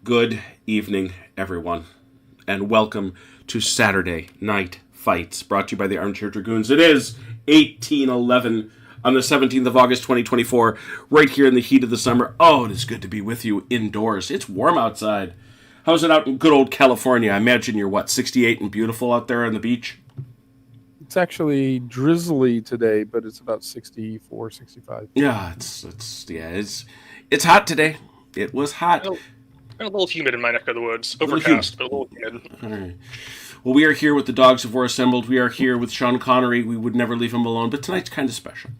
Good evening, everyone, and welcome to Saturday Night Fights, brought to you by the Armchair Dragoons. It is 1811 on the 17th of August, 2024, right here in the heat of the summer. Oh, it is good to be with you indoors. It's warm outside. How's it out in good old California? I imagine you're, 68 and beautiful out there on the beach? It's actually drizzly today, but it's about 64, 65. Yeah, it's hot today. It was hot. A little humid in my neck of the woods. Overcast, but a little humid. All right. Well, we are here with the Dogs of War assembled. We are here with Sean Connery. We would never leave him alone, but tonight's kind of special.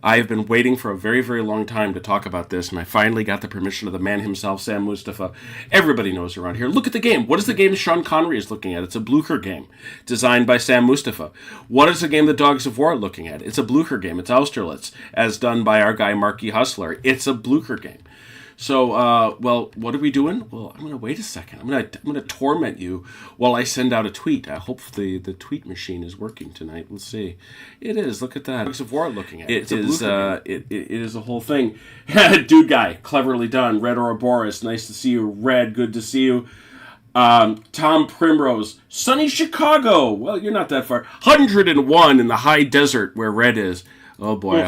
I have been waiting for a very, very long time to talk about this, and I finally got the permission of the man himself, Sam Mustafa. Everybody knows around here. Look at the game. What is the game Sean Connery is looking at? It's a Blucher game, designed by Sam Mustafa. What is the game the Dogs of War are looking at? It's a Blucher game. It's Austerlitz, as done by our guy Marky Hustler. It's a Blucher game. So, what are we doing? Well, I'm going to wait a second. I'm going to torment you while I send out a tweet. I hope the tweet machine is working tonight. Let's see. It is. Look at that. Dogs of War looking at it. It is a whole thing. Dude guy, cleverly done. Red Ouroboros, nice to see you. Red, good to see you. Tom Primrose, sunny Chicago. Well, you're not that far. 101 in the high desert where Red is. Oh boy,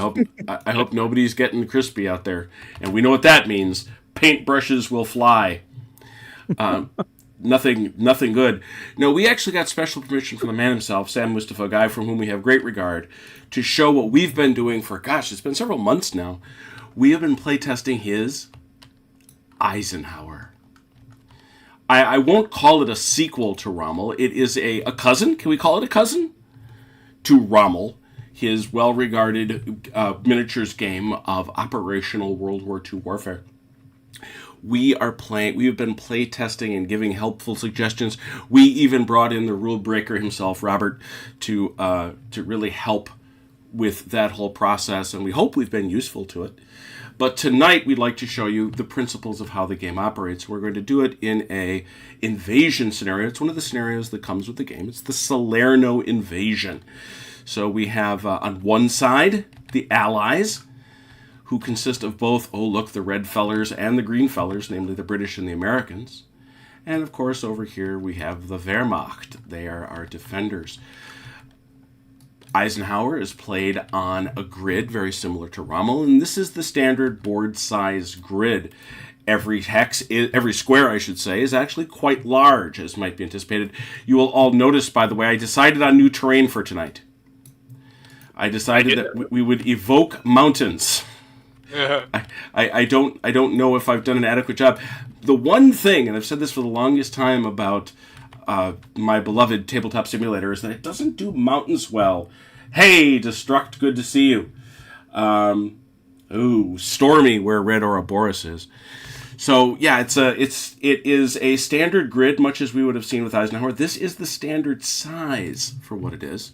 I hope nobody's getting crispy out there. And we know what that means. Paintbrushes will fly. Nothing good. No, we actually got special permission from the man himself, Sam Mustafa, a guy from whom we have great regard, to show what we've been doing for, it's been several months now. We have been playtesting his Eisenhower. I won't call it a sequel to Rommel. It is a cousin. Can we call it a cousin? To Rommel. His well-regarded miniatures game of operational World War II warfare. We have been play testing and giving helpful suggestions. We even brought in the rule breaker himself, Robert, to really help with that whole process, and we hope we've been useful to it. But tonight we'd like to show you the principles of how the game operates. We're going to do it in a invasion scenario. It's one of the scenarios that comes with the game. It's the Salerno invasion. So we have on one side the Allies, who consist of both, the red fellers and the green fellers, namely the British and the Americans. And of course over here we have the Wehrmacht. They are our defenders. Eisenhower is played on a grid very similar to Rommel, and this is the standard board size grid. Every square, I should say, is actually quite large, as might be anticipated. You will all notice, by the way, I decided on new terrain for tonight. I decided that we would evoke mountains. I don't know if I've done an adequate job. The one thing, and I've said this for the longest time about my beloved tabletop simulator, is that it doesn't do mountains well. Hey, Destruct, good to see you. Stormy, where Red Ouroboros is. So yeah, it is a standard grid, much as we would have seen with Eisenhower. This is the standard size for what it is.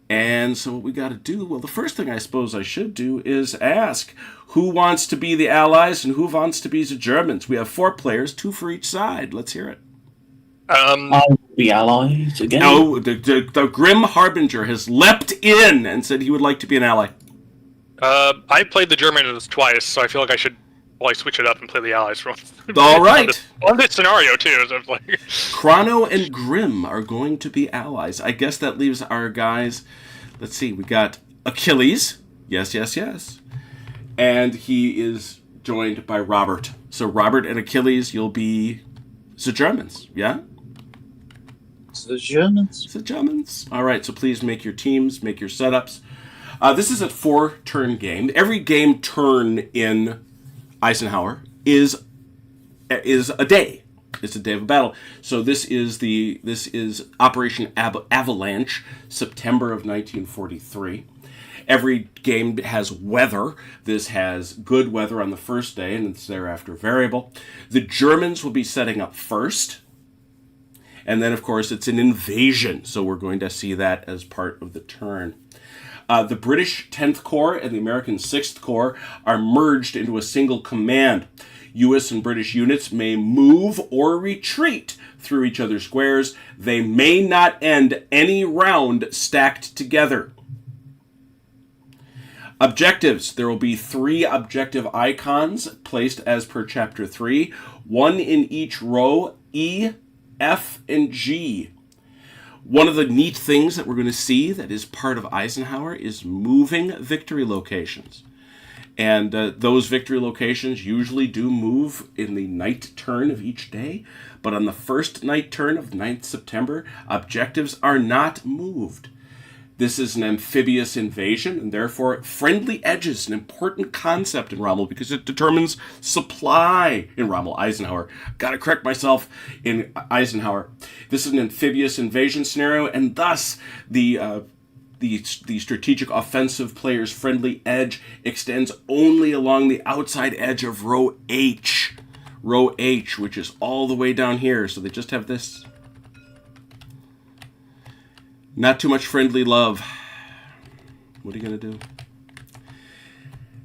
And so what we got to do, the first thing I suppose I should do is ask who wants to be the Allies and who wants to be the Germans. We have 4 players, 2 for each side. Let's hear it. I'll be Allies again. No, the Grim Harbinger has leapt in and said he would like to be an ally. I played the Germans twice, so I feel like I should switch it up and play the Allies for once. All right. On this scenario, too. So like... Chrono and Grim are going to be allies. I guess that leaves our guys... Let's see. We got Achilles. Yes. And he is joined by Robert. So Robert and Achilles, you'll be the Germans, yeah? The Germans. The Germans. All right, so please make your teams, make your setups. This is a 4-turn game. Every game turn in Eisenhower is a day. It's a day of a battle. So this is Operation Avalanche, September of 1943. Every game has weather. This has good weather on the first day, and it's thereafter variable. The Germans will be setting up first. And then, of course, it's an invasion. So we're going to see that as part of the turn. The British 10th Corps and the American 6th Corps are merged into a single command. U.S. and British units may move or retreat through each other's squares. They may not end any round stacked together. Objectives. There will be 3 objective icons placed as per Chapter 3, 1 in each row, E, F, and G. One of the neat things that we're going to see that is part of Eisenhower is moving victory locations. And those victory locations usually do move in the night turn of each day. But on the first night turn of 9th September, objectives are not moved. This is an amphibious invasion, and therefore friendly edges, an important concept in Rommel because it determines supply in Rommel. Eisenhower. Gotta correct myself in Eisenhower. This is an amphibious invasion scenario, and thus the strategic offensive player's friendly edge extends only along the outside edge of row H. Row H, which is all the way down here. So they just have this. Not too much friendly love. What are you going to do?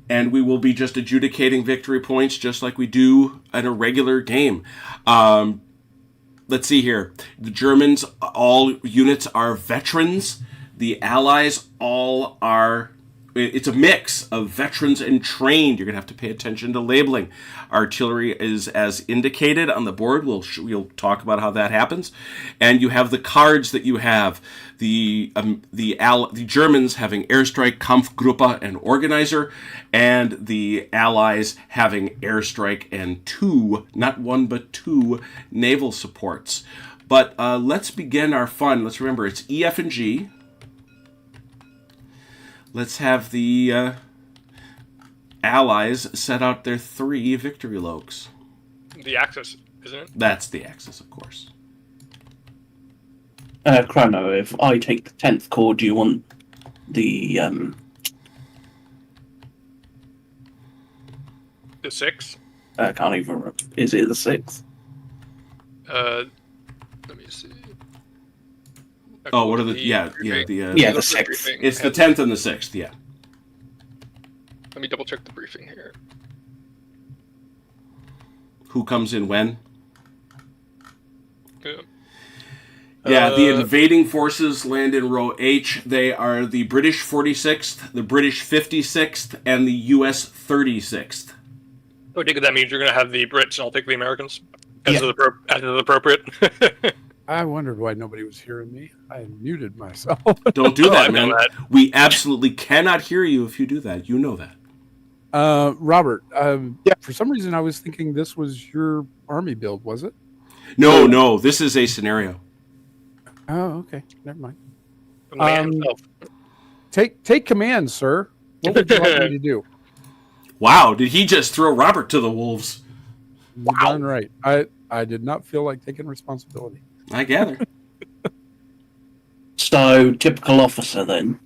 And we will be just adjudicating victory points just like we do in a regular game. Let's see here. The Germans, all units are veterans. The Allies all are... It's a mix of veterans and trained. You're going to have to pay attention to labeling. Artillery is as indicated on the board. We'll talk about how that happens. And you have the cards that you have. The Germans having airstrike, Kampfgruppe, and organizer, and the Allies having airstrike and 2, not 1 but 2 naval supports. But let's begin our fun. Let's remember it's E, F, and G. Let's have the Allies set out their 3 victory lokes. The Axis, isn't it? That's the Axis, of course. Chrono, if I take the 10th core, do you want the... The 6? I can't even remember. Is it the 6th? Let me see. Oh, what are the... the 6th. It's the 10th and the 6th, yeah. Let me double check the briefing here. Who comes in when? Yeah. Yeah, the invading forces land in row H. They are the British 46th, the British 56th, and the U.S. 36th. I take it that means you're going to have the Brits, and I'll take the Americans as is appropriate. I wondered why nobody was hearing me. I muted myself. Don't do that, I know man. that. We absolutely cannot hear you if you do that. You know that. Robert, for some reason I was thinking this was your army build, was it? No, this is a scenario. Oh, okay. Never mind. The man himself. Take command, sir. What would you like me to do? Wow, did he just throw Robert to the wolves? You're darn right. I did not feel like taking responsibility. I gather. So, typical officer then.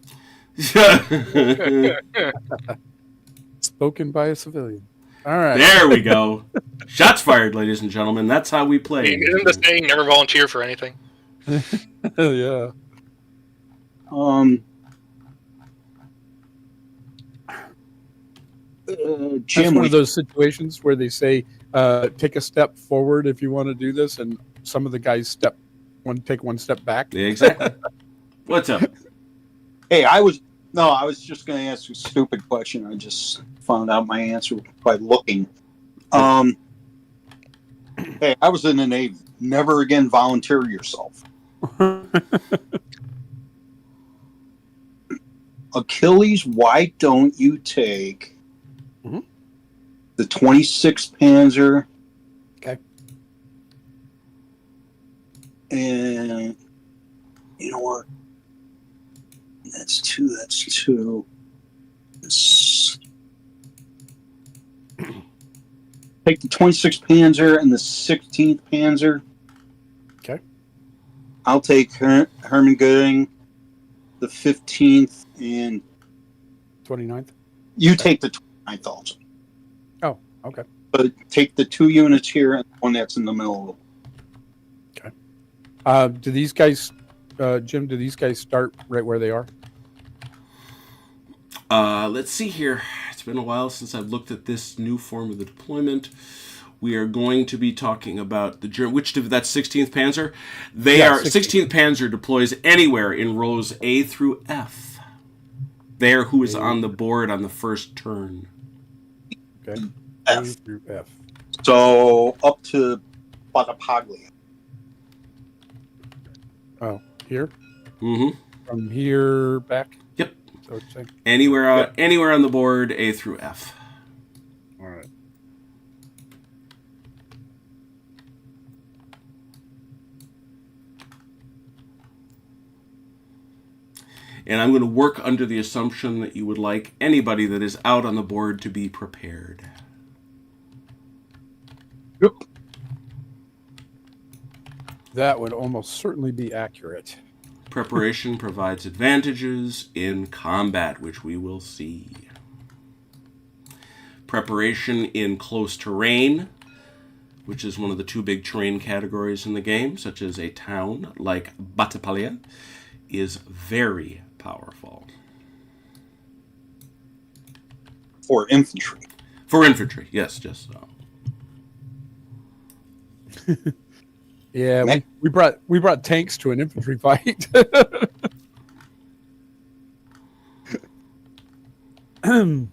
Spoken by a civilian. All right. There we go. Shots fired, ladies and gentlemen. That's how we play. Isn't the saying never volunteer for anything? Yeah. Jim, It's one of those situations where they say, take a step forward if you want to do this, and some of the guys take one step back. Yeah, exactly. What's up? hey, I was just going to ask a stupid question. I just found out my answer by looking. Hey, I was in the Navy. Never again volunteer yourself. Achilles, why don't you take the 26th Panzer? Okay. And you know what? That's two. Take the 26th Panzer and the 16th Panzer. Okay. I'll take Hermann Goering, the 15th, and 29th. you take the 29th also. Oh, okay. But take the 2 units here and the one that's in the middle. Do these guys, Jim, do these guys start right where they are? Let's see here. It's been a while since I've looked at this new form of the deployment. We are going to be talking about the German, that's 16th Panzer. They are 16th Panzer deploys anywhere in rows A through F. There, who is on the board on the first turn? Okay. F. A through F. So up to Batapaglia. Oh, here? Mm-hmm. From here back? Yep. So it's saying. Anywhere on the board, A through F. All right. And I'm going to work under the assumption that you would like anybody that is out on the board to be prepared. Yep. That would almost certainly be accurate. Preparation provides advantages in combat, which we will see. Preparation in close terrain, which is one of the two big terrain categories in the game, such as a town like Battipaglia, is very powerful. For infantry. For infantry, yes, just so. Yeah, we brought tanks to an infantry fight. All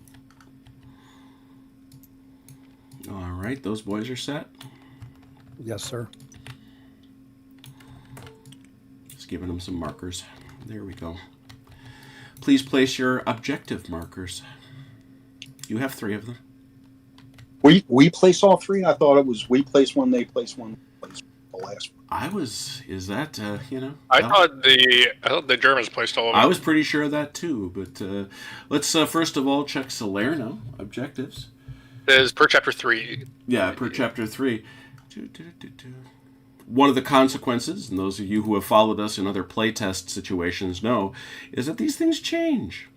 right, those boys are set. Yes, sir. Just giving them some markers. There we go. Please place your objective markers. You have 3 of them. We place all 3? I thought it was we place one, they place one, place the last one. Is that, I thought the Germans placed all of them. I was pretty sure of that too, but let's first of all check Salerno objectives. It is per chapter 3. Yeah, per chapter 3. One of the consequences, and those of you who have followed us in other playtest situations know, is that these things change.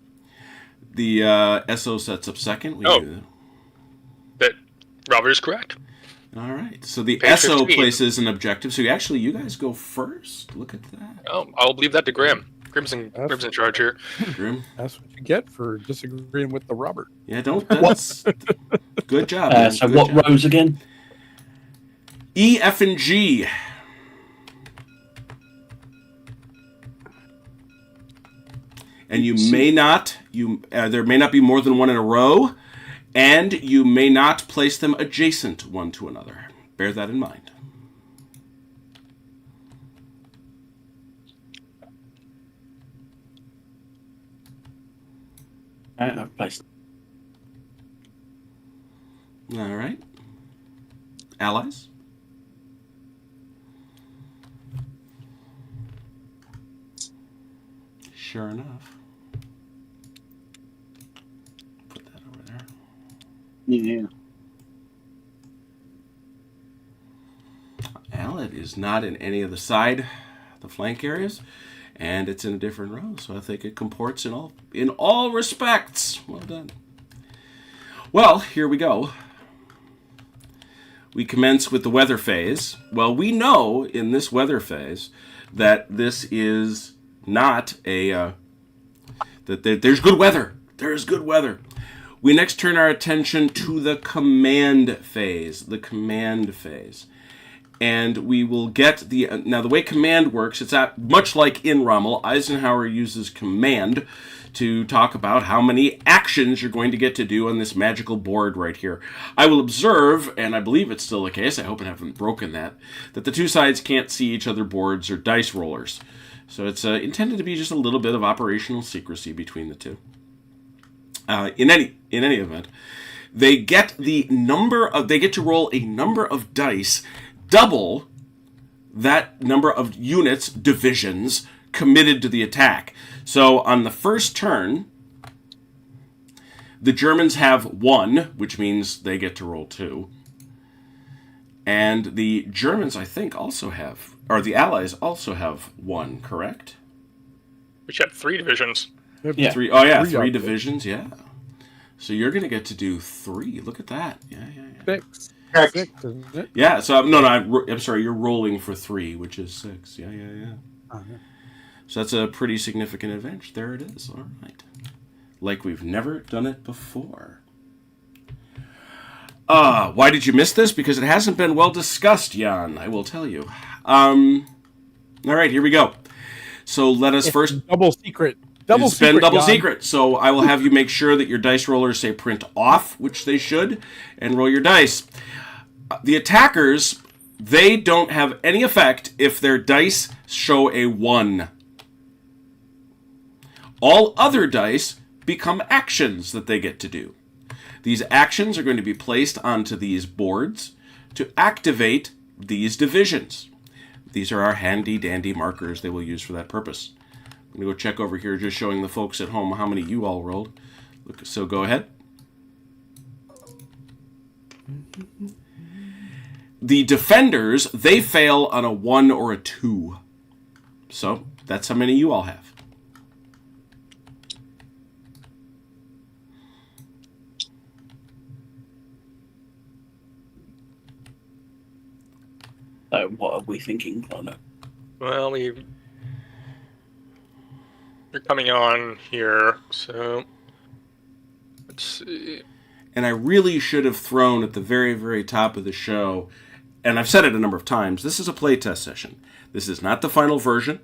The SO sets up second. That Robert is correct. All right. So the Page SO 15. places an objective. So you guys go first. Look at that. Oh, I'll leave that to Graham. Grim's in charge here. Grim. That's what you get for disagreeing with the Robert. Yeah, that's good job. Man. So Good what job. rows again? E, F, and G. And you may not, there may not be more than one in a row, and you may not place them adjacent one to another. Bear that in mind. I've placed. All right. Allies? Sure enough. Put that over there. Yeah. Allied is not in any of the flank areas, and it's in a different row, so I think it comports in all respects. Well done. Well, here we go. We commence with the weather phase. Well, we know in this weather phase that this is not that there's good weather. There is good weather. We next turn our attention to the command phase. And we will get now the way command works, it's much like in Rommel, Eisenhower uses command to talk about how many actions you're going to get to do on this magical board right here. I will observe, and I believe it's still the case, I hope I haven't broken that the two sides can't see each other boards or dice rollers. So it's intended to be just a little bit of operational secrecy between the two. In any event, they get they get to roll a number of dice, double that number of units, divisions, committed to the attack. So on the first turn, the Germans have 1, which means they get to roll 2. And the Germans, I think, also have, or the Allies also have 1, correct? We should have 3 divisions. Yeah. 3. Oh, yeah, 3 outfits. divisions, yeah. So you're going to get to do 3. Look at that. Yeah. 6, Heck, isn't it? Yeah, so I'm sorry, you're rolling for 3, which is 6. Yeah. Oh, yeah. So that's a pretty significant advantage. There it is. All right. Like we've never done it before. Why did you miss this? Because it hasn't been well discussed, Jan, I will tell you. All right, here we go. So let us It's first... a double secret. Double It's been secret, double Jan. secret. So I will have you make sure that your dice rollers say print off, which they should, and roll your dice. The attackers, they don't have any effect if their dice show a 1. All other dice become actions that they get to do. These actions are going to be placed onto these boards to activate these divisions. These are our handy-dandy markers they will use for that purpose. I'm going to go check over here, just showing the folks at home how many you all rolled. So go ahead. The defenders, they fail on a 1 or a 2. So that's how many you all have. So what are we thinking, Connor? Well, we're coming on here, so let's see. And I really should have thrown at the very, very top of the show, and I've said it a number of times, this is a playtest session. This is not the final version.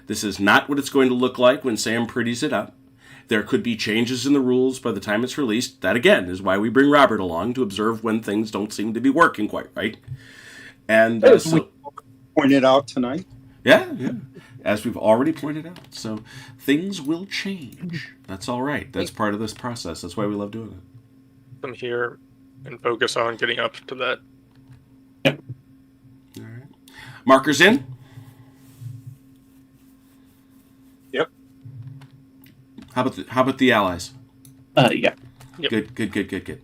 This is not what it's going to look like when Sam pretties it up. There could be changes in the rules by the time it's released. That, again, is why we bring Robert along, to observe when things don't seem to be working quite right. And so... Pointed out tonight. Yeah, as we've already pointed out. So things will change. That's all right. That's part of this process. That's why we love doing it. Come here and focus on getting up to that. Yep. All right. Markers in? Yep. How about the allies? Yeah. Yep. Good.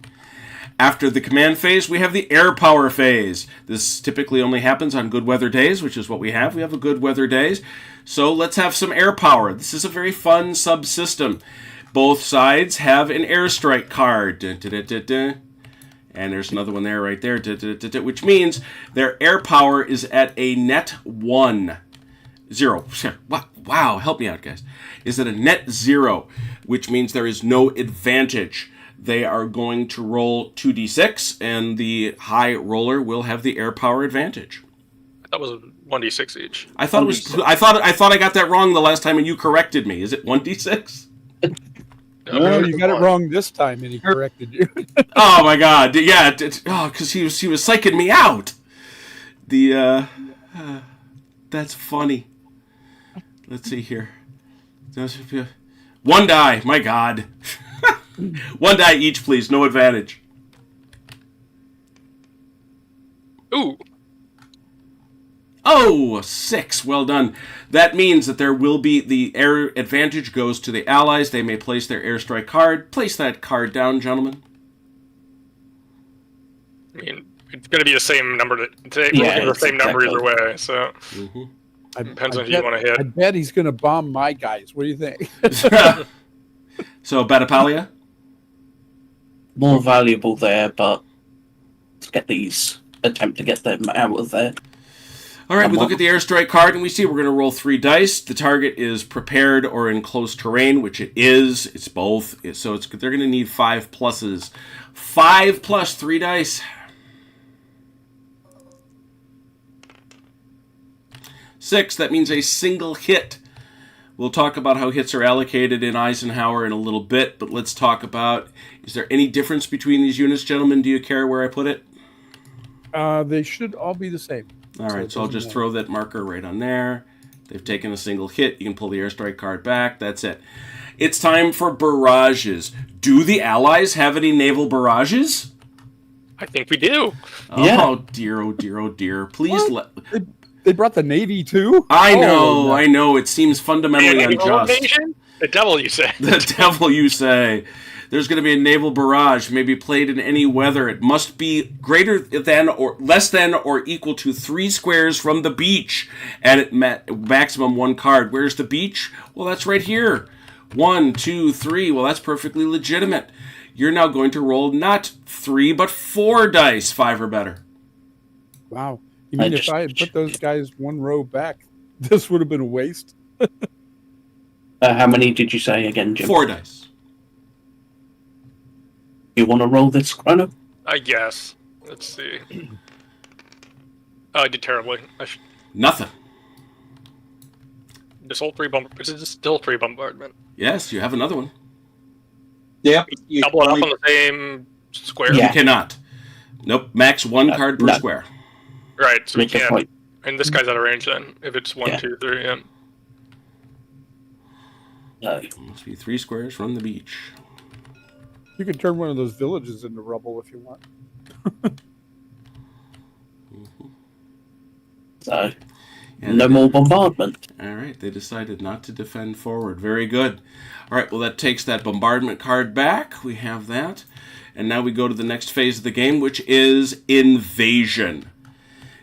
After the command phase, we have the air power phase. This typically only happens on good weather days, which is what we have. We have a good weather days. So let's have some air power. This is a very fun subsystem. Both sides have an airstrike card. Dun, dun, dun, dun, dun. And there's another one there right there, dun, dun, dun, dun, which means their air power is at a net 1. 0. Wow, help me out, guys. Is at a net 0, which means there is no advantage. They are going to roll 2d6, and the high roller will have the air power advantage. That was 1d6 each. I thought it was. I thought I got that wrong the last time, and you corrected me. Is it 1d6? No, you got it wrong this time, and he corrected you. Oh my God! Yeah, because he was psyching me out. That's funny. Let's see here. 1 die. My God. 1 die each, please. No advantage. Ooh. Oh, 6. Well done. That means that there will be the air advantage goes to the allies. They may place their airstrike card. Place that card down, gentlemen. I mean, it's going to be the same number. Yeah, The same number exactly. either way. So depends on who you want to hit. I bet he's going to bomb my guys. What do you think? So, Batapalia? More valuable there, but attempt to get them out of there. All right, we look at the airstrike card and we see we're going to roll 3 dice. The target is prepared or in close terrain, which it is. It's both. So they're going to need 5 pluses. 5 plus 3 dice. 6, that means a single hit. We'll talk about how hits are allocated in Eisenhower in a little bit, but let's talk about, is there any difference between these units, gentlemen? Do you care where I put it? They should all be the same. All right, so I'll just throw that marker right on there. They've taken a single hit. You can pull the airstrike card back. That's it. It's time for barrages. Do the Allies have any naval barrages? I think we do. Oh, dear, oh, dear, oh, dear. Please let... They brought the Navy too? I know. It seems fundamentally unjust. Invasion? The devil, you say. The devil, you say. There's going to be a naval barrage, may be played in any weather. It must be greater than or less than or equal to 3 squares from the beach, and at maximum 1 card. Where's the beach? Well, that's right here. 1, 2, 3. Well, that's perfectly legitimate. You're now going to roll not 3, but 4 dice, 5 or better. Wow. You mean if I had put those guys 1 row back, this would have been a waste? How many did you say again, Jim? 4 dice. You want to roll this, Chrono? I guess. Let's see. Oh, I did terribly. Nothing. This is still 3 bombardment. Yes, you have another one. Yep. You Double it up only- on the same square. Yeah. You cannot. Nope. Max one card per no. square. Right, so we Make a can't. point. And this guy's out of range then, if it's 1, Yeah. 2, 3, yeah. No. Must be 3 squares from the beach. You can turn one of those villages into rubble if you want. So, And no more bombardment. all right, they decided not to defend forward. Very good. All right, well, that takes that bombardment card back. We have that. And now we go to the next phase of the game, which is invasion.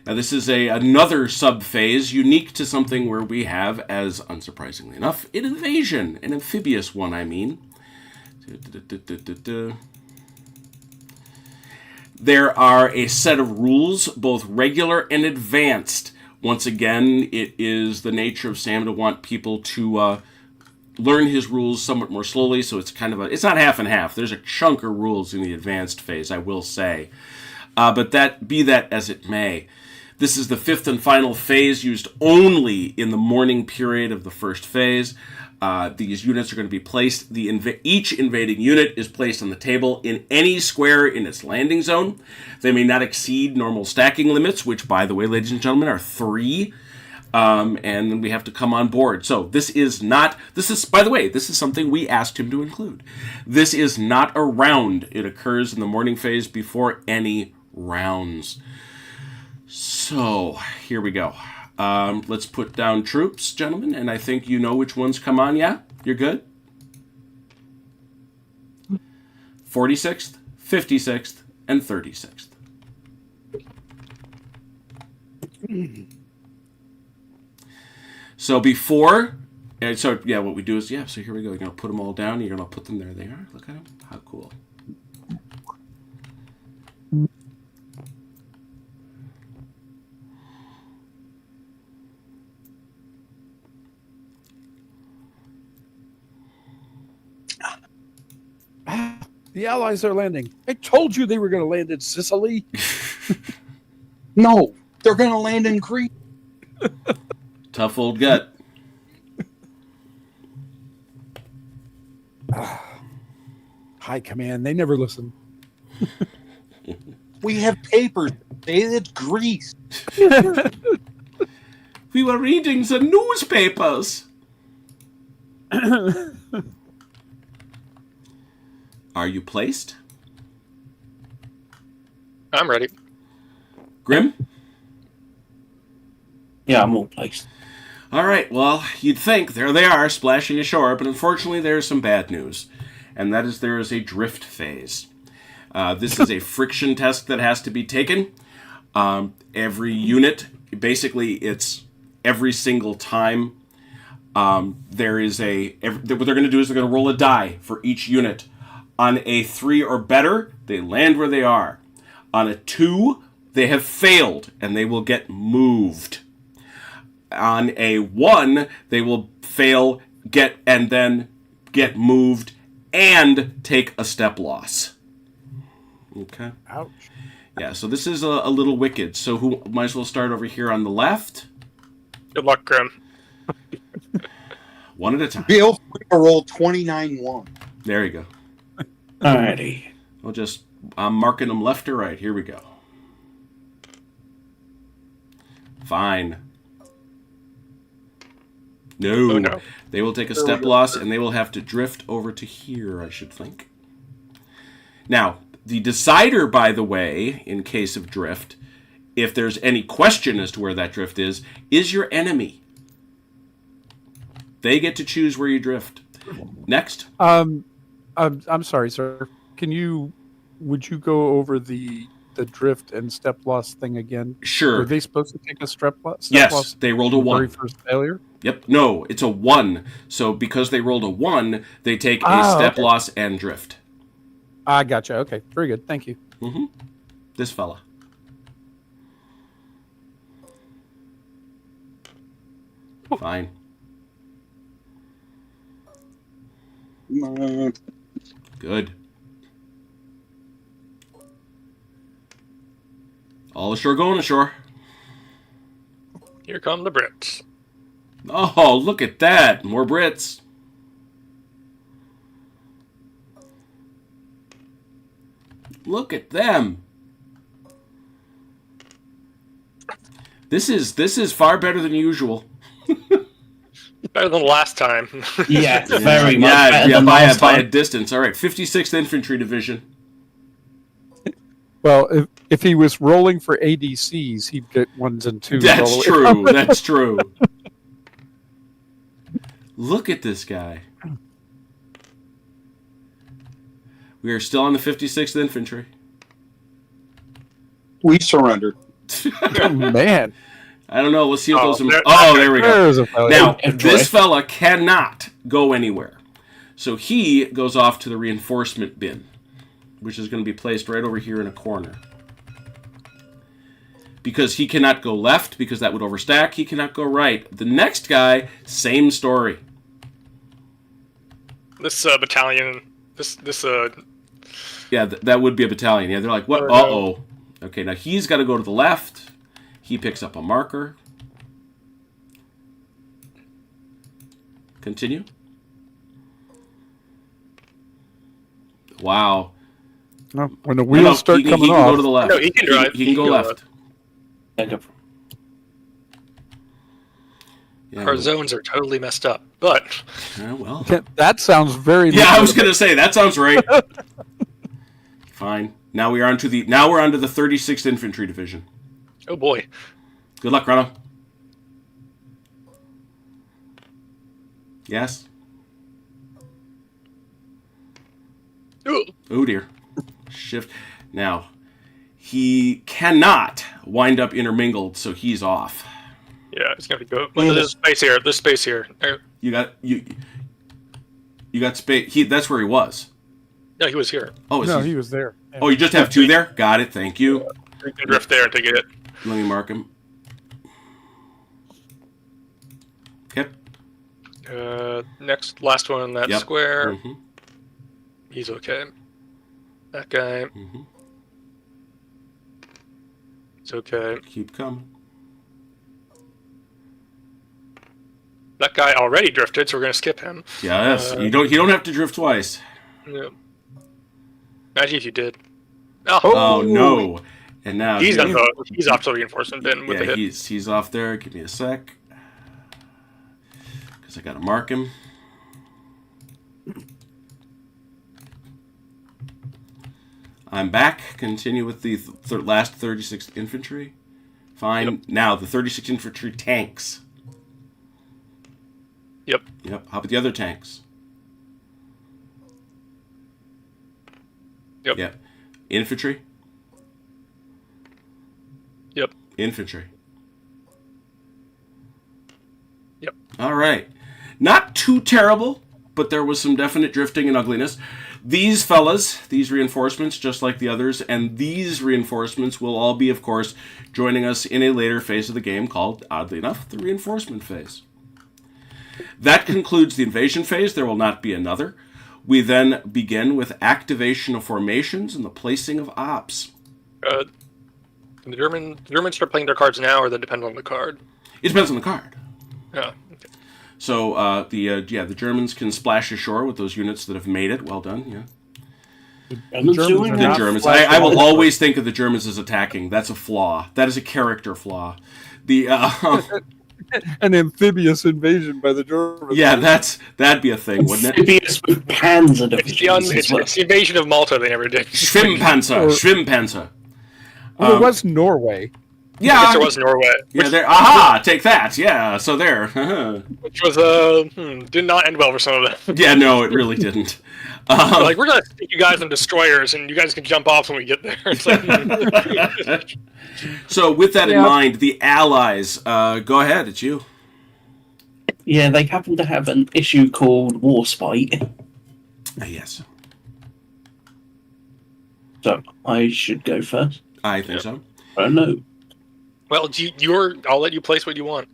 Now, this is another sub-phase unique to something where we have, as unsurprisingly enough, an invasion. An amphibious one, I mean. There are a set of rules, both regular and advanced. Once again, it is the nature of Sam to want people to learn his rules somewhat more slowly, so it's kind of it's not half and half. There's a chunk of rules in the advanced phase, I will say. But be that as it may. This is the 5th and final phase, used only in the morning period of the first phase. These units are going to be placed. Each invading unit is placed on the table in any square in its landing zone. They may not exceed normal stacking limits, which, by the way, ladies and gentlemen, are 3. And then we have to come on board. So by the way, this is something we asked him to include. This is not a round. It occurs in the morning phase before any rounds. So, here we go. Let's put down troops, gentlemen, and I think you know which ones come on, yeah? You're good? 46th, 56th, and 36th. So what we do is, so here we go. You're going to put them all down. You're going to put them there. They are. Look at them. How cool. The Allies are landing. I told you they were going to land in Sicily. No, they're going to land in Crete. Tough old gut. High command. They never listen. We have papers. It's Greece. We were reading the newspapers. Are you placed? I'm ready. Grim? Yeah, I'm all placed. All right, well, you'd think. There they are, splashing ashore, but unfortunately there's some bad news. And that is there is a drift phase. This is a friction test that has to be taken. Every unit, basically it's every single time there is what they're going to do is they're going to roll a die for each unit. On a 3 or better, they land where they are. On a 2, they have failed, and they will get moved. On a 1, they will fail, and then get moved, and take a step loss. Okay? Ouch. Yeah, so this is a little wicked. So who might as well start over here on the left? Good luck, Grim. One at a time. Feel free to roll 29-1. There you go. Alrighty. I'm marking them left or right. Here we go. Fine. No. Oh, no. They will take a step loss, and they will have to drift over to here, I should think. Now, the decider, by the way, in case of drift, if there's any question as to where that drift is your enemy. They get to choose where you drift. Next. I'm sorry, sir. Would you go over the drift and step loss thing again? Sure. Were they supposed to take a step loss? Yes, they rolled a 1. Very first failure? Yep. No, it's a 1. So because they rolled a 1, they take a step loss and drift. I gotcha. Okay. Very good. Thank you. Mm-hmm. This fella. Fine. Good. All ashore going ashore. Here come the Brits. Oh, look at that. More Brits. Look at them. This is far better than usual. Better than last time. Yeah, very much better yeah, than by last a time. distance. All right, 56th Infantry Division. Well, if he was rolling for ADCs, he'd get ones and twos. all That's the way true. up. That's true. Look at this guy. We are still on the 56th Infantry. We surrendered. Oh, man. I don't know. Let's see if those. there- There we go. There's a fellow. Now, Enjoy. this fella cannot go anywhere. So he goes off to the reinforcement bin, which is going to be placed right over here in a corner. Because he cannot go left, because that would overstack. He cannot go right. The next guy, same story. This battalion, Yeah, that would be a battalion. Yeah, they're like, what? Uh-oh. Okay, now he's got to go to the left. He picks up a marker. Continue. Wow. When the wheels start he can, coming he can off. go to the left. No, he can drive. He can go left. Yeah, our zones are totally messed up. But well. That sounds very. Yeah, I was gonna say that sounds right. Fine. Now we're onto the 36th Infantry Division. oh boy, Good luck, Rana. Yes. Ooh. Oh dear. Shift. Now, he cannot wind up intermingled, so he's off. yeah, it's gonna go. Well, there's space here. There's space here. You got space. That's where he was. No, he was here. Oh, No, he was there. Yeah. Oh, you just have two there? Got it. Thank you. You can drift there and take it. Let me mark him. Okay. Next, last one in that Yep. square. Mhm. He's okay. That guy. Mhm. It's okay. Keep coming. That guy already drifted, so we're gonna skip him. Yes. You don't have to drift twice. Yeah. Imagine if you did. Oh no. And now He's off to the reinforcement bin with the yeah, hit. he's off there. Give me a sec. Because I gotta mark him. I'm back. Continue with the last 36th Infantry. Fine. Yep. Now, the 36th Infantry tanks. Yep. Yep. How about the other tanks? Yep. Yep. Infantry. Yep. Infantry. Yep. All right. Not too terrible, but there was some definite drifting and ugliness. These fellas, these reinforcements, just like the others, and these reinforcements will all be, of course, joining us in a later phase of the game called, oddly enough, the reinforcement phase. That concludes the invasion phase. There will not be another. We then begin with activation of formations and the placing of ops. The Germans start playing their cards now, or they depend on the card. It depends on the card. Yeah. So the Germans can splash ashore with those units that have made it. Well done, yeah. Germans doing are The it? not Germans. flash I will ashore. always think of the Germans as attacking. That's a flaw. That is a character flaw. The An amphibious invasion by the Germans. yeah, that'd be a thing, wouldn't it? Amphibious with Panzer It's divisions as well. it's the invasion of Malta they never did. Schwimmpanzer. Well, there was Norway. I guess Yeah, there was Norway, yeah. There. Aha! Take that. Yeah. So there. which was did not end well for some of them. Yeah. No, it really didn't. They're like, we're gonna stick you guys on destroyers, and you guys can jump off when we get there. It's like, So with that in Yeah. mind, the Allies. Go ahead. It's you. Yeah, they happen to have an issue called War Spite, Yes, so I should go first. I think so. I don't know. well, I'll let you place what you want.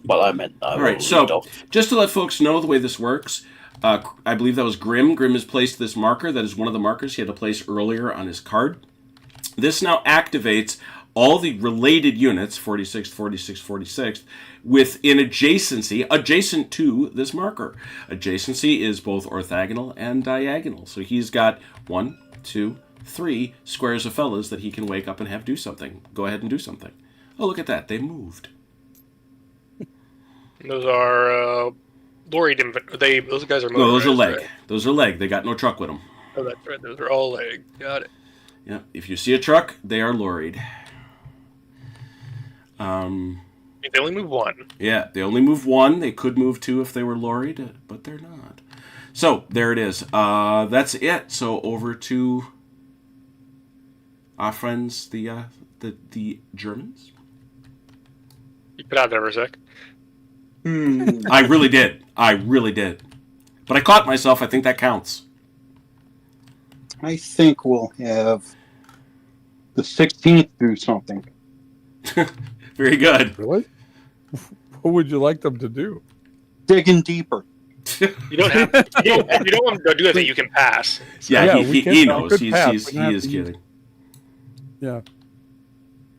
Well, I meant I All will right, so lead off. just to let folks know the way this works, I believe that was Grim. Grim has placed this marker. That is one of the markers he had to place earlier on his card. This now activates all the related units, 46th, 46th, 46th, within adjacency, adjacent to this marker. Adjacency is both orthogonal and diagonal. So he's got 1, 2, 3 squares of fellas that he can wake up and have do something. Go ahead and do something. Oh, look at that. They moved. Those are lorry. Those guys are motorized. No, those are leg. Right? Those are leg. They got no truck with them. Oh, that's right. Those are all leg. Got it. Yeah. If you see a truck, they are lorried. They only move one. Yeah, they only move one. They could move two if they were lorried, but they're not. So there it is. That's it. So over to our friends, the Germans. You cut out there for a sec. I really did. But I caught myself. I think that counts. I think we'll have the 16th do something. Very good. Really? What would you like them to do? Digging deeper. You don't have. You don't want to do it that you can pass. Yeah, we can- he knows. good He path. is We're gonna have to kidding. Yeah.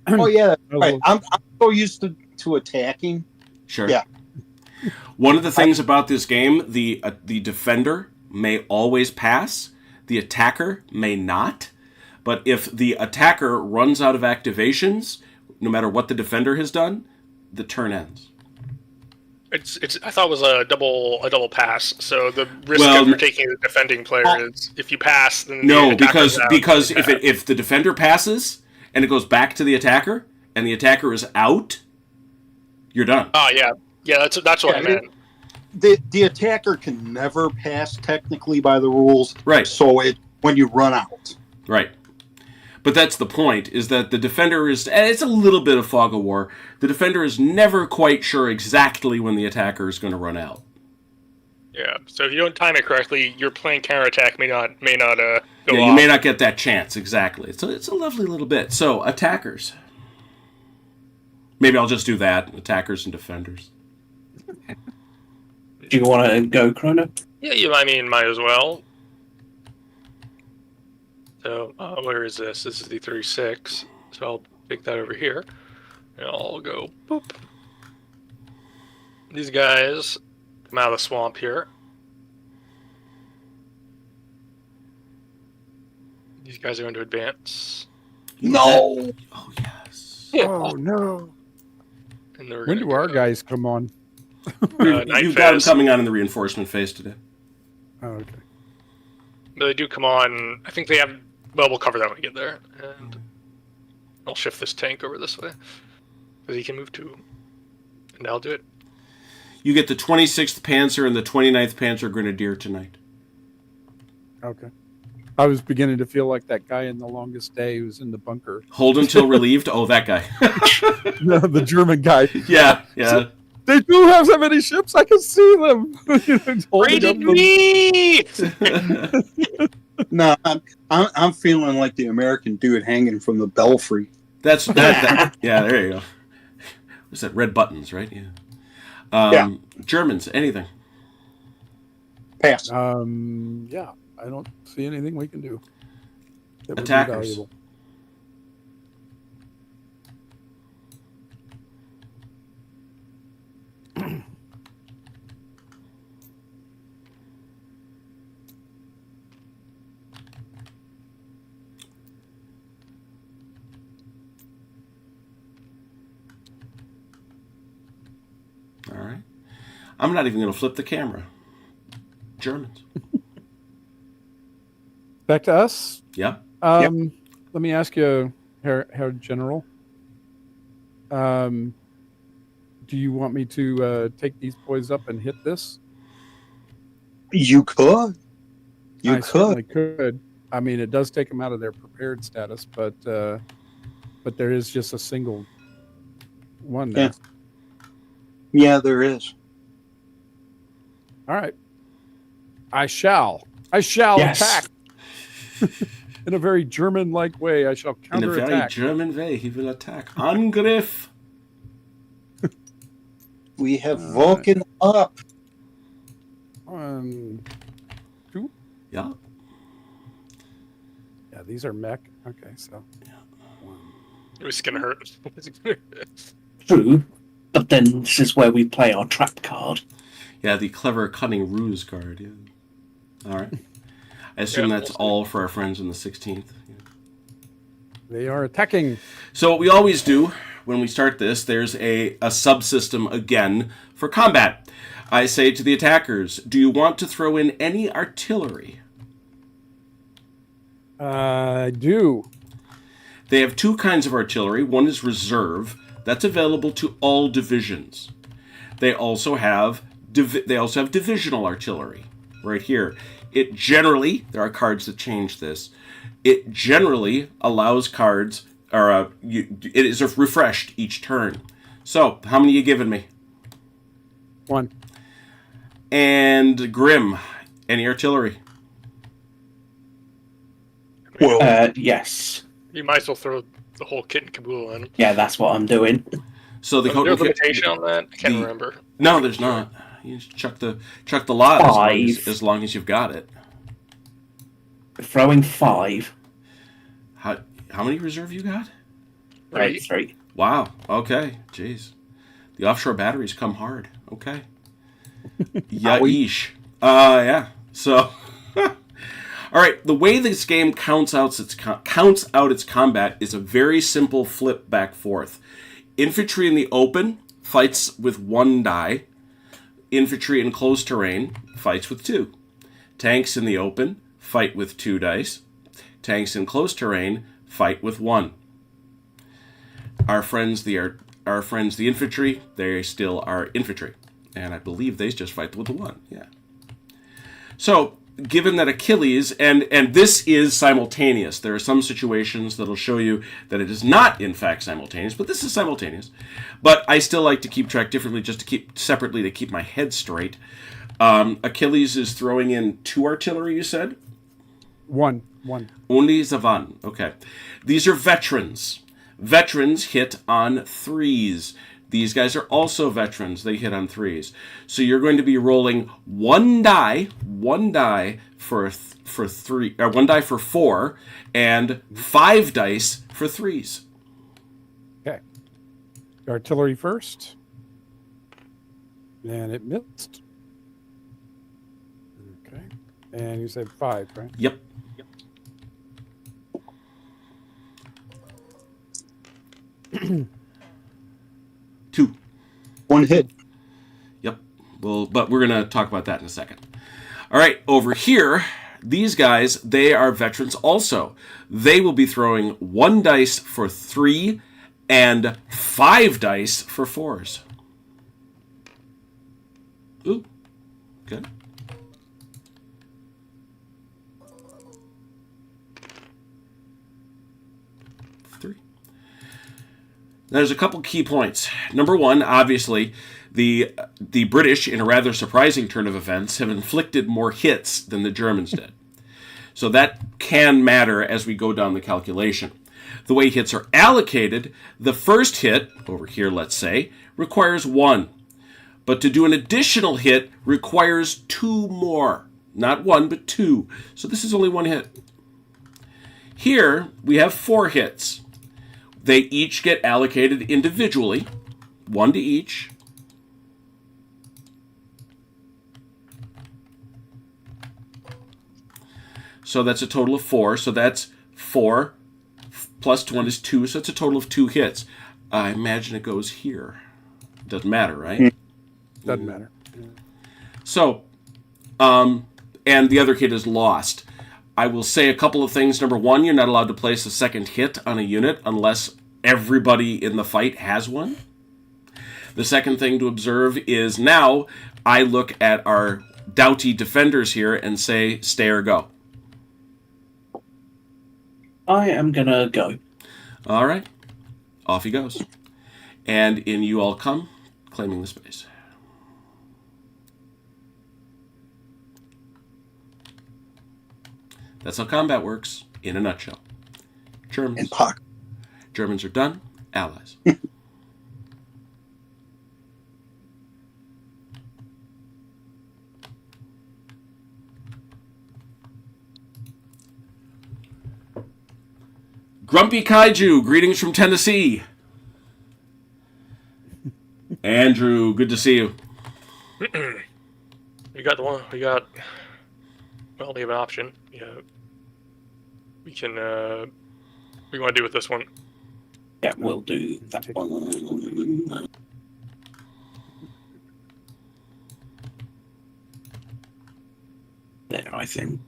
Oh yeah, Oh, right. well. I'm so used to attacking. Sure. Yeah. One of the things about this game, the defender may always pass, the attacker may not. But if the attacker runs out of activations, no matter what the defender has done, the turn ends. It's. I thought it was a double pass. So the risk Well, of taking the defending player is if you pass, then No, the attacker's because out. if the defender passes and it goes back to the attacker and the attacker is out, you're done. Oh yeah. That's what I Yeah, meant. The attacker can never pass technically by the rules. Right. So when you run out. Right. But that's the point, is that the defender is... And it's a little bit of fog of war. The defender is never quite sure exactly when the attacker is going to run out. Yeah. So if you don't time it correctly, your playing counterattack may not go Yeah, off. you may not get that chance, exactly. It's a lovely little bit. So, attackers. Maybe I'll just do that. Attackers and defenders. Do you want to go, Chrono? Yeah, might as well. So, where is this? This is the 36. So I'll take that over here. And I'll go boop. These guys come out of the swamp here. These guys are going to advance. No. Oh, yes. Oh no! And they're When gonna do our go, guys come on? night You've got them phase. coming on in the reinforcement phase today. Oh, okay. But they do come on. I think they have. Well, we'll cover that when we get there. And I'll shift this tank over this way. Because he can move too. And I'll do it. You get the 26th Panzer and the 29th Panzer Grenadier tonight. Okay. I was beginning to feel like that guy in The Longest Day who's in the bunker. Hold until relieved. Oh, that guy. No, the German guy. Yeah. They do have so many ships. I can see them. Holding up me! No, I'm feeling like the American dude hanging from the belfry. That's that. Yeah, there you go. What's that? Red buttons, right? Yeah. Yeah. Germans, anything. Pass. Yeah, I don't see anything we can do. That would be Attackers. valuable. All right. I'm not even going to flip the camera. Germans. Back to us. Yeah. Let me ask you, Herr General. Do you want me to take these boys up and hit this? You could. I certainly could. I mean, it does take them out of their prepared status, but there is just a single one there. Yeah, there is. All right. I shall Yes. attack. In a very German-like way, I shall In a very counterattack. German way, he will attack. Angriff. We have Vulcan up. 1, 2. Yeah. Yeah, these are mech. Okay, so It's going to hurt. True, but then this is where we play our trap card. Yeah, the clever, cunning ruse card. Yeah. All right. I assume Yeah, that's we'll see. all for our friends in the 16th. They are attacking. So what we always do when we start this, there's a subsystem again for combat. I say to the attackers, do you want to throw in any artillery? I do. They have two kinds of artillery. One is reserve. That's available to all divisions. They also have divisional artillery right here. It generally, there are cards that change this. It generally allows cards, or it is refreshed each turn. So, how many you giving me? 1. And Grim, any artillery? Well, Yes. You might as well throw the whole kit and caboodle in. Yeah, that's what I'm doing. So the Is there a limitation on that? I can't remember. No, there's not. You just chuck the lot Five. as long as you've got it. Throwing 5. How many reserve you got? Right, 3. Wow. Okay. Jeez. The offshore batteries come hard. Okay. Yeesh. Yeah. So, all right. The way this game counts out its combat is a very simple flip back forth. Infantry in the open fights with 1 die. Infantry in closed terrain fights with 2. Tanks in the open fight with 2 dice. Tanks in closed terrain fight with 1. Our friends the infantry, they still are infantry. And I believe they just fight with the 1. Yeah. So, given that Achilles, and this is simultaneous. There are some situations that'll show you that it is not, in fact, simultaneous, but this is simultaneous. But I still like to keep track differently, just to keep separately, to keep my head straight. Achilles is throwing in 2 artillery, you said? 1. Only Zavan. Okay. These are veterans. Veterans hit on 3s. These guys are also veterans. They hit on 3s. So you're going to be rolling 1 die for 3, or 1 die for 4, and 5 dice for 3s. Okay. Artillery first. And it missed. Okay. And you said 5, right? Yep. 2. 1 hit. Yep. Well, but we're going to talk about that in a second. All right, over here, these guys, they are veterans also. They will be throwing 1 dice for 3 and 5 dice for 4s. Ooh. Good. There's a couple key points. Number 1, obviously, the British, in a rather surprising turn of events, have inflicted more hits than the Germans did. So that can matter as we go down the calculation. The way hits are allocated, the first hit, over here let's say, requires 1. But to do an additional hit requires 2 more. Not 1, but 2. So this is only 1 hit. Here, we have 4 hits. They each get allocated individually, 1 to each. So that's a total of 4. So that's 4 plus 1 is 2. So it's a total of 2 hits. I imagine it goes here. Doesn't matter, right? Doesn't matter. So, and the other hit is lost. I will say a couple of things. Number 1, you're not allowed to place a second hit on a unit unless everybody in the fight has one. The second thing to observe is now I look at our doughty defenders here and say, stay or go. I am gonna go. All right. Off he goes. And in you all come, claiming the space. That's how combat works, in a nutshell. Germans. And Puck. Germans are done. Allies. Grumpy Kaiju, greetings from Tennessee. Andrew, good to see you. We got the one. We got Well, we have an option. Yeah. We can. What do you want to do with this one? Yeah, we'll do that one. There, I think.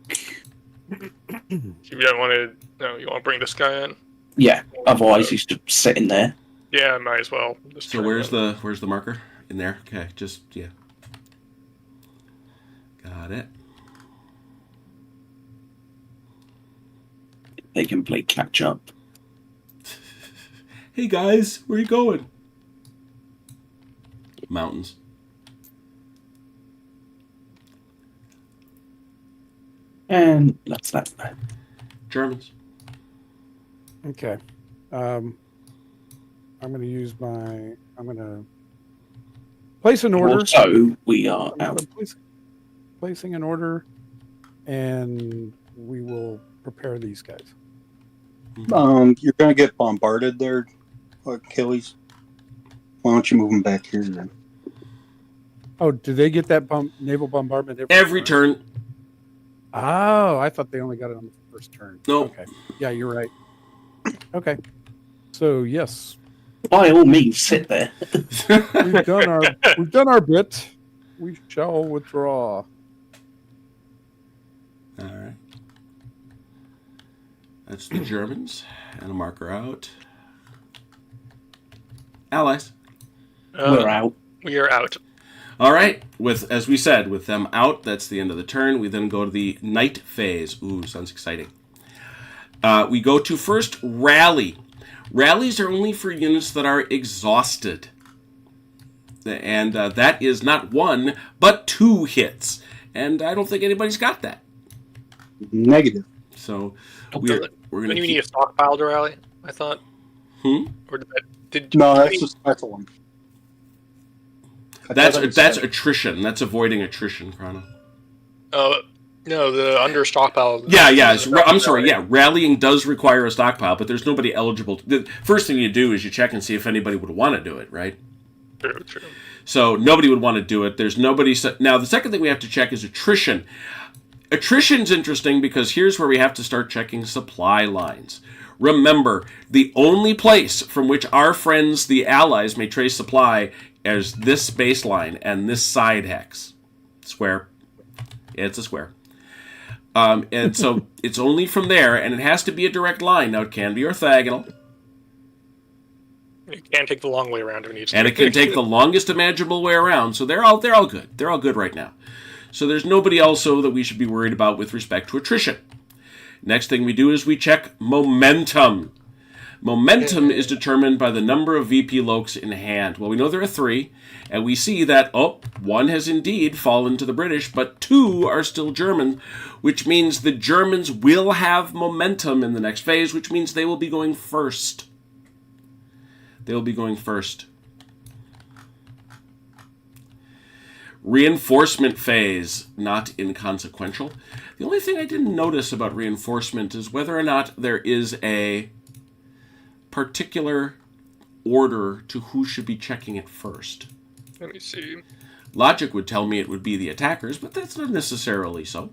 You don't want to. No, you want to bring this guy in? Yeah, otherwise he's just sitting there. Yeah, might as well. Just So turn where's that. the marker? In there? Okay, just, yeah. Got it. They can play catch up. Hey guys, where you going? Mountains. And that's that. Germans. Okay. I'm going to use my. I'm going to place an order. Also, we are out. Placing an order, and we will prepare these guys. You're going to get bombarded there, Achilles. Why don't you move them back here then? Oh, do they get that naval bombardment Every turn. Oh, I thought they only got it on the first turn. No. Okay. Yeah, you're right. Okay. So yes, By all means, sit there. we've done our bit. We shall withdraw. All right. That's the Germans. And a marker out. Allies. We're out. We are out. All right. As we said, with them out, that's the end of the turn. We then go to the night phase. Ooh, sounds exciting. We go to first rally. Rallies are only for units that are exhausted. And that is not 1, but 2 hits. And I don't think anybody's got that. Negative. So We're going to you need a stockpile to rally, I thought. Or did No, that's a special one. That's attrition. That's avoiding attrition, Chrono. No, the under stockpile. Yeah. I'm sorry. Yeah, rallying does require a stockpile, but there's nobody eligible. The first thing you do is you check and see if anybody would want to do it, right? True. So nobody would want to do it. There's nobody. Now, the second thing we have to check is attrition. Attrition's interesting because here's where we have to start checking supply lines. Remember, the only place from which our friends, the Allies, may trace supply is this baseline and this side hex. Square. It's a square. And so it's only from there, and it has to be a direct line. Now, it can be orthogonal. You can take the long way around if it needs to. And it can take the longest imaginable way around. So they're all good. They're all good right now. So there's nobody also that we should be worried about with respect to attrition. Next thing we do is we check momentum. Momentum is determined by the number of VP Lokes in hand. Well, we know there are 3, and we see that, 1 has indeed fallen to the British, but 2 are still German, which means the Germans will have momentum in the next phase, which means they will be going first. They will be going first. Reinforcement phase, not inconsequential. The only thing I didn't notice about reinforcement is whether or not there is a particular order to who should be checking it first. Let me see. Logic would tell me it would be the attackers, but that's not necessarily so.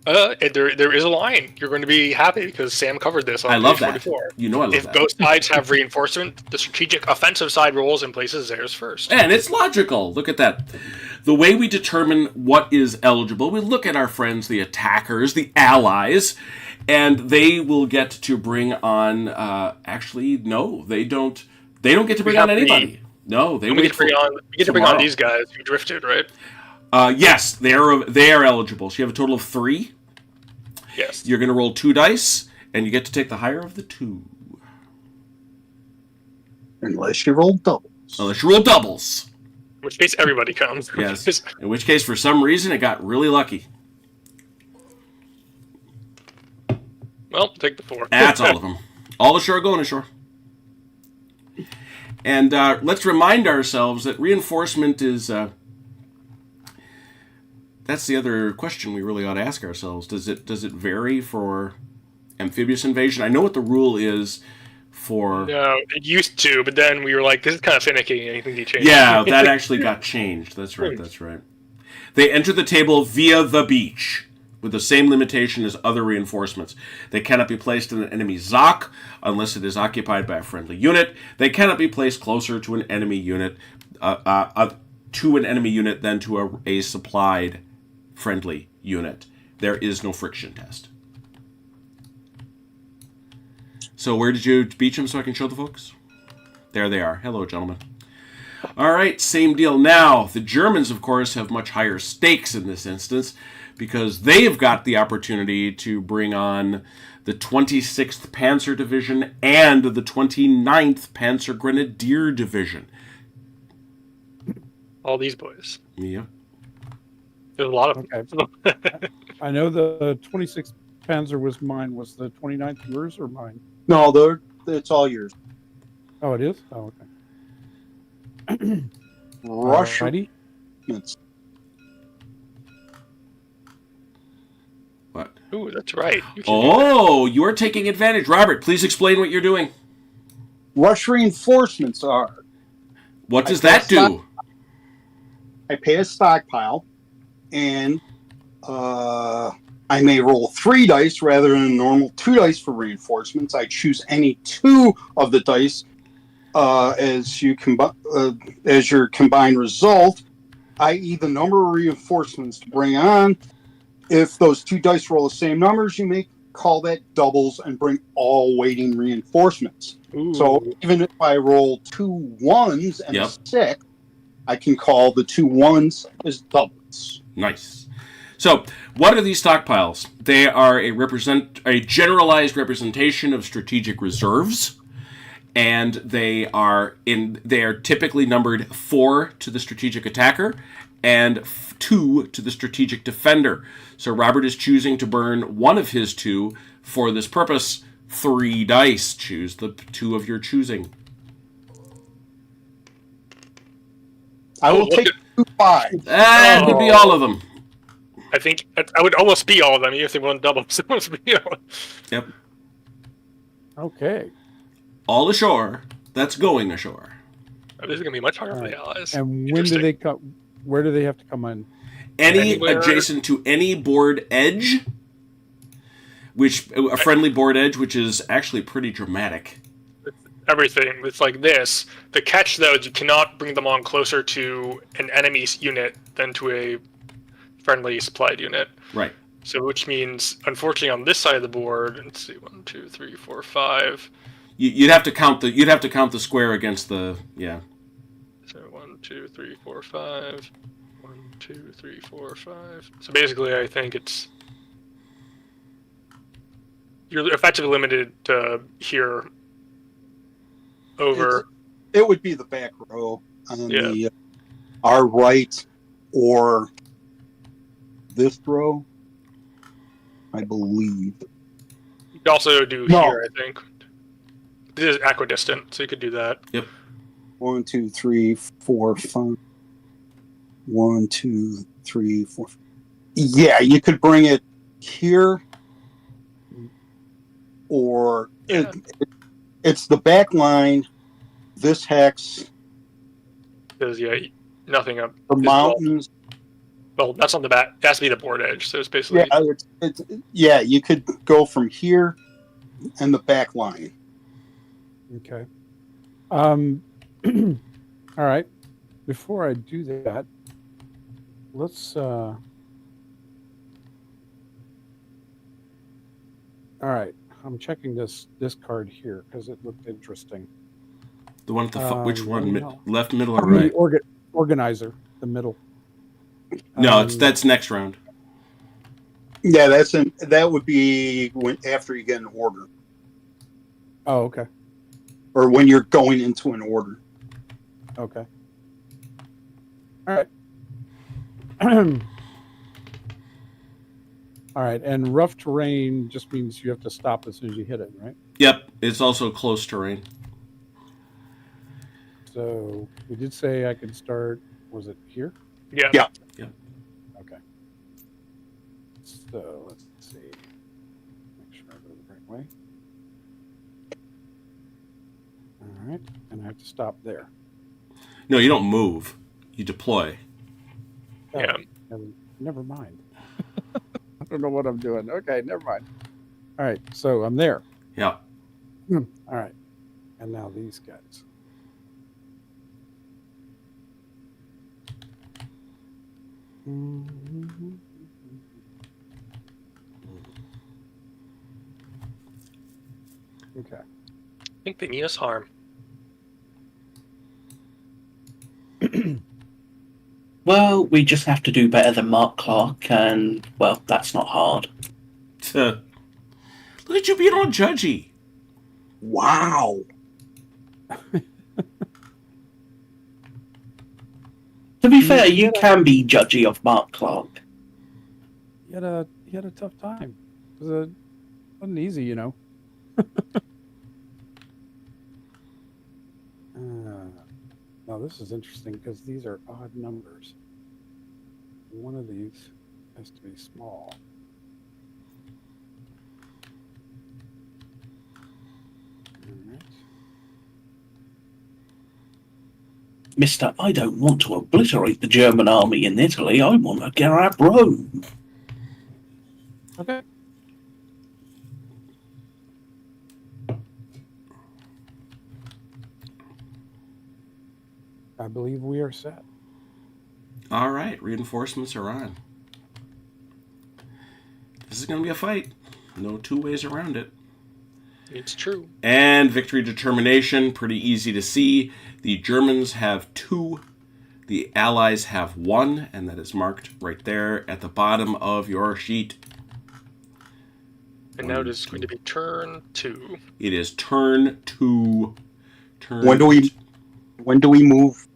There is a line. You're going to be happy because Sam covered this on I love page that. 44. You know I love If that. both sides have reinforcement, the strategic offensive side rolls and places theirs first. And it's logical. Look at that. The way we determine what is eligible, we look at our friends, the attackers, the allies, and they will get to bring on. Actually, no, they don't. They don't get to bring on anybody. No, they we get to bring on tomorrow. these guys who drifted, right? Yes, they are eligible. So you have a total of 3. Yes. You're going to roll 2 dice, and you get to take the higher of the 2. Unless you roll double. Unless you roll doubles. In which case, everybody comes. Yes. In which case, for some reason, it got really lucky. Well, take the 4. That's all of them. All ashore going ashore. And let's remind ourselves that reinforcement is... that's the other question we really ought to ask ourselves. Does it vary for amphibious invasion? I know what the rule is for... No, it used to, but then we were like, this is kind of finicky. Anything to change? Yeah, that actually got changed. That's right. They enter the table via the beach, with the same limitation as other reinforcements. They cannot be placed in an enemy ZOC unless it is occupied by a friendly unit. They cannot be placed closer to an enemy unit than to a supplied friendly unit. There is no friction test. So where did you beach them so I can show the folks? There they are. Hello, gentlemen. All right, same deal. Now, the Germans, of course, have much higher stakes in this instance because they've got the opportunity to bring on the 26th Panzer Division and the 29th Panzer Grenadier Division. All these boys. Yeah. There's a lot of them. Okay. I know the 26th Panzer was mine. Was the 29th yours or mine? No, it's all yours. Oh, it is? Oh, okay. Russia. Alrighty. What? Ooh, that's right. You You're taking advantage. Robert, please explain what you're doing. Rush reinforcements are. What does that do? I pay a stockpile, and I may roll 3 dice rather than a normal 2 dice for reinforcements. I choose any 2 of the dice as your combined result, i.e. the number of reinforcements to bring on. If those 2 dice roll the same numbers, you may call that doubles and bring all waiting reinforcements. Ooh. So even if I roll 2 1s and a 6, I can call the 2 1s as doubles. Nice. So, what are these stockpiles? They are a generalized representation of strategic reserves, and they are typically numbered 4 to the strategic attacker and 2 to the strategic defender. So Robert is choosing to burn one of his 2 for this purpose. 3 dice. Choose the 2 of your choosing. I will take 2 5s. That would be all of them. I think I would almost be all of them, even if they weren't doubles. It must be all. Yep. Okay. All ashore. That's going ashore. This is going to be much harder for the Allies. And when do they come? Where do they have to come in? Anywhere. Adjacent to any board edge, which a friendly board edge, which is actually pretty dramatic. Everything. It's like this. The catch, though, is you cannot bring them on closer to an enemy's unit than to a friendly supplied unit. Right. So, which means, unfortunately, on this side of the board, let's see, 1, 2, 3, 4, 5. You'd have to count the square against the So 1, 2, 3, 4, 5. 1, 2, 3, 4, 5. So basically, I think you're effectively limited to here. Over. It would be the back row on our right, or this row, I believe. You could also do here, I think. This is equidistant, so you could do that. Yep. 1, 2, 3, 4, 5. 1, 2, 3, 4. Yeah, you could bring it here, or it's the back line. This hex. Because nothing up The mountains. Well, that's on the back. It has to be the board edge. So it's basically You could go from here and the back line. Okay. All right. Before I do that, let's. All right. I'm checking this card here because it looked interesting. The one at the which one? No. Left, middle, or right? Organizer, the middle. No, that's next round. Yeah, that would be after you get an order, Oh, okay. or when you're going into an order. Okay. All right. All right, and rough terrain just means you have to stop as soon as you hit it, right? Yep, it's also close terrain. So we did say I could start. Was it here? Yeah. Yeah. Okay. So let's see. Make sure I go the right way. All right, and I have to stop there. No, you don't move. You deploy. Oh, Yeah. Never mind. I don't know what I'm doing. Okay, never mind. All right, so I'm there. Yeah. All right, and now these guys. Okay. I think they mean us harm. Well, we just have to do better than Mark Clark, and, well, that's not hard. Look at you being all judgy. Wow. To be fair, you can be judgy of Mark Clark. He had a tough time. Wasn't easy, you know. Now this is interesting because these are odd numbers. One of these has to be small. All right. Mister, I don't want to obliterate the German army in Italy. I want to grab Rome. Okay. I believe we are set. All right, reinforcements are on. This is going to be a fight. No two ways around it. It's true. And victory determination, pretty easy to see. The Germans have 2. The Allies have 1, and that is marked right there at the bottom of your sheet. And now it is going to be turn 2. It is turn 2. When do we move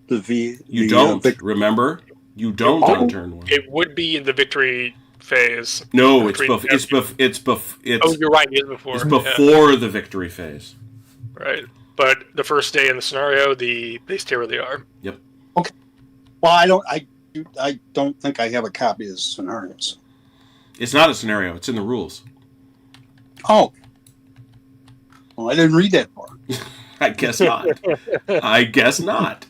the V? You don't, remember? You don't on turn 1. It would be in the victory phase. No, Victory- oh, you're right. It is before. it's before the victory phase. Right. But the first day in the scenario, they stay where they are. Yep. Okay. Well, I don't think I have a copy of the scenarios. It's not a scenario. It's in the rules. Oh. Well, I didn't read that part. I guess not. I guess not.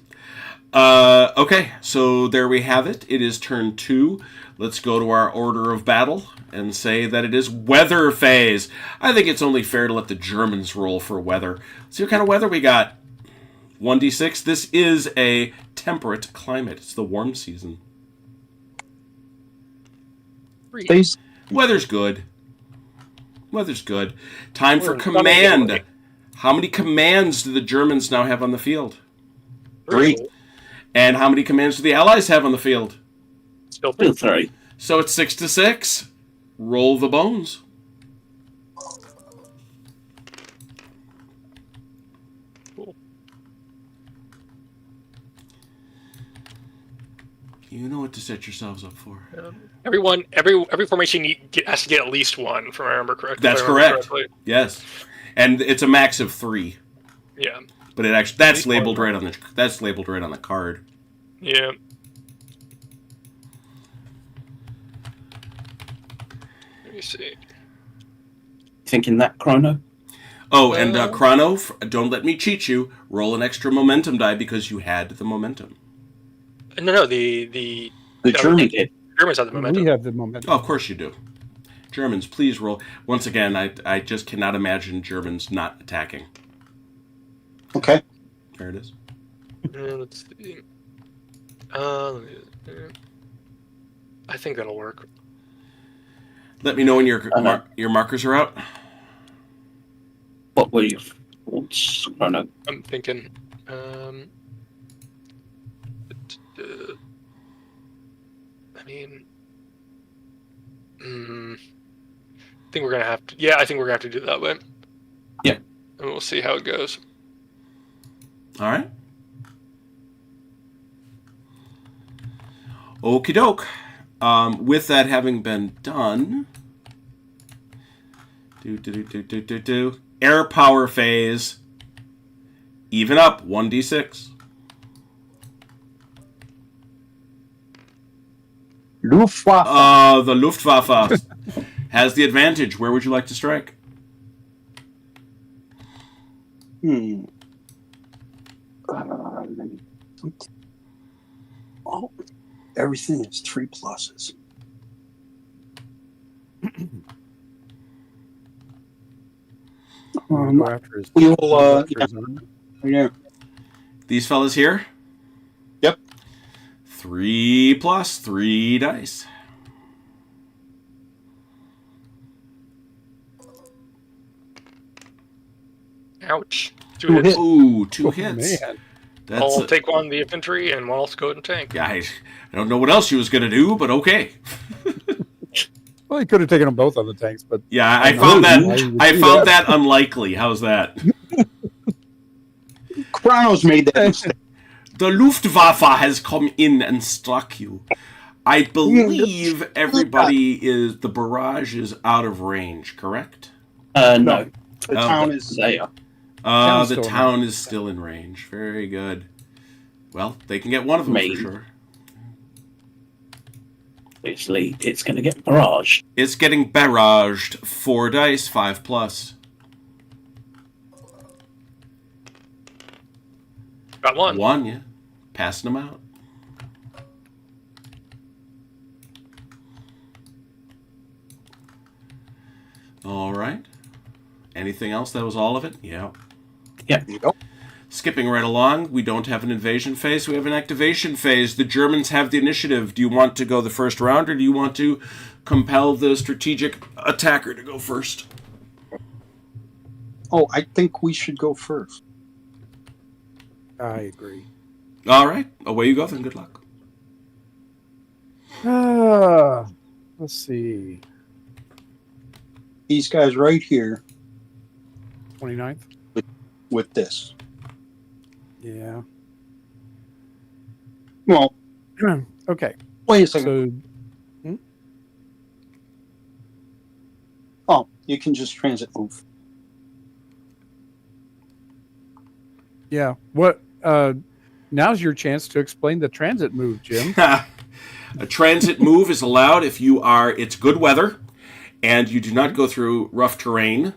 Okay, so there we have it. It is turn 2. Let's go to our order of battle and say that it is weather phase. I think it's only fair to let the Germans roll for weather. Let's see what kind of weather we got. 1d6. This is a temperate climate. It's the warm season. Please. Weather's good. Weather's good. Time for command. How many commands do the Germans now have on the field? 3. And how many commands do the Allies have on the field? Still Still 3. So it's 6-6. Roll the bones. Cool. You know what to set yourselves up for. Every formation has to get at least 1, if I remember correctly. That's correct. Yes, and it's a max of 3. Yeah. But it actually that's labeled right on the card. Yeah. Let me see. Thinking that, Chrono? Oh, and Chrono, don't let me cheat you. Roll an extra momentum die because you had the momentum. No, the German did. Germans have the momentum. We have the momentum. Oh, of course you do. Germans, please roll. Once again, I just cannot imagine Germans not attacking. Okay. There it is. Let's see. I think that'll work. Let me know when your markers are out. What were your thoughts, Chrono? I'm thinking. I mean, I think we're gonna have to. Yeah, I think we're gonna have to do it that way. Yeah, and we'll see how it goes. All right. Okie doke. With that having been done, air power phase. Even up 1d6. Luftwaffe. The Luftwaffe has the advantage. Where would you like to strike? Oh. Everything is 3 pluses. Go after his. We will, go after his army. Yeah. These fellas here? Yep. 3 plus 3 dice. Ouch. 2 Two hits. hits. Ooh, 2 Oh, hits. man. That's I'll take one the infantry and one else go ahead and tank. yeah, I don't know what else she was going to do, but okay. Well, he could have taken them both on the tanks, but Yeah, I know found why that you would I do found that unlikely. How's that? Kronos made that mistake. The Luftwaffe has come in and struck you. I believe everybody is the barrage is out of range, correct? No. The town is. They are. Town's The still in town range. is still in range. Very good. Well, they can get one of them Main. for sure. Obviously, it's going to get barraged. It's getting barraged. 4 dice, 5 plus. Got one. 1, yeah. Passing them out. All right. Anything else? That was all of it? Yeah. Yeah. Yep. Skipping right along, we don't have an invasion phase, we have an activation phase. The Germans have the initiative. Do you want to go the first round, or do you want to compel the strategic attacker to go first? Oh, I think we should go first. I agree. All right, away you go then. Good luck. Let's see. These guys right here 29th? with this. Yeah. Well, Okay. wait a second. So, Oh, you can just transit move. yeah. What? Now's your chance to explain the transit move, Jim. A transit move is allowed if it's good weather, and you do not go through rough terrain,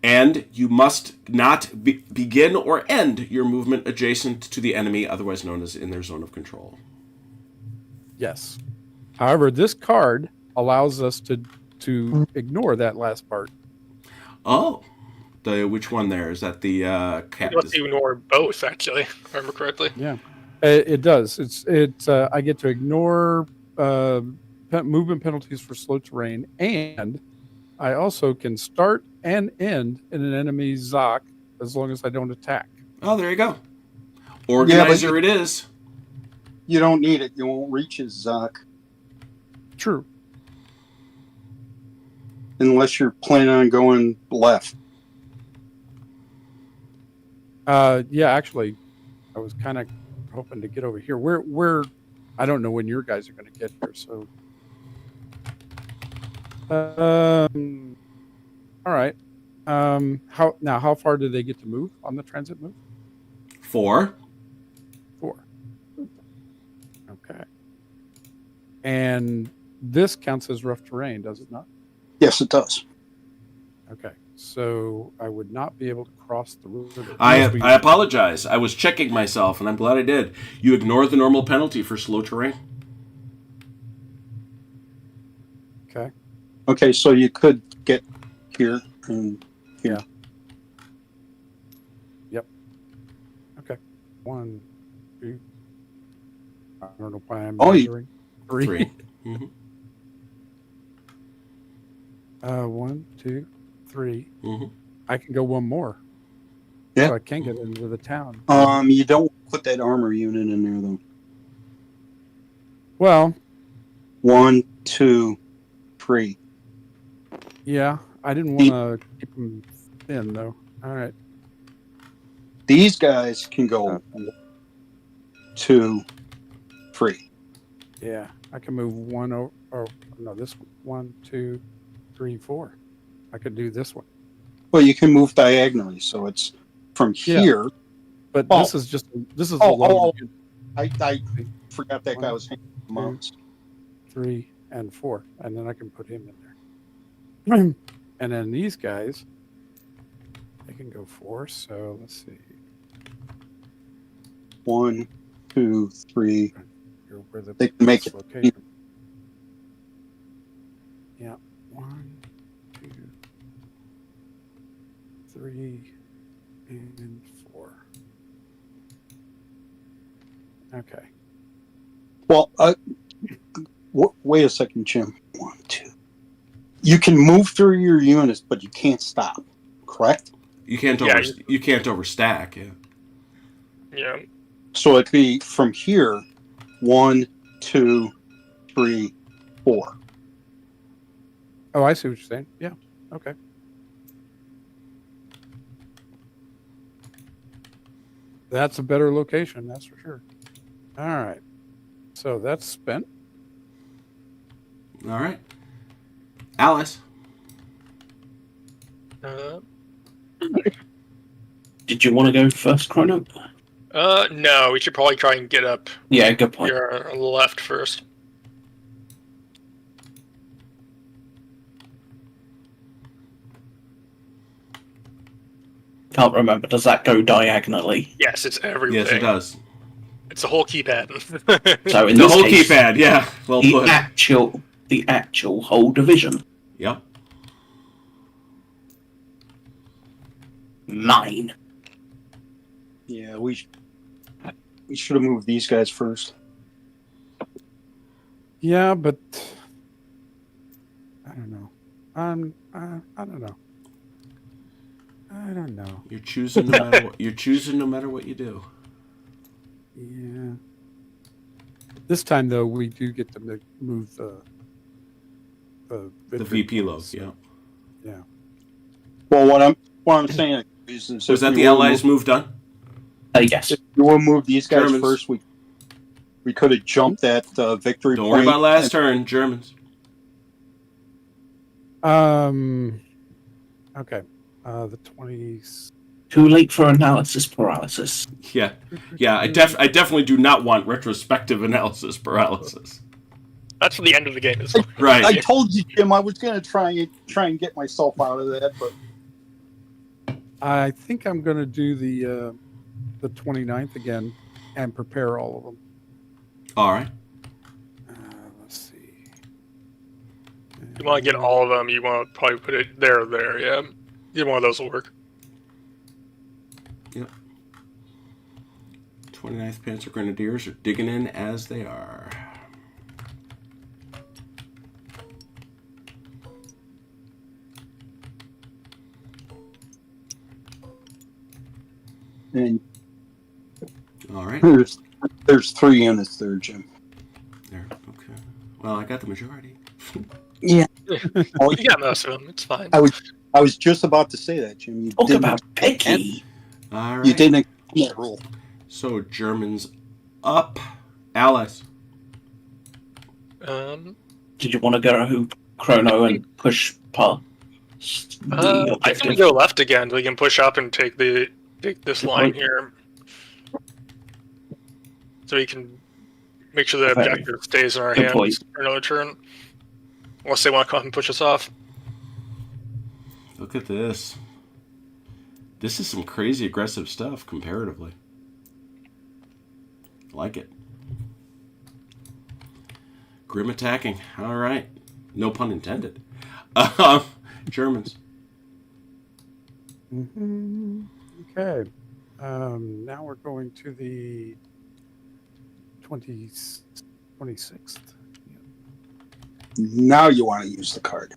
and you must not begin or end your movement adjacent to the enemy, otherwise known as in their zone of control. Yes. However, this card allows us to ignore that last part. Oh, which one there? Is that the cat? Let's ignore both, actually, if I remember correctly. Yeah, it does. I get to ignore movement penalties for slow terrain, and I also can start and end in an enemy's ZOC as long as I don't attack. Oh, there you go. Organizer it is. You don't need it. You won't reach his Zoc True. unless you're planning on going left. Yeah, actually, I was kind of hoping to get over here. Where I don't know when your guys are going to get here, so. All right. How far do they get to move on the transit move? 4. 4. Okay. And this counts as rough terrain, does it not? Yes, it does. Okay. So I would not be able to cross the river. I apologize. I was checking myself, and I'm glad I did. You ignore the normal penalty for slow terrain. Okay. Okay, so you could get here and here. Yep. Okay. 1, 2. I don't know why I'm measuring. 3. 3. 1, 2, 3. Mhm. I can go one more. Yeah. So I can get into the town. You don't put that armor unit in there though. Well, 1, 2, 3. yeah. I didn't want to keep them thin, though. All right. These guys can go 1, 2, 3. Yeah. I can move one over. Or, no, this one. 1, 2, 3, 4. I could do this one. Well, you can move diagonally, so it's from here. But Oh. this is a Oh, low oh, I forgot that guy was hanging mounts. 3 and 4. And then I can put him in there. And then these guys, they can go 4. So let's see. 1, 2, 3, Or where the They can make best it. location. Yeah. 1, 2, 3, and 4. Okay. Well, wait a second, Jim. 1, 2. You can move through your units, but you can't stop. Correct? You can't Yeah, you can't overstack. Yeah. Yeah. So it'd be from here, 1, 2, 3, 4. Oh, I see what you're saying. Yeah. Okay. That's a better location, that's for sure. All right. So that's spent. All right. Alice. Did you want to go first, Chrono? No, we should probably try and get up Yeah, good point. here on the left first. Can't remember. Does that go diagonally? Yes, it's everything. Yes, it does. It's the whole keypad. So in The this whole case, keypad. Yeah. Well the put. actual whole division. Yep. 9. Yeah, we should have moved these guys first. Yeah, but I don't know. I don't know. I don't know. You're choosing no matter what. You're choosing no matter what you do. Yeah. This time though, we do get to move the The VP load. Yeah. Yeah. Well, what I'm saying is Was if that we the were Allies' move done? Yes. If you will move these guys Germans. first, we could have jumped that victory Don't point. worry about last turn. Germans. Okay. The 20s. Too late for analysis paralysis. Yeah. Yeah. I definitely do not want retrospective analysis paralysis. That's for the end of the game. Right. I told you, Jim, I was going to try and get myself out of that, but I think I'm going to do the 29th again and prepare all of them. All right. Let's see. You want to get all of them, you want to probably put it there, yeah. Either one of those will work. Yep. 29th Panzer Grenadiers are digging in as they are. and All right. there's 3 units there, Jim. There. Okay. Well, I got the majority. Yeah. Oh, You got most of them. It's fine. I was just about to say that, Jim. You Talk didn't, about picky. All right. you didn't that rule. So Germans up. Alice. Did you want to go Chrono and push past the I think we objective? go left again. We can push up and take this line here, so we can make sure the Very objective stays in our good hands point. for another turn. Unless they want to come up and push us off. Look at this. This is some crazy aggressive stuff comparatively. Like it. Grim attacking. All right. No pun intended. Germans. Okay. Now we're going to the 26th. Now you want to use the card.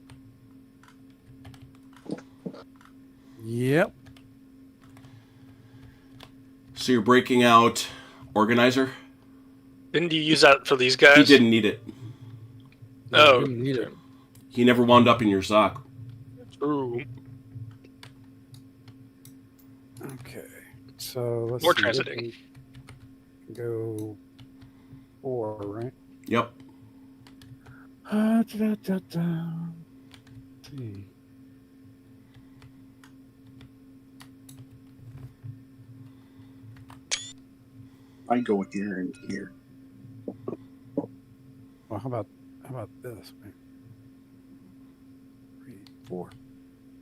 Yep. So you're breaking out Organizer? Didn't you use that for these guys? He didn't need it. Oh, Didn't need it. He never wound up in your sock. Ooh. Okay. So let's More see. transiting. Go 4, right? Yep. Let's see. I go here and here. Well, how about this? Right? 3, 4.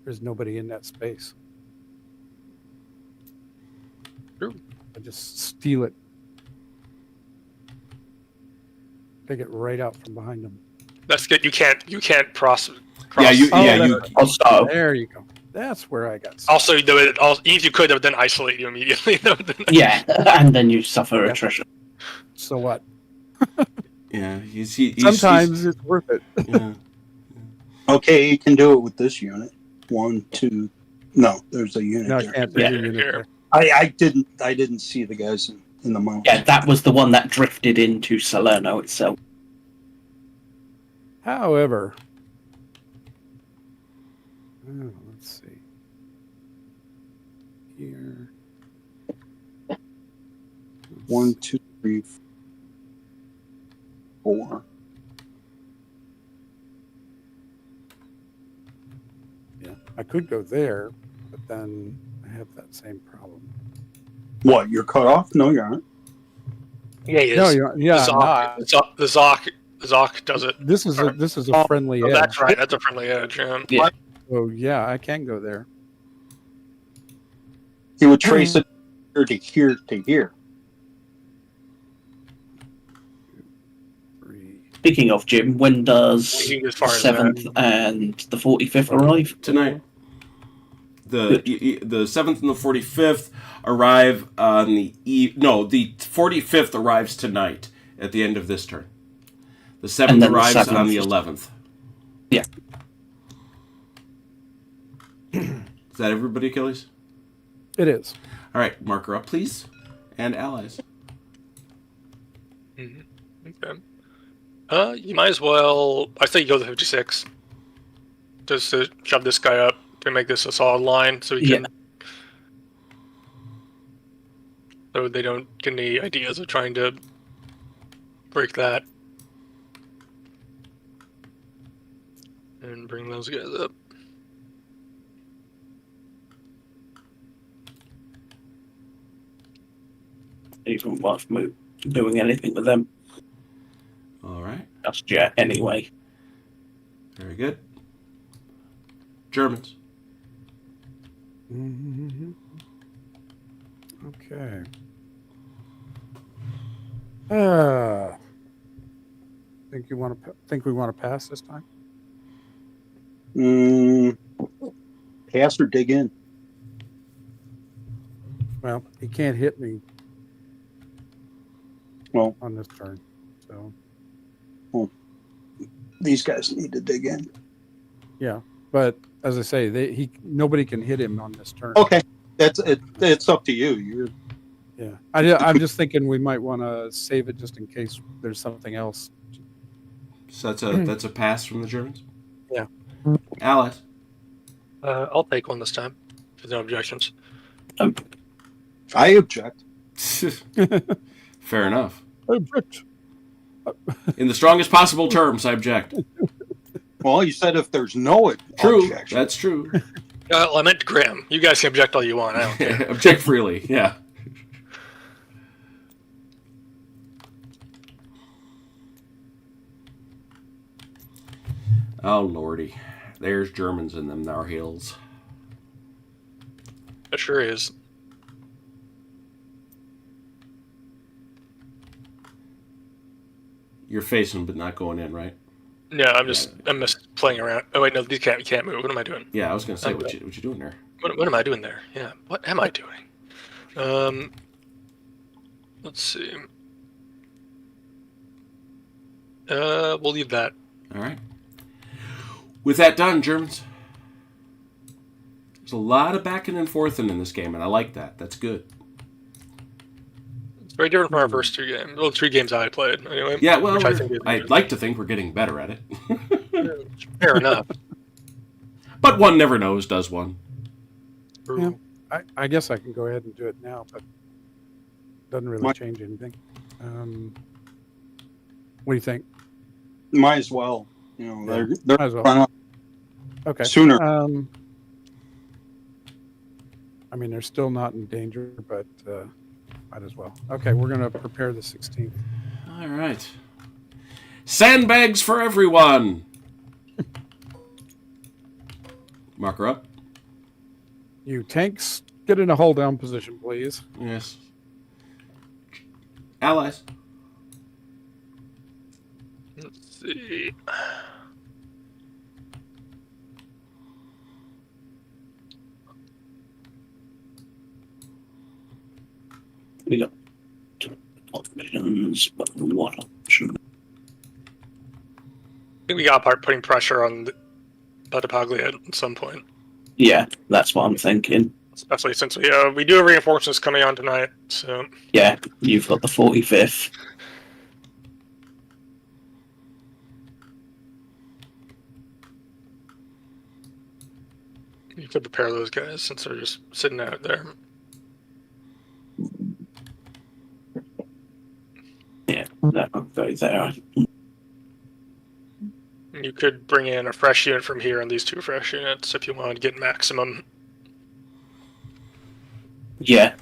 There's nobody in that space. True. I just steal it. Take it right out from behind them. That's good. You can't cross. Yeah, you. Oh, Yeah, that's you. right. Also, There you go. That's where I got stuck. Also, if you could, that would then isolate you immediately. yeah, and then you suffer Yeah. attrition. So what? Yeah, he's Sometimes it's worth it. yeah. Okay, you can do it with this unit. 1, 2. No, there's a unit No, I there. can't Yeah. do the unit there. I didn't see the guys in the mountain. Yeah, that was the one that drifted into Salerno itself. However, let's see. Here. 1, 2, 3, 4. Yeah, I could go there, but then I have that same problem. What? You're cut off? No, you aren't. Yeah, he is. No, yeah, I'm not. The Zoc does it. This is a friendly Oh, edge. that's right. That's a friendly edge. Yeah. So yeah, I can go there. He would trace it here to here. Speaking of Jim, when does You can get as the far as that. 7th and the 45th arrive? Tonight. The 7th and the 45th arrive on the the 45th arrives tonight at the end of this turn. The 7th And then the arrives 7th on the is- 11th. Yeah. Is that everybody, Achilles? It is. All right, marker up, please, and allies. Okay. You might as well. I say you go to 56, just to shove this guy up to make this a solid line, so he can. So they don't get any ideas of trying to break that, and bring those guys up. Even worth doing anything with them All right, just yet, anyway. very good. Germans. Mm-hmm. Okay. Think we want to pass this time? Pass or dig in. Well, he can't hit me. Well, on this turn, so these guys need to dig in. yeah. But as I say, nobody can hit him on this turn. Okay, that's it. It's up to you. Yeah, I'm just thinking we might want to save it just in case there's something else. So that's a pass from the Germans. Yeah. Allies. I'll take one this time. There's no objections. I object. Fair enough. Object. In the strongest possible terms, I object. Well, you said if there's no True, objection. that's true. I meant Graham. You guys can object all you want. I don't care. Object freely, yeah. Oh lordy, there's Germans in them there hills. It sure is. You're facing, but not going in, right? Yeah, I'm just playing around. Oh wait, no, these can't move. What am I doing? Yeah, I was gonna say, what you doing there? What am I doing there? Yeah, what am I doing? Let's see. We'll leave that. All right. With that done, Germans. There's a lot of backing and forthing in this game, and I like that. That's good. It's very different from our first 2 games. Well, 3 games I played anyway. Yeah, well, which I think is I'd like to think we're getting better at it. fair enough. But one never knows, does one? Yeah. I guess I can go ahead and do it now, but doesn't really change anything. What do you think? Might as well. You know, they're Might as well. run up Okay. sooner. I mean, they're still not in danger, but might as well. Okay, we're going to prepare the 16th. All right. Sandbags for everyone. Marker up. You tanks, get in a hold down position, please. Yes. Allies. Let's see. We got two options, but what option? I think we got part putting pressure on Battipaglia at some point. Yeah, that's what I'm thinking. Especially since we do have reinforcements coming on tonight. So Yeah, you've got the 45th. you could prepare those guys since they're just sitting out there. Yeah, that would go there. You could bring in a fresh unit from here and these two fresh units if you wanted to get maximum Yeah,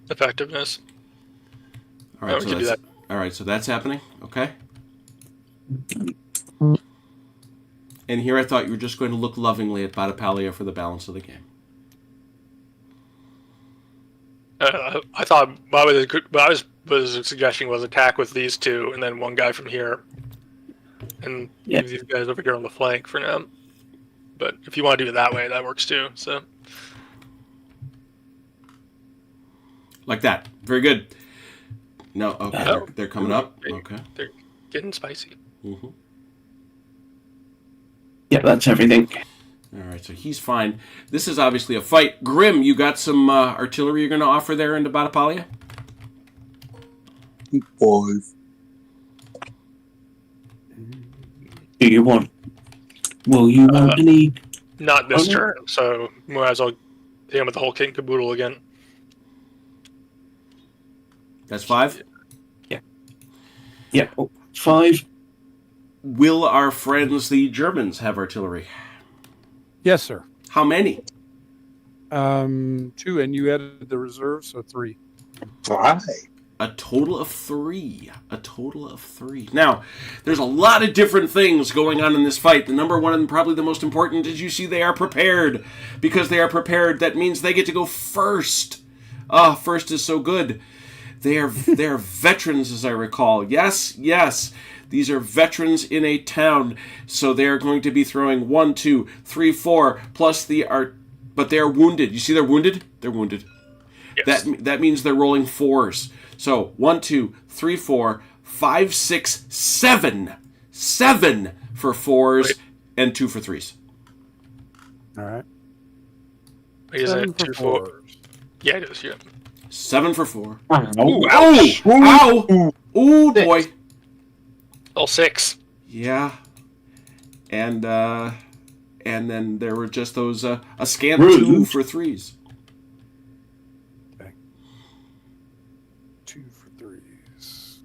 effectiveness. All right, we so can do that's, that. all right, so that's happening. Okay. And here I thought you were just going to look lovingly at Battipaglia for the balance of the game. I thought what I was suggesting was attack with these two and then one guy from here, and Yeah. leave these guys over here on the flank for now. But if you want to do it that way, that works too. So Like that. Very good. No, okay, Oh. they're coming up. Okay. they're getting spicy. Mm-hmm. yeah, that's everything. All right, so he's fine. This is obviously a fight. Grim, you got some artillery you're going to offer there into Battipaglia? 5. Do you want? Will you want any? Not this Okay. turn, so might as well deal with the whole kit and caboodle again. That's 5? Yeah, 5. Will our friends, the Germans, have artillery? Yes, sir. How many? 2, and you added the reserve, so 3. 5. A total of 3. A total of 3. Now, there's a lot of different things going on in this fight. The number one and probably the most important is you see they are prepared. Because they are prepared, that means they get to go first. First is so good. They are veterans, as I recall. Yes. These are veterans in a town. So they are going to be throwing 1, 2, 3, 4, plus the art. But they are wounded. You see they're wounded? They're wounded. Yes. That means they're rolling 4s. So 1, 2, 3, 4, 5, 6, 7. 7 for 4s Wait. and 2 for 3s. All right. Isn't 7 it for 2, 4? 4. Yeah, it is. Yeah. 7 for 4. Ooh, Ouch! Ow! Ooh, boy. Oh, 6. Yeah. And then there were just those a scant Rude. 2 for 3s. 2 for 3s.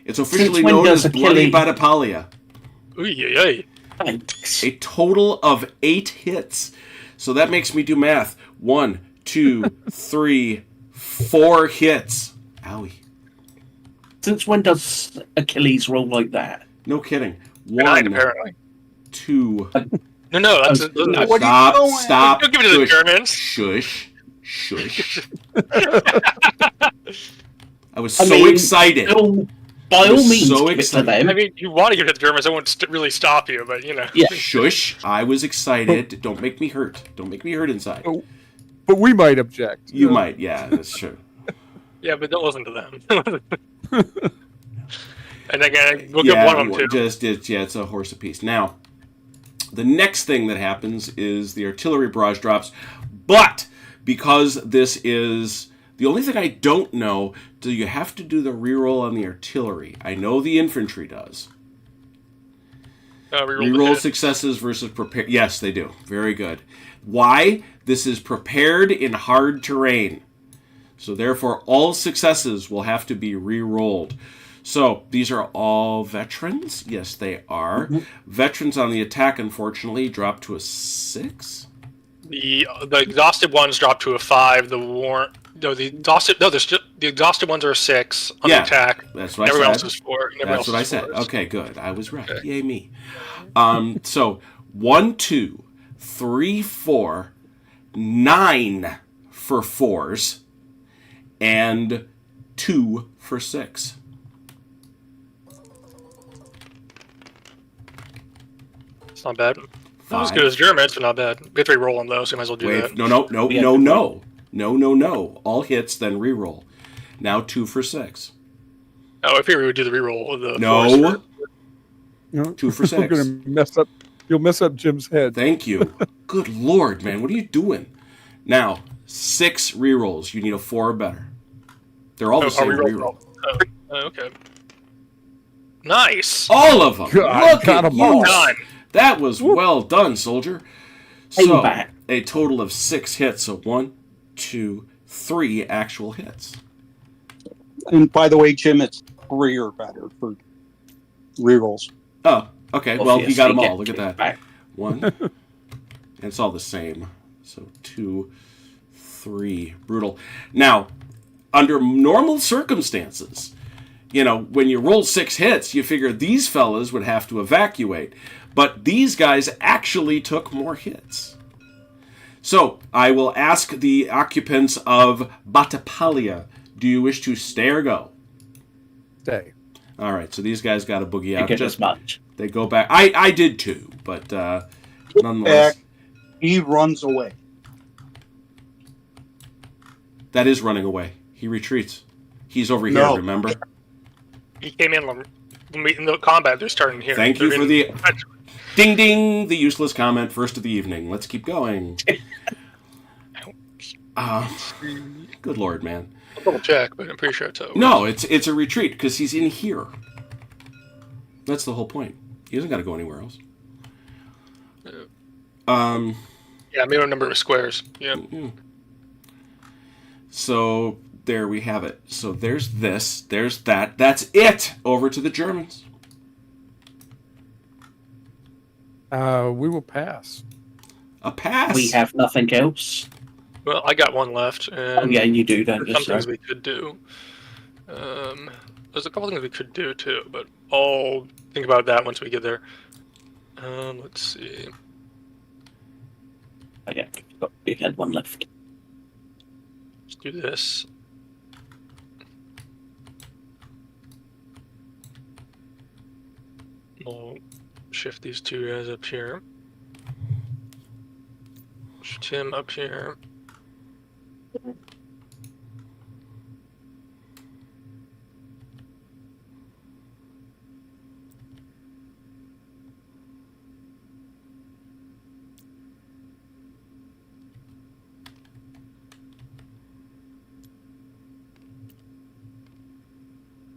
It's officially when known does as Bloody Achilles- Battipaglia. Ooh, yeah. Thanks. A total of 8 hits. So that makes me do math. 1, 2, 3, 4 hits. Owie. Since when does Achilles roll like that? No kidding. Tonight, 1, apparently. 2. No, that's Oh, that's- What are you doing? Stop. Don't give it to the Germans. Shush. I was I so mean, excited. By I all was means, so give it to excited. them. I mean, you want to give it to the Germans, I won't really stop you, but you know. Yeah. Shush. I was excited. Don't make me hurt. Don't make me hurt inside. Oh. But we might object. You might. Yeah, that's true. Yeah, but don't listen to them. And again, we'll give one of them too. It's a horse apiece. Now, the next thing that happens is the artillery barrage drops, but because this is the only thing I don't know, do you have to do the reroll on the artillery? I know the infantry does. Reroll successes versus prepared. Yes, they do. Very good. Why? This is prepared in hard terrain. So therefore, all successes will have to be re-rolled. So these are all veterans. Yes, they are. Mm-hmm. Veterans on the attack, unfortunately, drop to a 6. The exhausted ones drop to a 5. The exhausted ones are a 6 on the attack. That's what Everyone I else said. is 4. That's what I said. Okay, good. I was right. Okay. Yay me. So 1, 2, 3, 4, 9 for 4s, and 2 for 6. It's not bad. Not as good as Germans, but not bad. We have to re-roll them, though, so we might as well do that. No. All hits, then re-roll. Now 2 for 6. Oh, I figured we would do the re-roll of the No. You know, 2 for 6. We're gonna mess up. You'll mess up Jim's head. Thank you. Good Lord, man. What are you doing? Now, 6 re-rolls. You need a 4 or better. They're all the same re-roll. Okay. Nice. All of them. God, Look got at 'em you. all. Done. That was well done, soldier. So, Payback. a total of 6 hits. So 1, 2, 3 actual hits. And by the way, Jim, it's 3 or better for rerolls. Oh, okay. Well, you got them all. Obviously, Look at that. back. 1. And it's all the same. So 2, 3. Brutal. Now, under normal circumstances, when you roll 6 hits, you figure these fellas would have to evacuate. But these guys actually took more hits. So, I will ask the occupants of Battapalia, do you wish to stay or go? Stay. All right, so these guys got to boogie out. Get as much. They go back. I did too, but nonetheless. He runs away. That is running away. He retreats. He's over here, No. remember? He came in the combat. They're starting here. Thank you for the... Ding ding! The useless comment, first of the evening. Let's keep going. Good Lord, man. I'll double check, but I'm pretty sure it's over. No, it's a retreat, because he's in here. That's the whole point. He doesn't got to go anywhere else. Yeah, minimum number of squares. Yeah. So, there we have it. So, there's this. There's that. That's it! Over to the Germans. We will pass. A pass! We have nothing else. Well, I got one left. And Oh, yeah, you do, don't there's you? some things we could do. There's a couple things we could do, too, but I'll think about that once we get there. Let's see. Oh, yeah, we had one left. Let's do this. We'll shift these two guys up here. Shift him up here.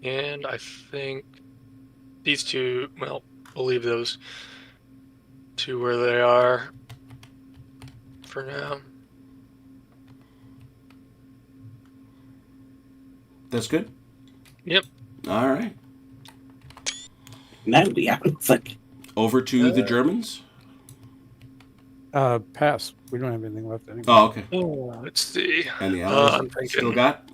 And I think these two, well, we'll leave those two where they are for now. That's good? Yep. All right. Now we have nothing. Over to the Germans? Pass. We don't have anything left anyway. Oh, okay. Let's see. And the Allies I'm thinking, still got?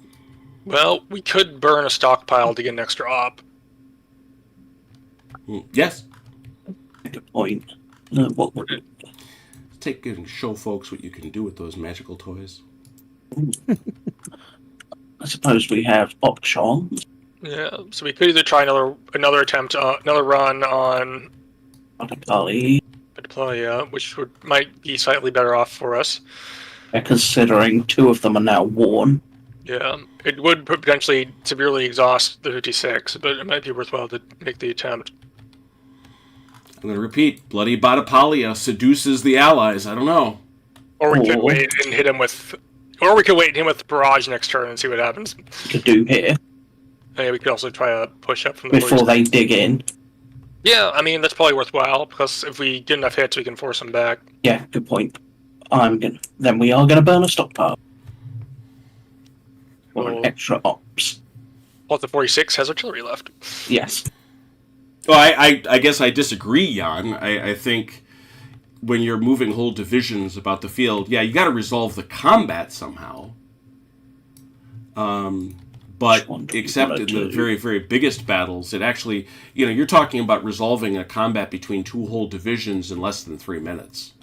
well, we could burn a stockpile to get an extra op. Yes. Good point. What would it? Take and show folks what you can do with those magical toys. I suppose we have options. Yeah, so we could either try another attempt, another run on Battapalia, which might be slightly better off for us. Considering 2 of them are now worn. Yeah, it would potentially severely exhaust the 56, but it might be worthwhile to make the attempt. I'm going to repeat. Bloody Battapalia seduces the Allies. I don't know. Or we could wait and hit him with... Or we could wait and hit him with barrage next turn and see what happens. To do here. Yeah, we could also try to push up from the Before they dig in. Yeah, I mean, that's probably worthwhile, because if we get enough hits, we can force them back. Yeah, good point. Then we are going to burn a stockpile. Or an extra ops. Plus the 46 has artillery left. Yes. Well, I guess I disagree, Jan. I think when you're moving whole divisions about the field, yeah, you got to resolve the combat somehow. But except in the very, very biggest battles, it actually, you're talking about resolving a combat between 2 whole divisions in less than 3 minutes.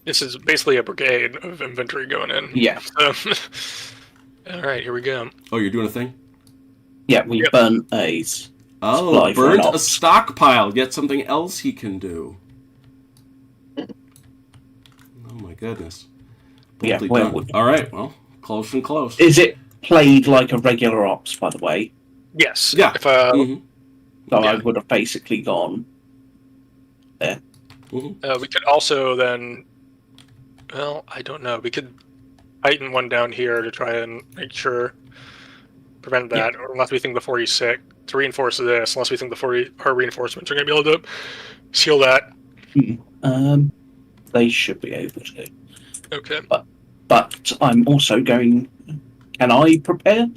This is basically a brigade of infantry going in. Yeah. So, all right, here we go. Oh, you're doing a thing? Yeah, we burn A's. Oh, Supply for burnt an a ops. stockpile. Yet something else he can do. Oh my goodness. Yeah, Boldly where done. would- All right, well, close and close. Is it played like a regular ops, by the way? Yes. Yeah. If Mhm. So I Yeah. would have basically gone. we could also then, well, I don't know. We could heighten one down here to try and make sure prevent that, or unless we think the 46 to reinforce this. Unless we think the 40 our reinforcements are going to be able to seal that. They should be able to. Okay. But I'm also going. Can I prepare?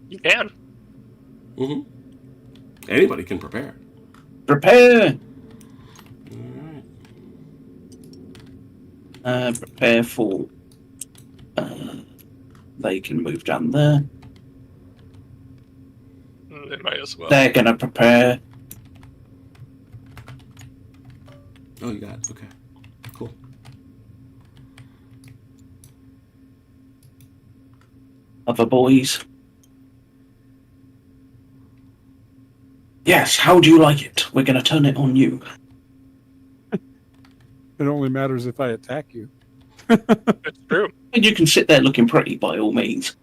You can. Mm-hmm. Anybody can prepare. Prepare. All right. Prepare for. They can move down there. They might as well. They're gonna prepare. Oh, you got it. Okay. Cool. Other boys. Yes. How do you like it? We're gonna turn it on you. It only matters if I attack you. It's true. And you can sit there looking pretty by all means.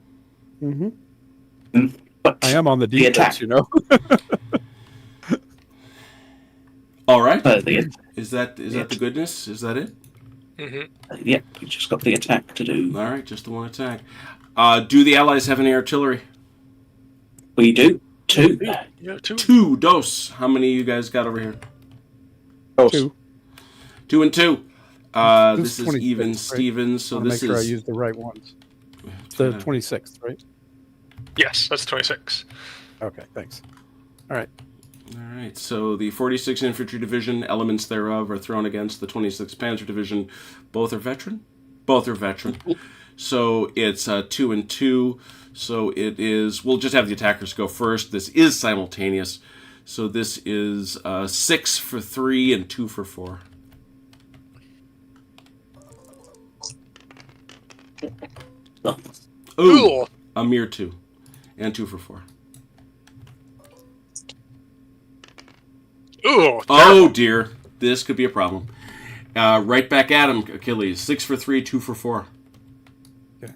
Mm-hmm. But I am on the defense, attack. you know. All right. the Is that the goodness? Is that it? yeah, we just got the attack to do. All right, just the one attack. Do the Allies have any artillery? We do 2. Yeah, two. 2 dose. How many you guys got over here? Two. 2 and 2. This This is is 26, even right? Stevens. So I want to this make sure I is use the right ones. The 26th, right? Yes, that's 26. Okay, thanks. All right. All right. So the 46th Infantry Division, elements thereof, are thrown against the 26th Panzer Division. Both are veteran. Both are veteran. So it's 2 and 2. So it is. We'll just have the attackers go first. This is simultaneous. So this is 6 for 3 and 2 for 4. Ooh, Ooh. a mere 2 and 2 for 4. Ooh. Oh dear, this could be a problem. Right back at him, Achilles. 6 for 3, 2 for 4. Okay.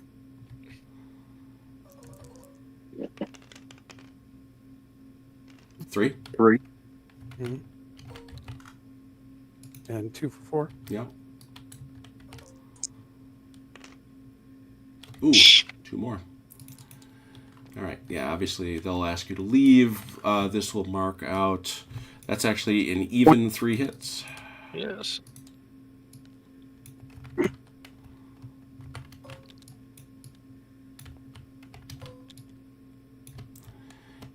Three. Mm-hmm. And 2 for 4. Yeah. Ooh, 2 more. All right. Yeah. Obviously, they'll ask you to leave. This will mark out. That's actually an even 3 hits. Yes.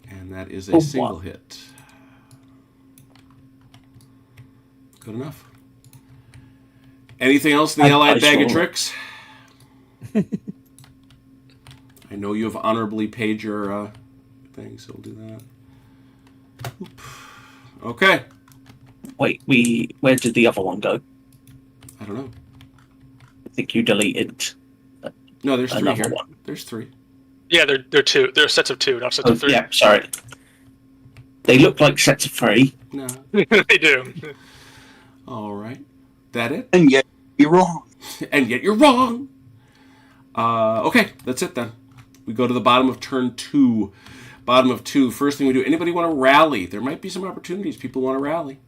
And that is a single hit. Good enough. Anything else in the Allied bag of tricks? I know you have honorably paid your thing, so we'll do that. Oop. Okay. Wait, where did the other one go? I don't know. I think you deleted. No, there's 3 Another here. one. There's 3. Yeah, they're 2. They're sets of 2, not sets of 3. Yeah, sorry. They look like sets of 3. No. They do. All right. That it? And yet, you're wrong. And yet you're wrong. Okay, that's it then. We go to the bottom of turn 2. Bottom of 2. First thing we do. Anybody want to rally? There might be some opportunities. People want to rally.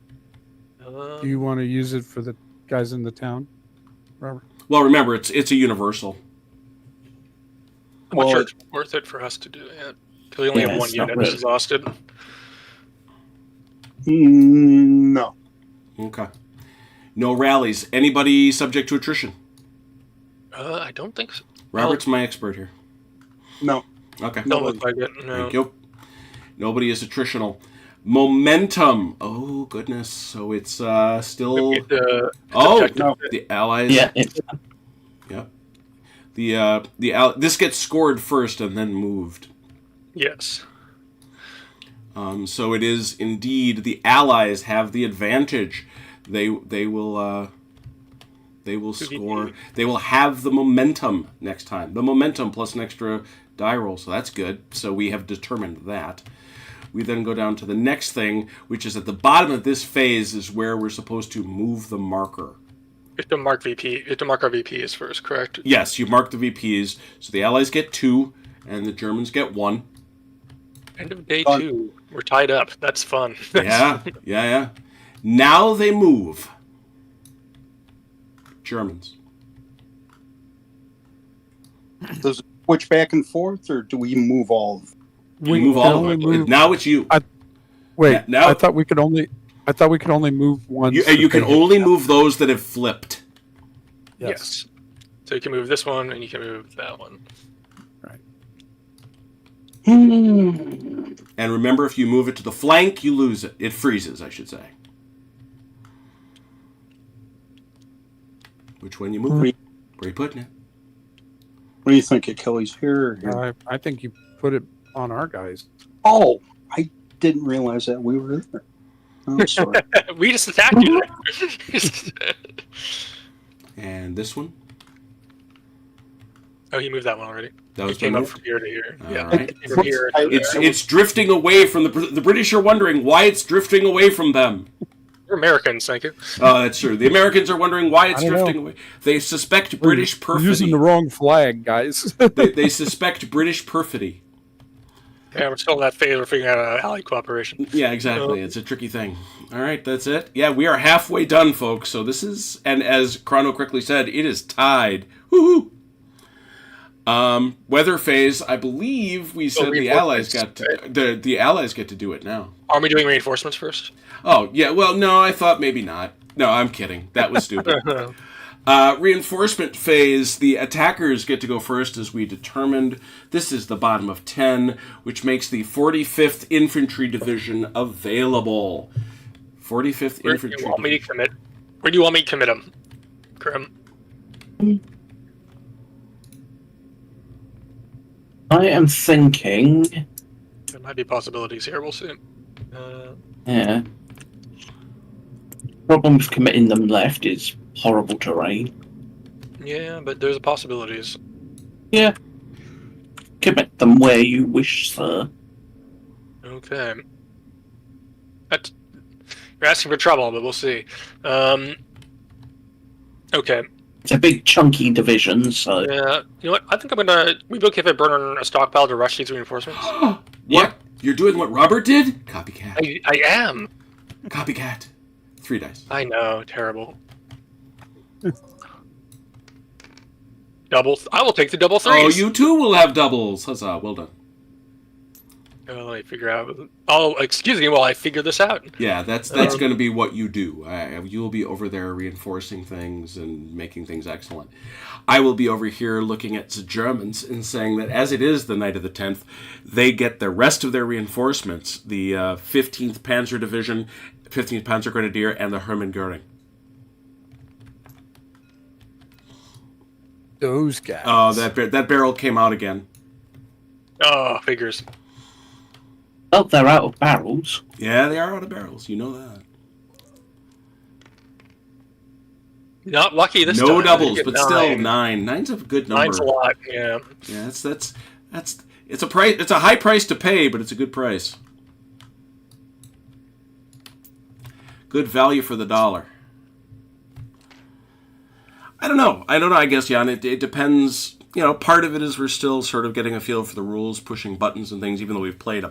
Do you want to use it for the guys in the town, Robert? Well, remember, it's a universal. I'm not sure Well, it's worth it for us to do it. Because we only Yeah, have 1 it's not unit really. exhausted. No. Okay. No rallies. Anybody subject to attrition? I don't think so. Robert's my expert here. No. Okay. Don't look like it. No. Thank you. Nobody is attritional. Momentum. Oh, goodness. So it's still... Oh, objective. No. the Allies... Yeah, it's Yep. This gets scored first and then moved. Yes. So it is indeed the Allies have the advantage. They will score. They will have the momentum next time. The momentum plus an extra die roll. So that's good. So we have determined that. We then go down to the next thing, which is at the bottom of this phase is where we're supposed to move the marker. You have to mark VP. You have to mark our VPs first, correct? Yes, you mark the VPs. So the Allies get 2, and the Germans get 1. End of day 2. We're tied up. That's fun. Yeah. Now they move. Germans. Does it switch back and forth, or do we move all of them? We move all of them. Now it's you. I thought we could only move one. You can only move those that have flipped. Yes. So you can move this one, and you can move that one. Right. And remember, if you move it to the flank, you lose it. It freezes, I should say. Which one you move? Where are you putting it? What do you think, Achilles? Here or here? I think you put it on our guys. Oh, I didn't realize that we were there. I'm sorry. We just attacked you. And this one? Oh, he moved that one already. That was it came up moved? from here to here. All Yeah. right. From here. It's drifting away from the British are wondering why it's drifting away from them. We're Americans, thank you. Oh, that's true. The Americans are wondering why it's I don't drifting know. away. They suspect British We're perfidy. using the wrong flag, guys. They suspect British perfidy. Yeah, we're still in that phase. We're figuring out Allied cooperation. Yeah, exactly. It's a tricky thing. All right, that's it. Yeah, we are halfway done, folks. So this is, and as Chrono correctly said, it is tied. Woohoo! Weather phase. I believe we said the Allies got to, the Allies get to do it now. Are we doing reinforcements first? Oh yeah. Well, no, I thought maybe not. No, I'm kidding. That was stupid. Reinforcement phase, the attackers get to go first as we determined. This is the bottom of 10, which makes the 45th Infantry Division available. 45th Where Infantry do you want me to Division. commit? Where do you want me to commit them? Grim. I am thinking. There might be possibilities here. We'll see. Yeah. Problem with committing them left is horrible terrain. Yeah, but there's possibilities. Yeah. Commit them where you wish, sir. Okay. That's, you're asking for trouble, but we'll see. Okay. It's a big chunky division, so Yeah. You know what? I think I'm gonna. We both give a burn a stockpile to rush these reinforcements. What? You're doing what Robert did? Copycat. I am. Copycat. 3 dice. I know. Terrible. Double. I will take the double threes. Oh, you too will have doubles. Huzzah. Well done. Let me figure out. Oh, excuse me while I figure this out. Yeah, that's going to be what you do. You'll be over there reinforcing things and making things excellent. I will be over here looking at the Germans and saying that as it is the night of the 10th, they get the rest of their reinforcements, the 15th Panzer Division, 15th Panzer Grenadier, and the Hermann Göring. Those guys. Oh, that barrel came out again. Oh, figures. well, they're out of barrels. Yeah, they are out of barrels. You know that. Not lucky this time. No I doubles, get but 9. still 9. 9's a good number. 9's a lot. Yeah. Yeah, that's it's a price. It's a high price to pay, but it's a good price. Good value for the dollar. I don't know. I guess, Jan, it depends. You know, part of it is we're still sort of getting a feel for the rules, pushing buttons and things. Even though we played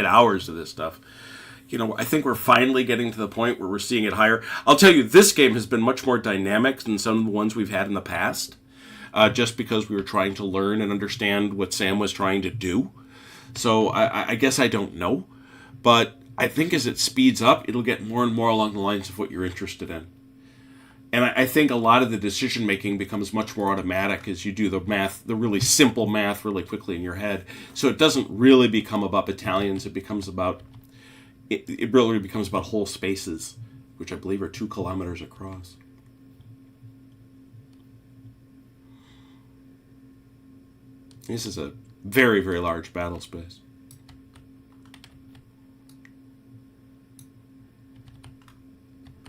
hours of this stuff. You know, I think we're finally getting to the point where we're seeing it higher. I'll tell you, this game has been much more dynamic than some of the ones we've had in the past. Just because we were trying to learn and understand what Sam was trying to do. So I guess I don't know. But I think as it speeds up, it'll get more and more along the lines of what you're interested in. And I think a lot of the decision-making becomes much more automatic as you do the math, the really simple math really quickly in your head. So it doesn't really become about battalions. It becomes about... It really becomes about whole spaces, which I believe are 2 kilometers across. This is a very, very large battle space.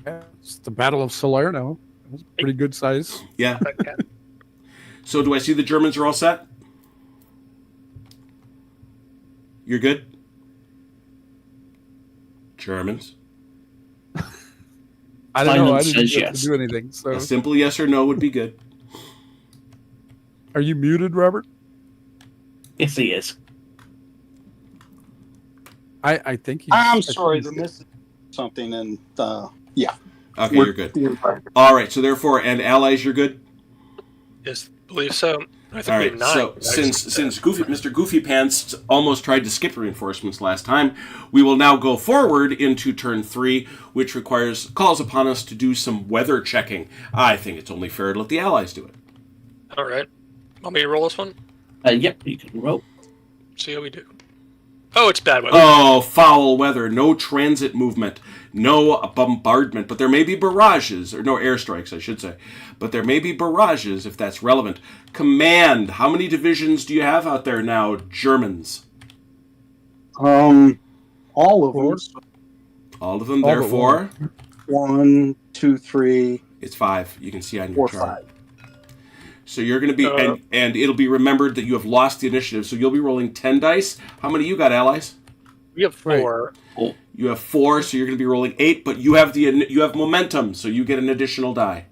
It's the Battle of Salerno. It was a pretty good size. Yeah. So do I see the Germans are all set? You're good? Germans. I don't know. I Silence didn't says get yes. to do anything. So, A simple yes or no would be good. are you muted, Robert? Yes, he is. I think he's. I'm I think sorry, he's- the miss something, and Okay, we're- you're good. All right, so therefore, and allies, you're good? Yes, believe so. I think All we right, have 9. so since Mr. Goofy Pants almost tried to skip reinforcements last time, we will now go forward into turn 3, which calls upon us to do some weather checking. I think it's only fair to let the allies do it. All right. Want me to roll this one? Yep, you can roll. See how we do. Oh, it's bad weather. Oh, foul weather, no transit movement, no bombardment, but there may be barrages, or no airstrikes, I should say. But there may be barrages, if that's relevant. Command, how many divisions do you have out there now, Germans? all of them. All of them, All but therefore, 1, 2, 3, it's 5. You can see on your 4, chart. 5. So you're going to be, and it'll be remembered that you have lost the initiative, so you'll be rolling 10 dice. How many you got, allies? We have 4. You have 4, so you're going to be rolling 8, but you have momentum, so you get an additional die.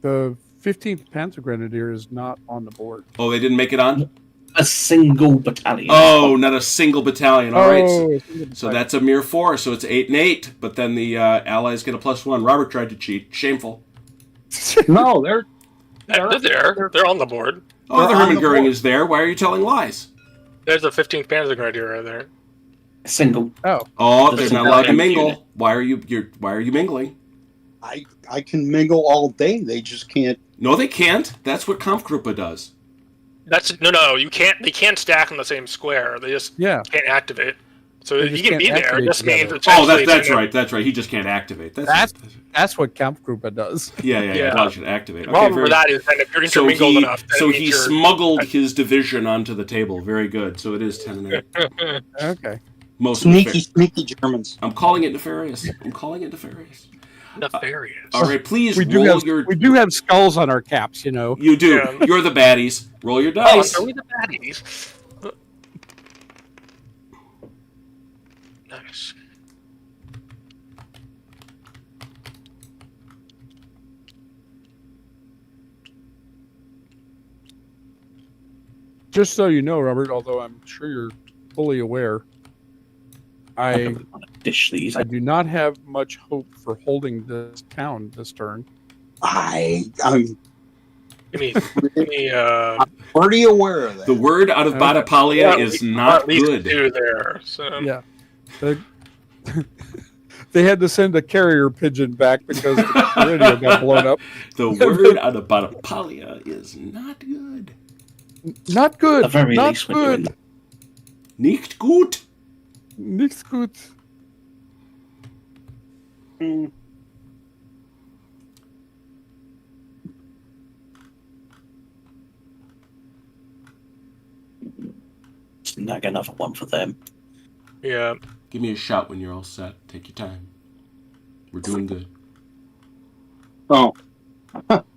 The 15th Panzer Grenadier is not on the board. Oh, they didn't make it on? A single battalion. Oh, not a single battalion. All right. Oh, So that's a mere 4, so it's 8 and 8, but then the allies get a +1. Robert tried to cheat. Shameful. No, they're They're there. They're on the board. Oh, the They're on Hermann the Goering board. is there. Why are you telling lies? There's the 15th Panzer Grenadier right there. A single. Oh, they're not allowed to Unit. mingle. Why are you mingling? I can mingle all day. They just can't. No, they can't. That's what Kampfgruppe does. That's no. You can't. They can't stack in the same square. They just yeah. can't activate. So They you just can be can't there. It activate just means together. Oh, essentially that's it's right. That's right. He just can't activate. That's what Kampfgruppe does. Yeah. Yeah. Allows you to activate. The problem very- with that is that if you're So intermingled enough, then so it he means you're- smuggled his division onto the table. Very good. So it is 10 and 8. Okay. Most Sneaky, sneaky Germans. I'm calling it nefarious. nefarious. All right, please We do roll have we do have skulls on our caps, you know. You do. Yeah. You're the baddies. Roll your Oh, dice. are we the baddies? Nice. Just so you know, Robert, although I'm sure you're fully aware, I Dish these. do not have much hope for holding this town this turn. I'm Give me pretty aware of that. The word out of Okay. Batapalia is not at least good. 2 there. So Yeah. They had to send a carrier pigeon back because the radio got blown up. The word out of Batapalia is not good. Not good. At the very Not least, when you're in good. Nicht gut. Nichts gut. Hmm. Snag another one for them. yeah. Give me a shout when you're all set. Take your time. We're doing good. Oh,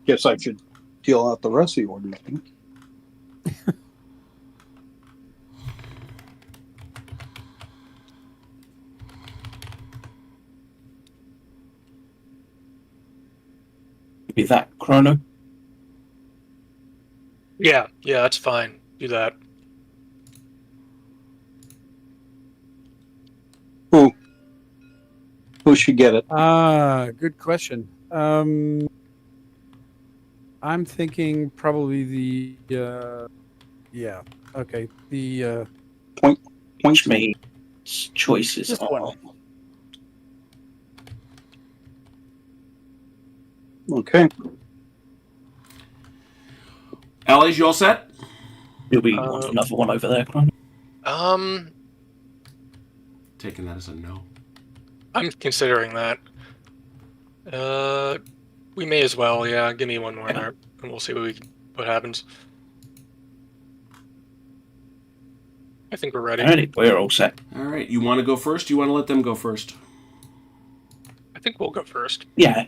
guess I should deal out the rest of the ordinance. Be that chrono. Yeah, that's fine. Do that. Who should get it? Good question. I'm thinking probably the yeah. Okay. The Which means choices Just are. one. Okay. Allies, you all set? Do we want another one over there, chrono? Taking that as a no. I'm considering that. We may as well. Yeah, give me one more there, and we'll see what happens. I think we're ready. Alrighty, we're all set. All right. You want to go first? You want to let them go first? I think we'll go first. Yeah,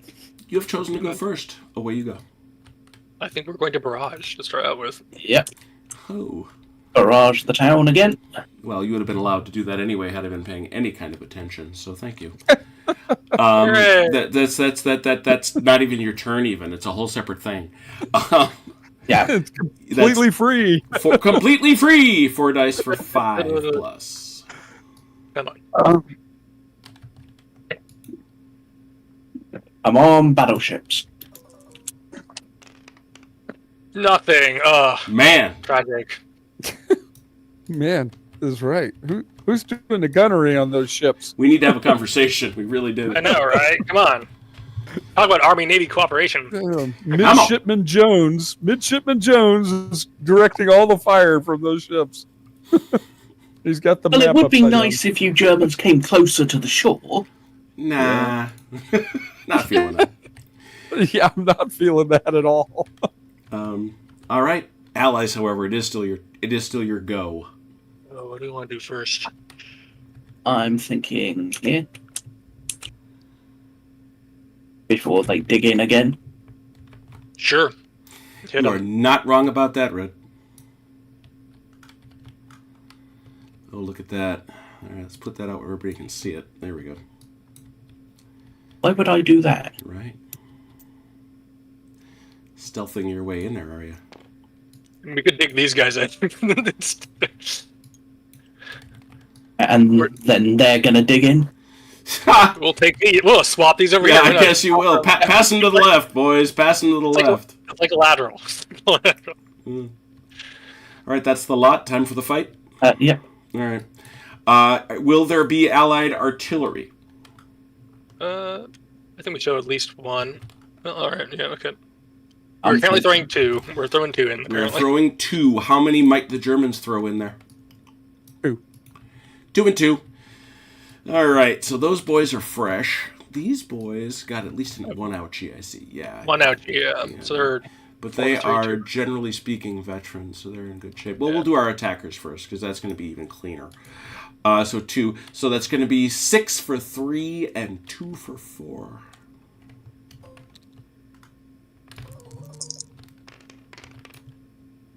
You have chosen to go first. Away you go. I think we're going to barrage to start out with. yep. Oh. Barrage the town again. Well, you would have been allowed to do that anyway had I been paying any kind of attention. So thank you. Hooray. That's not even your turn. Even it's a whole separate thing. Yeah. It's completely free. Completely free. 4 dice for 5 plus. Come on. I'm on battleships. Nothing. Man, Tragic. Man, is right. Who's doing the gunnery on those ships? we need to have a conversation. We really do. I know, right? Come on. Talk about Army-Navy cooperation. Midshipman Jones is directing all the fire from those ships. He's got the Well, map it would be upside nice if you Germans came closer to the shore. Nah, not feeling it. down. Yeah, I'm not feeling that at all. All right, allies. However, it is still your go. Oh, what do you want to do first? I'm thinking here. Before they dig in again. Sure. Hit You are him. not wrong about that, Red. Oh, look at that. All right, let's put that out where everybody can see it. There we go. Why would I do that? Right. Stealthing your way in there, are you? We could dig these guys in. And then they're gonna dig in. We'll swap these over Yeah, here. I guess you will. Pass them to the left, boys. Pass them to the left. It's like a lateral. All right, that's the lot. Time for the fight. Yeah. All right. Will there be allied artillery? I think we show at least one. Well, all right. Yeah. Okay. I'm We're currently thinking- throwing 2. We're throwing 2 in. We're Apparently. throwing 2. How many might the Germans throw in there? 2. 2 and 2. All right, so those boys are fresh. These boys got at least an 1 ouchie, I see. Yeah. 1 out. Yeah. So they're. But they 4, 3, are, 2. generally speaking, veterans, so they're in good shape. Well, Yeah. we'll do our attackers first, because that's going to be even cleaner. So 2. So that's going to be 6 for 3 and 2 for 4.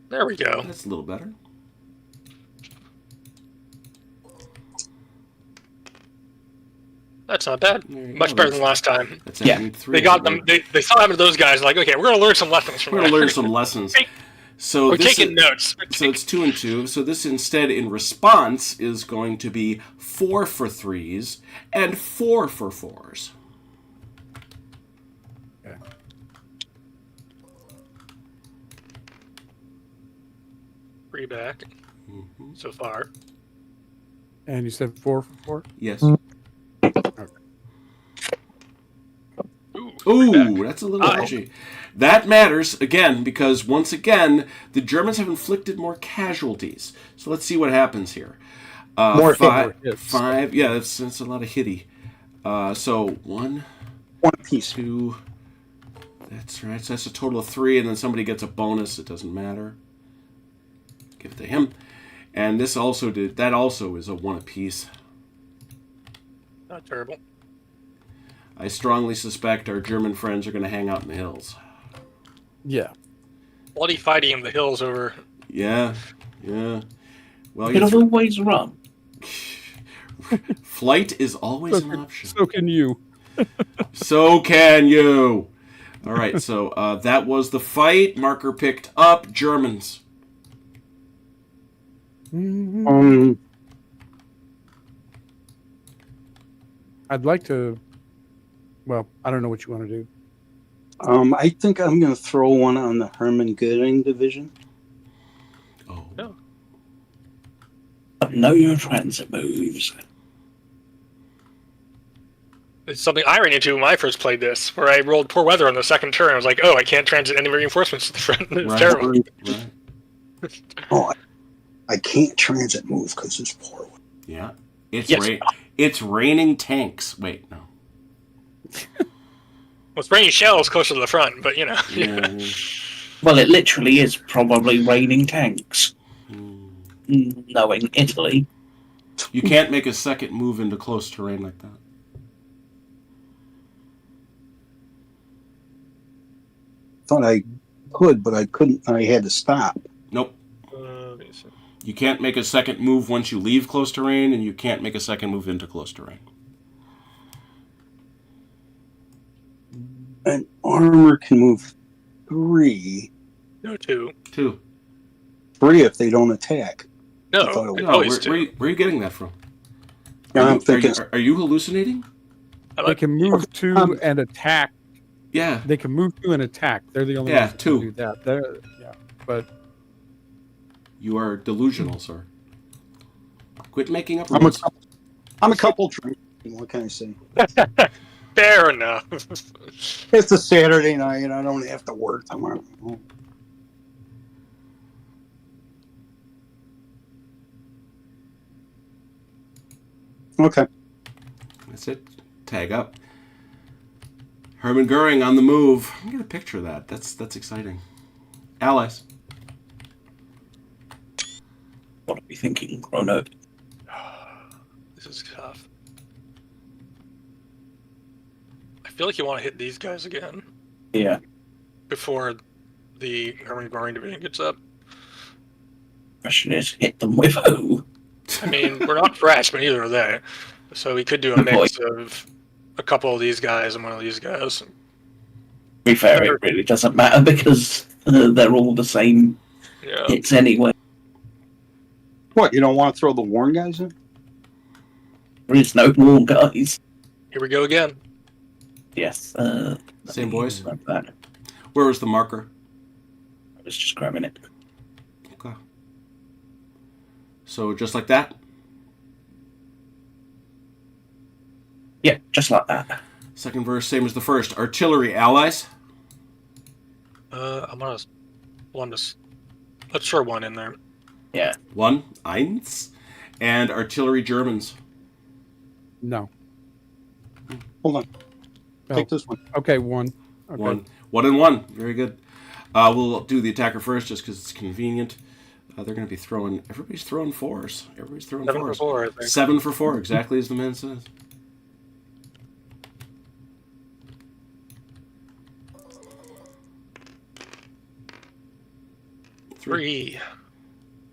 There we go. That's a little better. That's not bad. There you Much go. better than last time. That's Yeah. adding 3. They got them. They saw happened to those guys. Like, okay, we're gonna learn some lessons from We're going that. to learn some lessons. So We're this taking is, notes. So it's 2 and 2. So this instead, in response, is going to be 4 for 3s and 4 for 4s. Okay. 3 back so far. And you said 4 for 4? Yes. Ooh, Ooh, that's a little Aye. edgy. That matters, again, because once again, the Germans have inflicted more casualties. So let's see what happens here. More five, hits. 5. Yeah, that's a lot of hitty. So 1, 1 piece. 2. That's right. So that's a total of 3, and then somebody gets a bonus. It doesn't matter. Give it to him. And this also did. That also is a 1 apiece. Not terrible. I strongly suspect our German friends are going to hang out in the hills. Yeah. Bloody fighting in the hills over. Yeah, yeah. Well, You can always run. flight is always an option. So can you. So can you. All right, so that was the fight. Marker picked up. Germans. I'd like to. Well, I don't know what you want to do. I think I'm going to throw one on the Hermann Goering division. Oh. No. Know your transit moves. It's something I ran into when I first played this, where I rolled poor weather on the second turn. I was like, oh, I can't transit any reinforcements to the front. It's Right. terrible. Right. Oh, I can't transit move because it's poor. Yeah. It's Yes. It's raining tanks. Wait, no. Well, it's raining shells closer to the front, but you know. Yeah. Well, it literally is probably raining tanks. Knowing Italy. You can't make a second move into close terrain like that. Thought I could, but I couldn't. I had to stop. Nope. Let me see. You can't make a second move once you leave close terrain, and you can't make a second move into close terrain. An armor can move 3. No, 2. 2. 3 if they don't attack. No, I thought it it's No, always where 2. are you getting that from? Yeah, Are I'm you, thinking. are you hallucinating? They can move 2 and attack. Yeah. They can move 2 and attack. They're the only Yeah, ones that 2. can do that. But You are delusional, sir. Quit making up I'm a rules. couple, I'm a couple drinks. What can I say? Fair enough. It's a Saturday night. I don't have to work tomorrow. Okay. That's it. Tag up. Hermann Goering on the move. I'm gonna picture that. That's exciting. Allies. What are we thinking, Chrono? This is tough. I feel like you want to hit these guys again Yeah. before the Herman Goring division gets up. Question is, hit them with who? I mean, we're not freshmen either, are they? So we could do a Good mix of a couple of these guys and one of these guys. To be fair, it really doesn't matter because they're all the same Yeah. hits anyway. What, you don't want to throw the Warren guys in? There is no more guys. Here we go again. Yes. Same boys. Grab that. Where was the marker? I was just grabbing it. Okay. So just like that. Yeah, just like that. Second verse, same as the first. Artillery allies. I'm gonna let's throw one in there. Yeah. 1, eins. And artillery Germans. no. Hold on. Oh, Take this one. okay, 1. Okay. 1 and 1. Very good. We'll do the attacker first just because it's convenient. They're going to be throwing. Everybody's throwing 4s. Everybody's throwing 7 for 4s. 4, I think. 7 for 4, exactly as the man says. Three.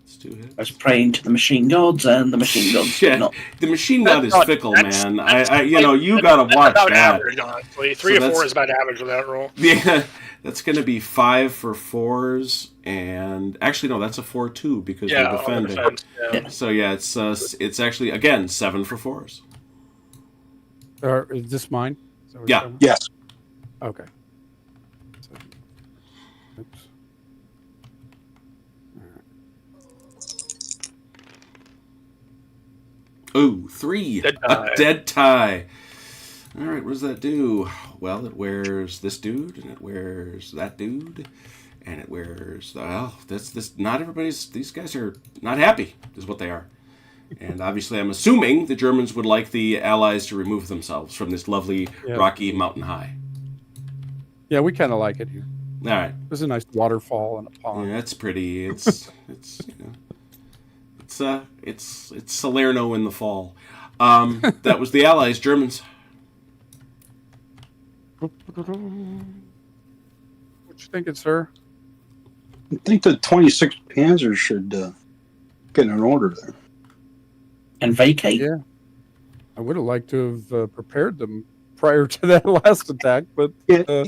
It's 2 hits. I was praying to the machine gods, and the machine gods did Yeah, not. the machine gun is That's not- fickle, that's- man. that's You gotta watch About that. average, honestly. 3 So or 4 that's- is about average with that roll. Yeah, that's gonna be 5 for 4s, and actually no, that's a 4-2 because Yeah, we're on the defending. defense. Yeah. So yeah, it's actually again 7 for 4s. Is this mine? Is that what Yeah. you're talking Yes. about? Okay. Oops. Ooh, 3. Dead A tie. dead tie. All right, what does that do? Well, it wears this dude, and it wears that dude, and it wears. Well, this. Not everybody's. These guys are not happy. Is what they are. And obviously, I'm assuming the Germans would like the Allies to remove themselves from this lovely Yeah. rocky mountain high. Yeah, we kind of like it here. All right, There's a nice waterfall and a yeah, pond. that's pretty. It's it's Salerno in the fall. That was the Allies, Germans. What you thinking, sir? I think the 26 Panzers should get an order there. And vacate. Yeah. I would have liked to have prepared them prior to that last attack, but I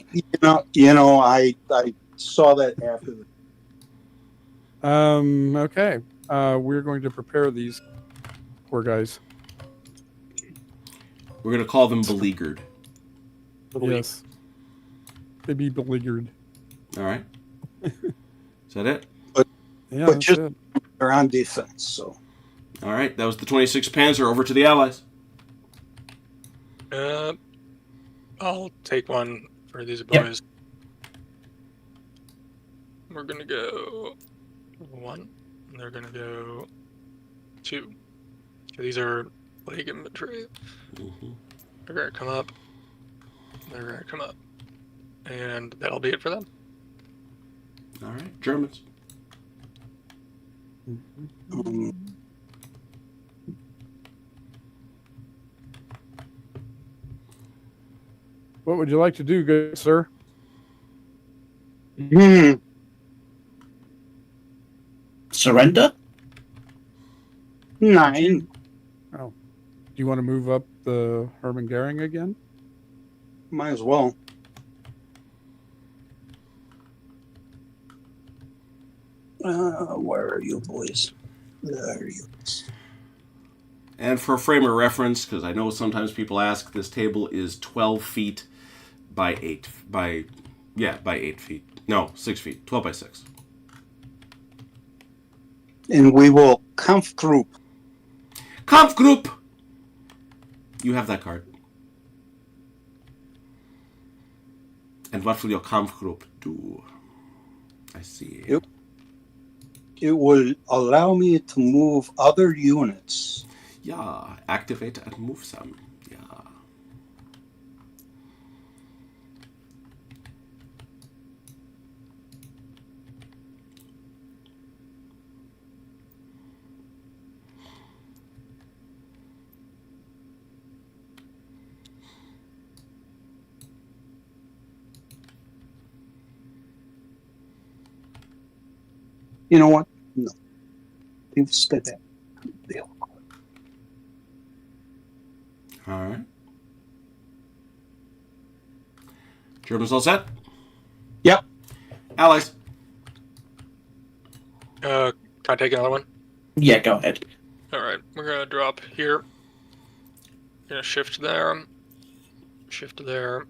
saw that after the okay. We're going to prepare these poor guys. We're gonna call them beleaguered. Yes. They be beleaguered. All right. Is that it? Yeah, But that's just- it. they're on defense. So All right. That was the 26 Panzer. Over to the Allies. I'll take one for these Yep. boys. We're gonna go 1. And they're gonna go 2. Okay, these are leg infantry. Mhm. They're gonna come up. They're gonna come up. And that'll be it for them. All right. Germans. um, What would you like to do, good sir? hmm, Surrender? 9. Oh. Do you want to move up the Hermann Goering again? Might as well. Where are you, boys? There you. And for a frame of reference, because I know sometimes people ask, this table is 12 feet by 8 by 8 feet. No, 6 feet. 12 by 6. And we will Kampfgruppe. Kampfgruppe! You have that card. And what will your Kampfgruppe do? I see. Yep. It will allow me to move other units. Yeah, activate and move some. Yeah. You know what? No. Leave it stay there. Deal. All right. Germans all set? Yep. Allies. Can I take another one? Yeah, go ahead. All right, we're gonna drop here. Gonna shift there. Shift there.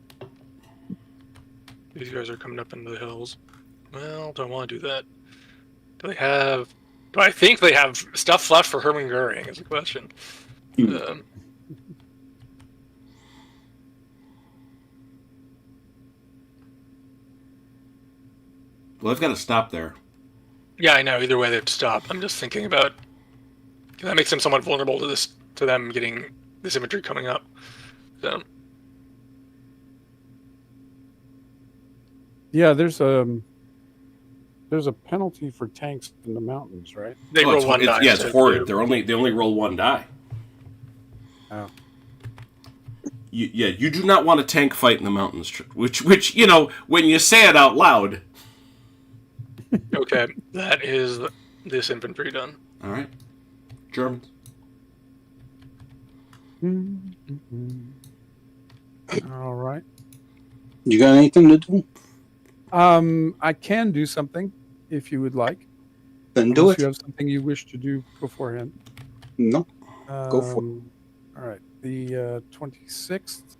These guys are coming up into the hills. Well, don't want to do that. Do I think they have stuff left for Hermann Goering? Is the question. Well, I've got to stop there. Yeah, I know. Either way, they have to stop. I'm just thinking about that makes them somewhat vulnerable to them getting this imagery coming up. So Yeah, there's a penalty for tanks in the mountains, right? they roll one die. Yeah, it's so horrid. They only roll one die. Oh. You do not want a tank fight in the mountains, which you know, when you say it out loud. Okay, that is this infantry done. All right. Germans. All right. You got anything to do? I can do something if you would like. Then do Unless it. you have something you wish to do beforehand. No. Go for it. All right. The 26th.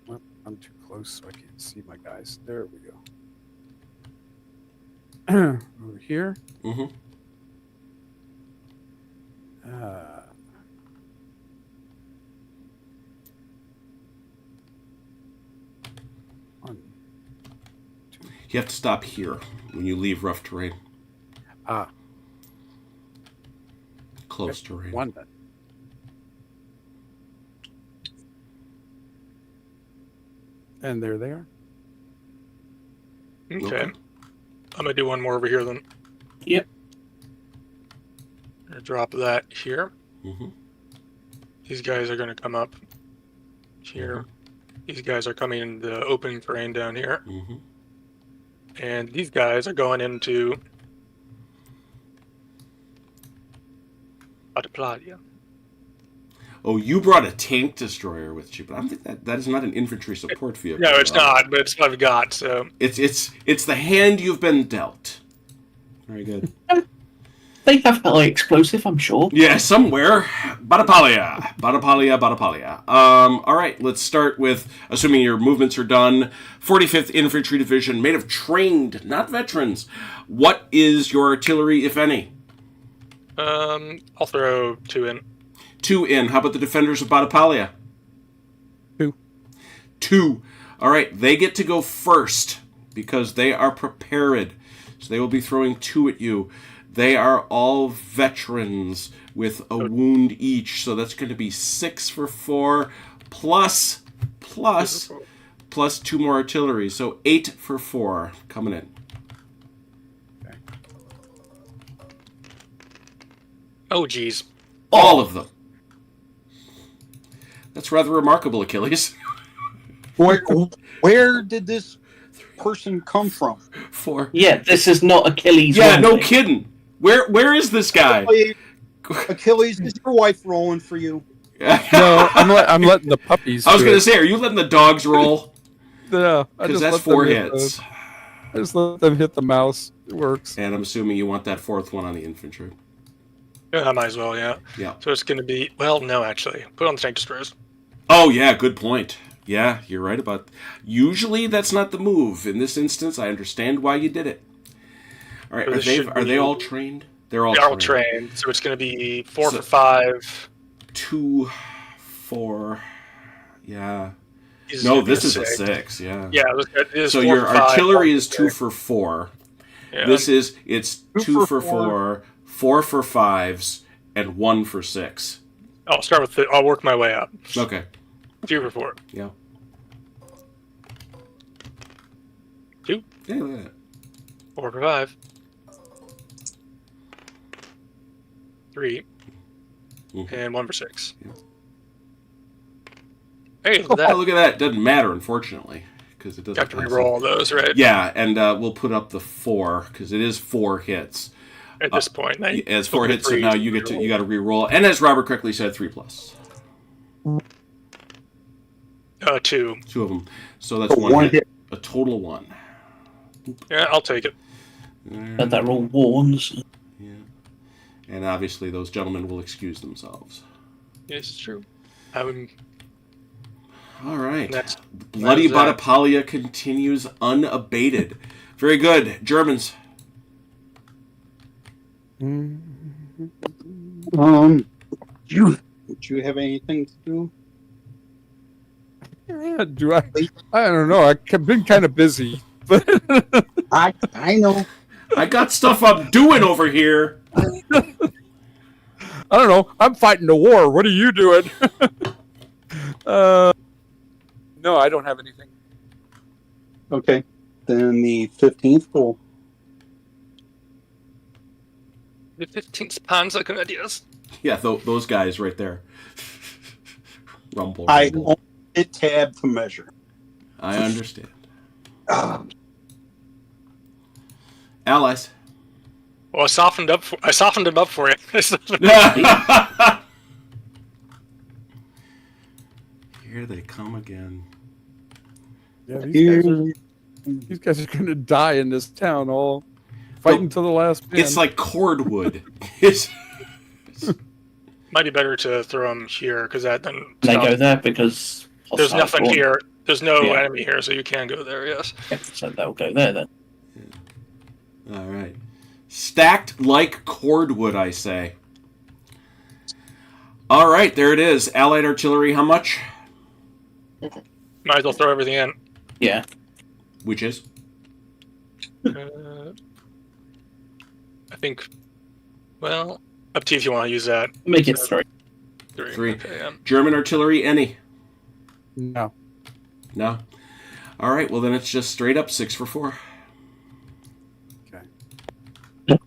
Well, I'm too close, so I can't see my guys. There we go. Over here. Mm-hmm. One, two. You have to stop here when you leave rough terrain. Close terrain. One then. And there they are. Okay. Okay. I'm gonna do one more over here then. Yep. Gonna drop that here. Mm-hmm. These guys are gonna come up here. These guys are coming in the open terrain down here. Mm-hmm. And these guys are going into Atapladia. Oh, you brought a tank destroyer with you, but I don't think that is not an infantry support vehicle. No, it's not, but it's what I've got, so It's the hand you've been dealt. Very good. They have high explosive, I'm sure. Yeah, somewhere. Batapalia. All right, let's start with, assuming your movements are done, 45th Infantry Division, made of trained, not veterans. What is your artillery, if any? I'll throw 2 in. 2 in. How about the defenders of Batapalia? 2. 2. All right, they get to go first because they are prepared. So they will be throwing 2 at you. They are all veterans with a wound each. So that's going to be 6 for 4 plus 2 more artillery. So 8 for 4 coming in. Okay. Oh, geez. All of them. That's rather remarkable, Achilles. Where did this person come from? 4. Yeah, this is not Achilles. Yeah, no Running. kidding. Where is this guy? Achilles, is your wife rolling for you? No, I'm letting the puppies. I was do going to it. say, are you letting the dogs roll? No, I Because just that's let them 4 hit hits. I just let them hit the mouse. It works. And I'm assuming you want that 4th one on the infantry. Yeah, I might as well, yeah. Yeah. So it's going to be... Well, no, actually. Put on the tank destroyers. Oh, yeah, good point. Yeah, you're right about... Usually that's not the move. In this instance, I understand why you did it. All right, are they all trained? They're all trained. So it's going to be 4 So- for 5. 2, 4... Yeah. This No, this is a 6, yeah. Yeah, it is So 4 your for 5, artillery 1 is for 2 6. for 4. Yeah. It's 2 for 4, 4 for 5s, and 1 for 6. I'll start with I'll work my way up. Okay. 2 for 4. Yeah. 2. Yeah, look at that. 4 for 5. 3. And 1 for 6. Yeah. Hey, look at that. Oh, look at that. Doesn't matter, unfortunately, because it doesn't. You have to pass reroll all those, right? Yeah, and we'll put up the 4 because it is 4 hits. At this point, now As 4 hits, so now you got to re-roll, and as Robert correctly said, 3+. 2. 2 of them, so that's One 1 hit. hit. A total 1. Yeah, I'll take it. And they're all warns. Yeah, and obviously those gentlemen will excuse themselves. Yes, it's true. I'm All right. That's Bloody that. Batapalia continues unabated. Very good. Germans. Do you have anything to do? Yeah, do I? I don't know. I've been kind of busy, but I know. I got stuff I'm doing over here. I don't know. I'm fighting the war. What are you doing? No, I don't have anything. Okay. Then the 15th roll. the 15th Panzer Grenadiers. Yeah, those guys right there. Rumble. I rumble. only hit tab to measure. I understand. Ah, Allies. Well, I softened him up for you. Here they come again. Yeah, these guys are going to die in this town, all fighting to the last man. It's like cordwood. It's Might be better to throw them here because that then They go there because there's hostile nothing spawn. here. There's no Yeah. enemy here, so you can go there. Yes. Yeah, so they'll go there then. all right. Stacked like cordwood, I say. All right, there it is. Allied artillery, how much? Might as well throw everything in. Yeah. Which is? I think. Well, up to you if you want to use that. Make it 3. 3. Okay, yeah. German artillery, any? No. No. All right, well then it's just straight up 6 for 4. Okay.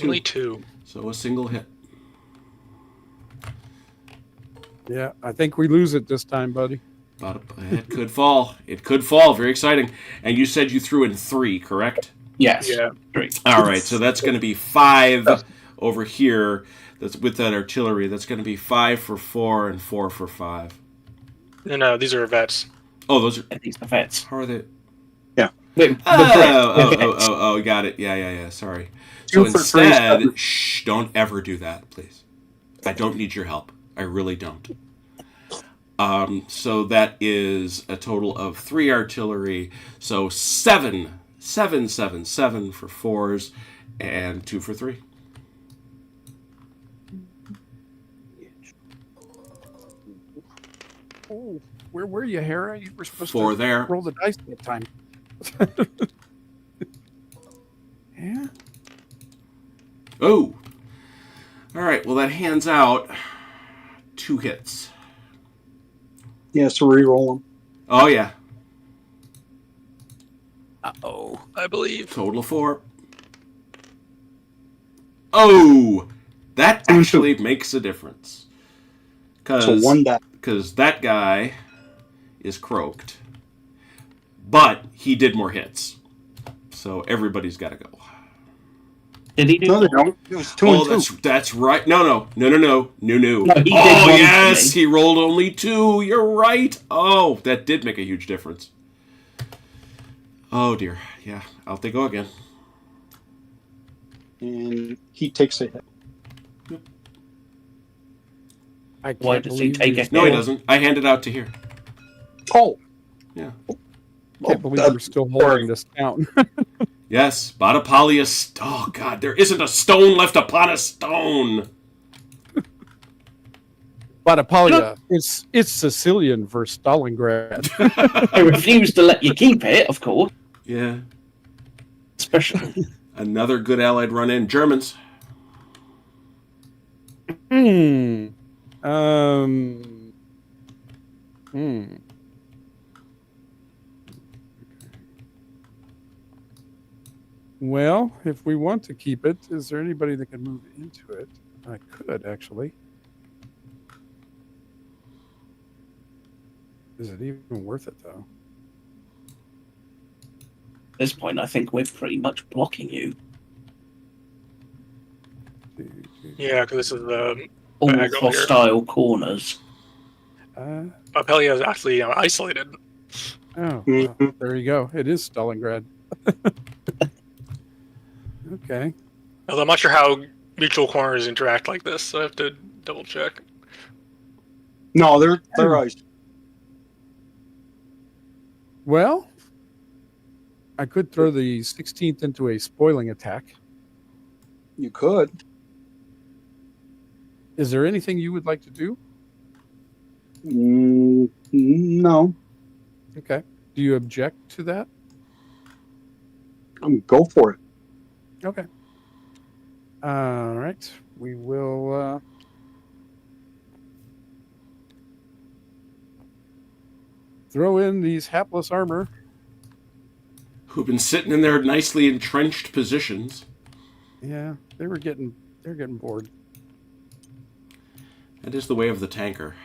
Only 2. So a single hit. Yeah, I think we lose it this time, buddy. It could fall. It could fall. Very exciting. And you said you threw in 3, correct? Yes. Yeah. 3. All right, so that's going to be 5 over here. That's with that artillery. That's going to be 5 for 4 and 4 for 5. No, these are vets. Oh, those are. And these are vets. How are they? The Got it. Yeah. Sorry. 2 So for 3. instead, shh, don't ever do that, please. I don't need your help. I really don't. So that is a total of 3 artillery. So 7 for 4s and 2 for 3. Oh, where were you, Hera? You were supposed 4 to there. roll the dice that time. Yeah. Oh. All right. Well, that hands out 2 hits. Yes, to re-roll them. Oh yeah. Uh-oh. I believe. Total of 4. Oh, that actually makes a difference. So 1 die. Because that guy is croaked. but he did more hits. So everybody's got to go. Did he do? No, they don't. It was 2 Oh, and 2. that's right. No. No, he did Oh, one yes, for me. he rolled only 2. You're right. Oh, that did make a huge difference. Oh, dear. Yeah, out they go again. And he takes a hit. I can't Why does he believe take you're it? No, he still- doesn't. I handed out to here. Oh. Yeah. Can't believe you're still holding this count. Yes, Badapalia. Oh, God, there isn't a stone left upon a stone. Badapalia, it's Sicilian versus Stalingrad. I refuse to let you keep it, of course. Yeah. Especially. Another good allied run in. Germans. Hmm. Well, if we want to keep it, is there anybody that can move into it? I could, actually. Is it even worth it, though? At this point, I think we're pretty much blocking you. Yeah, because this is the All Back over here. hostile corners. Apelia is actually isolated. Oh, Mhm. well, there you go. It is Stalingrad. Okay. Although I'm not sure how mutual corners interact like this, so I have to double check. No, they're ice. Well, I could throw the 16th into a spoiling attack. You could. Is there anything you would like to do? No. Okay. Do you object to that? Go for it. Okay. All right. We will throw in these hapless armor. Who've been sitting in their nicely entrenched positions. Yeah, they're getting bored. That is the way of the tanker.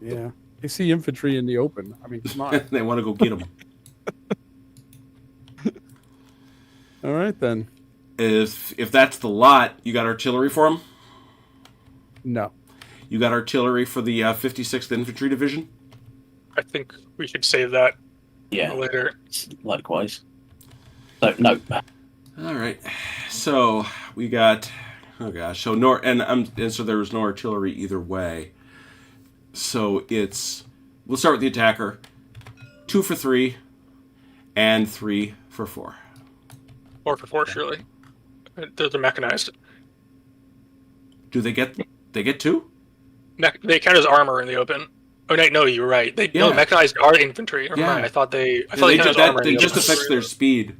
Yeah. They see infantry in the open. I mean, come on. They want to go get them. All right, then. If that's the lot, you got artillery for them? No. You got artillery for the 56th Infantry Division? I think we should save that Yeah, later. likewise. So, no. All right. So we got, oh gosh. So so there was no artillery either way. So we'll start with the attacker. 2 for 3, and 3 for 4. 4 for 4, surely. Those are mechanized. Do they get 2? They count as armor in the open. Oh no, you were right. No, mechanized are infantry. Never mind. I thought they count as armor. It just affects their speed.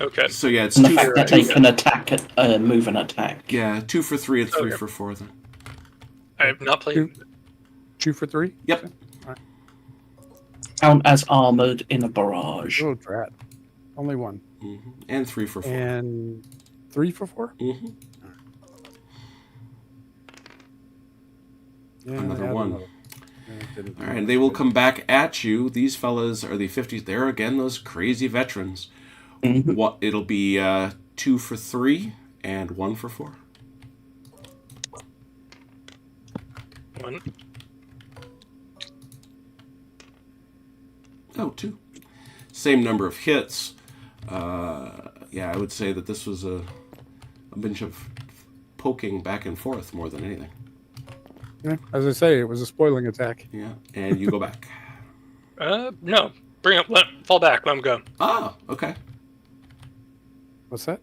Okay. So yeah, it's And the 2 fact for that they can attack, move and attack. Yeah, 2 for 3 and 3 Okay. for 4 then. I have not played. 2 for 3? Yep. Count as armored in a barrage. Oh, drat. Only 1. Mm-hmm. And 3 for 4. And 3 for 4? Mm-hmm. Yeah, Another add 1. another. Yeah, it didn't do All right, much. they will come back at you. These fellas are the 50s. They're again those crazy veterans. Mhm. What it'll be 2 for 3 and 1 for 4. 1. Oh, 2. Same number of hits. Yeah, I would say that this was a bunch of poking back and forth more than anything. Yeah, as I say, it was a spoiling attack. Yeah, and you go back. No. Bring up. Fall back. Let him go. Ah, okay. What's that?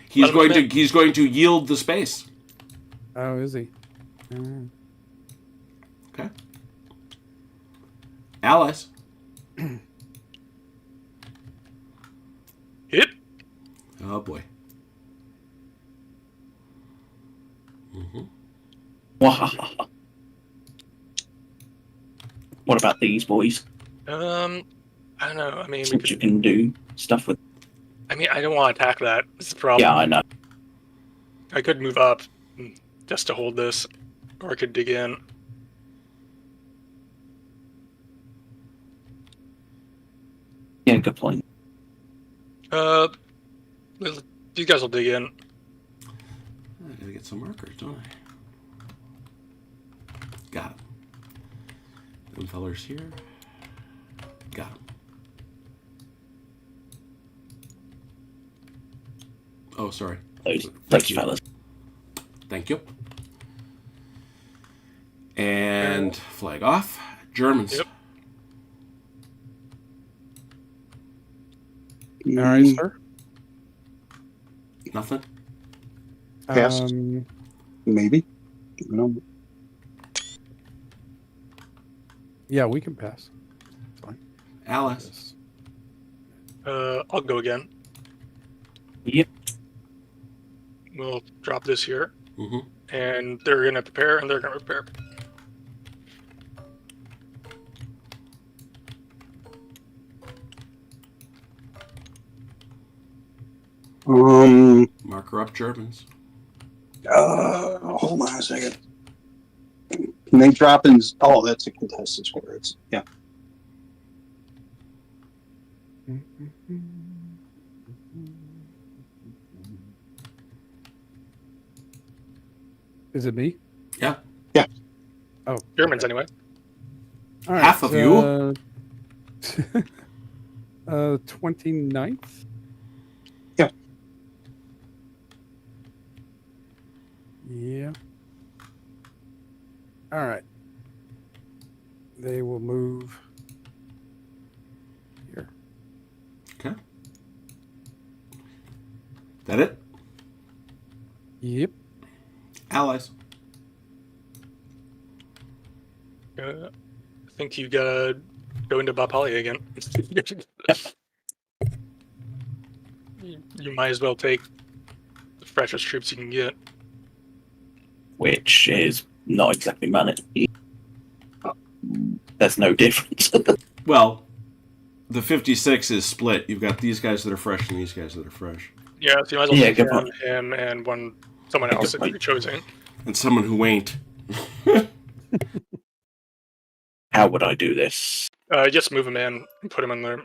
He's Let him going to yield the space. Oh, is he? Mm. Okay. Allies. Hit. Oh boy. Mm-hmm. Wahaha. What about these boys? I don't know. I mean, See what you can do stuff with. I don't want to attack that. This is the problem. Yeah, I know. I could move up just to hold this, or I could dig in. good point. These guys will dig in. I gotta get some markers, don't I? Got him. Them fellers here. Got him. Oh, sorry. Those fellas. Thank you. And flag off. Germans. Yep. All right, sir. Nothing? Pass. Maybe. No. Yeah, we can pass. Fine. Alice. I'll go again. Yep. We'll drop this here, Mm-hmm. and they're gonna prepare, and they're gonna repair. Marker up Germans. Hold on a second. Can they drop in? Oh, that's a contested square. It's yeah. Is it me? Yeah. Yeah. Oh, Germans, anyway. all right. Half of you. 29th? Yeah. Yeah. All right. They will move here. Okay. That it? Yep. Allies. I think you gotta go into Bapali again. You might as well take the freshest troops you can get. Which is not exactly money. There's no difference. Well, the 56 is split. You've got these guys that are fresh and these guys that are fresh. Yeah, so you might as well Yeah, take good down point. him and someone else if you're choosing. And someone who ain't. How would I do this? Just move him in and put him in there,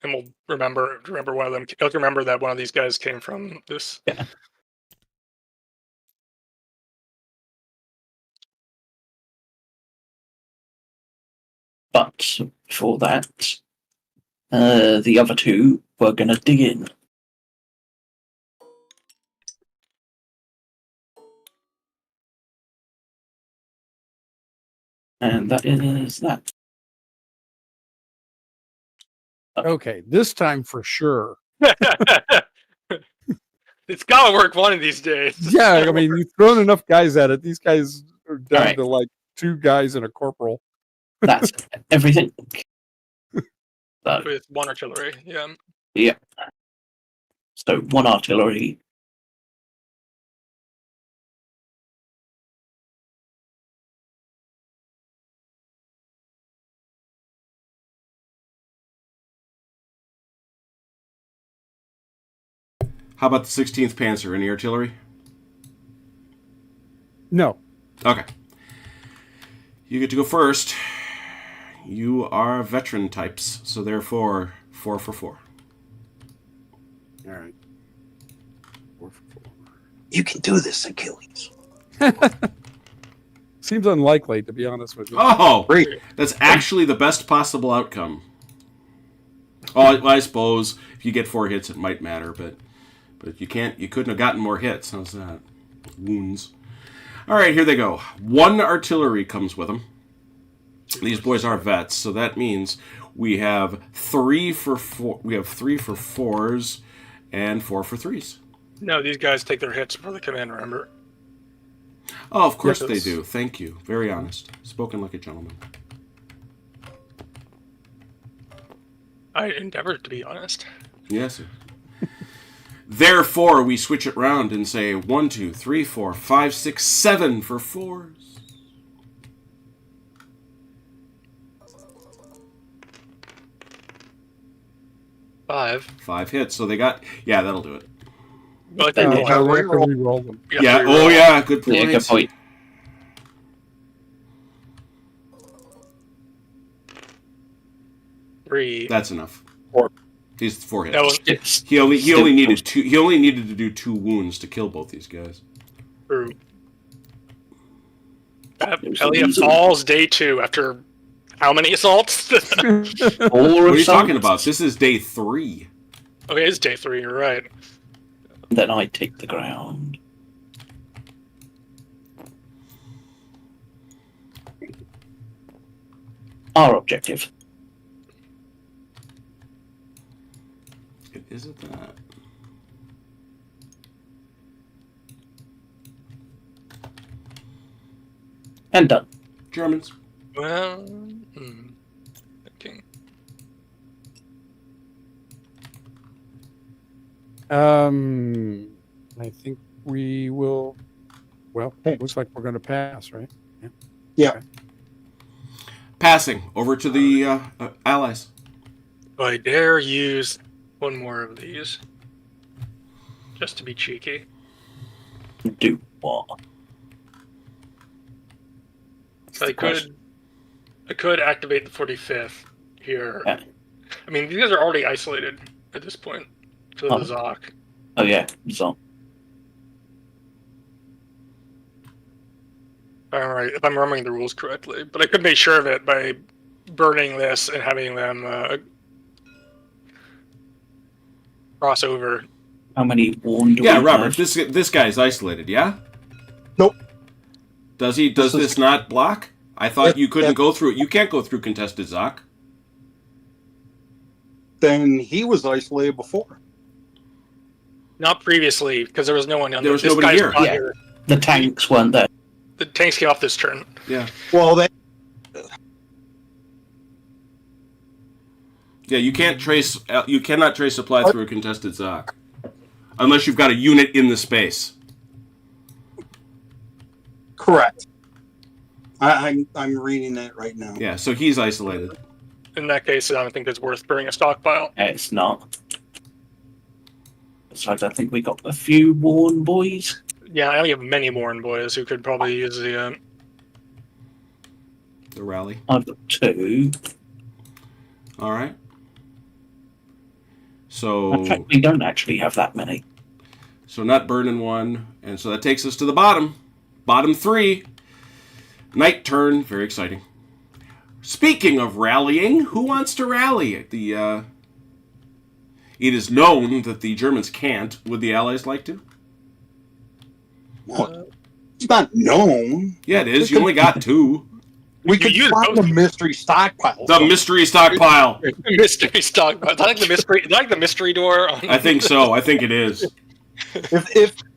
and we'll remember one of them. You'll remember that one of these guys came from this. Yeah. But for that, the other two were going to dig in. And that is that. Okay, this time for sure. It's gotta work one of these days. Yeah, I mean, you've thrown enough guys at it. These guys are down All right. to like 2 guys and a corporal. That's everything. So, With 1 artillery, yeah. yeah. So 1 artillery. How about the 16th Panzer? Any artillery? No. Okay. You get to go first. You are veteran types, so therefore 4 for 4. All right. 4 for 4. You can do this, Achilles. Seems unlikely, to be honest with you. Oh, Great. that's actually the best possible outcome. Oh, I suppose if you get 4 hits, it might matter, but you can't. You couldn't have gotten more hits. How's that? Wounds. All right, here they go. 1 artillery comes with them. These boys are vets, so that means we have 3 for 4. We have 3 for 4s and 4 for 3s. No, these guys take their hits before they come in, remember? Oh, of course Yes, they it's- do. Thank you. Very honest. Spoken like a gentleman. I endeavored to be honest. Yes, sir. Therefore, we switch it round and say 1, 2, 3, 4, 5, 6, 7 for 4s. Five. 5 hits. So they got. Yeah, that'll do it. Well, I They think did. we'll I have have to re-roll them. Yeah. Oh, yeah. Good point. Yeah, good point. three. That's enough. He's 4 hits. That was It's He only still needed 2. He only needed to do 2 wounds to kill both these guys. true. It was Elliot easy. falls day 2 after how many assaults? What are you talking about? This is day 3. Okay, it's day 3. You're right. Then I take the ground. Our objective. It isn't that. And done. Germans. Well, thinking. I think we will. Well, looks like we're going to pass, right? Yeah. Passing over to the allies. Do I dare use one more of these? Just to be cheeky. Do what? So I could activate the 45th here. Yeah. I mean, these guys are already isolated at this point to the Zoc. Oh yeah, so If I'm remembering the rules correctly, but I could make sure of it by burning this and having them cross over. how many warned? do Yeah, we Robert. have? This guy's isolated. Yeah. Nope. Does he? Does this not block? I thought you couldn't go through it. You can't go through contested Zoc. Then he was isolated before. Not previously, because there was no one on There was this nobody guy's here. not Yeah. The tanks weren't there. The tanks came off this turn. Yeah. Well, that Yeah. You can't trace. You cannot trace supply through a contested Zoc, unless you've got a unit in the space. correct. I'm reading that right now. Yeah. So he's isolated. In that case, I don't think it's worth burning a stockpile. It's not. Besides, I think we got a few worn boys. Yeah, I only have many Warren boys who could probably use the. The rally. I've got 2. All right. In So fact, we don't actually have that many. not burning 1, and so that takes us to the bottom. Bottom 3. Night turn. Very exciting. Speaking of rallying, who wants to rally? It is known that the Germans can't. Would the Allies like to? Well, it's not known. Yeah, it is. You only got 2. We You could use find both. the mystery stockpile. The mystery stockpile. Mystery stockpile. Is that like the mystery door? I think so. I think it is.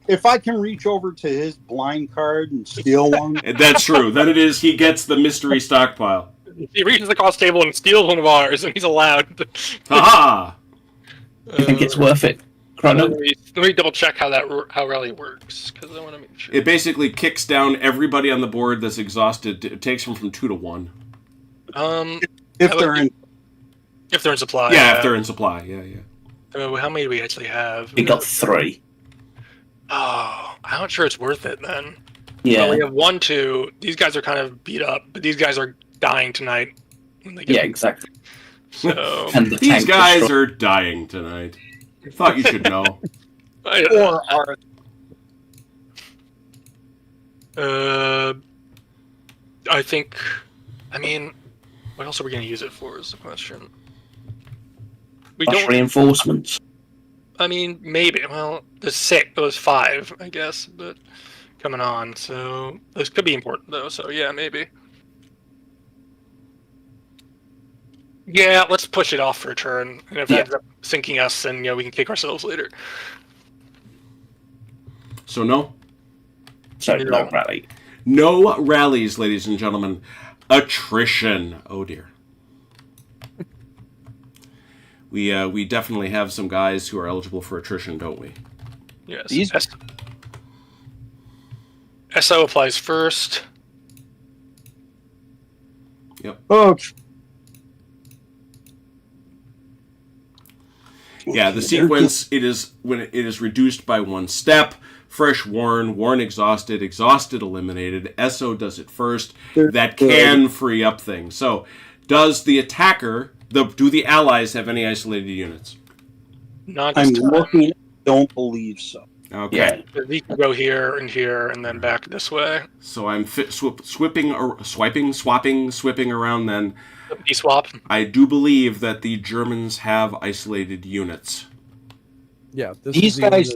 If I can reach over to his blind card and steal one, That's true. Then it is. He gets the mystery stockpile. He reaches across the table and steals one of ours, and he's allowed. Ha I think it's worth it. Chrono. Let me double check how rally works, because I want to make sure. It basically kicks down everybody on the board that's exhausted. It takes them from 2 to 1. if they're in, If they're in supply. Yeah, if they're in supply. Yeah. How many do we actually have? We got 3. Oh, I'm not sure it's worth it then. Yeah. Well, we have 1, 2. These guys are kind of beat up, but these guys are dying tonight. When they get, Yeah, exactly. So, And the These tank guys destroy- are dying tonight. Thought you should know. or are I think. I mean, what else are we going to use it for? Is the question. We Plus don't. reinforcements. I mean, maybe. Well, there's 5, I guess, but coming on. So this could be important though. So yeah, maybe. Yeah, let's push it off for a turn, and if it ends up sinking us, then we can kick ourselves later. So no? So No. long rally. No rallies, ladies and gentlemen. Attrition. Oh dear. We definitely have some guys who are eligible for attrition, don't we? Yes. These- SO applies first. oh, Yeah, the sequence, it is when it is reduced by 1 step. Fresh worn exhausted, exhausted eliminated. SO does it first. That can free up things. So Does the attacker, do the Allies have any isolated units? Not I'm this time. looking. Don't believe so. Okay. Yeah. We can go here, and then back this way. So I'm swapping around then. E-swap. I do believe that the Germans have isolated units. Yeah, These guys.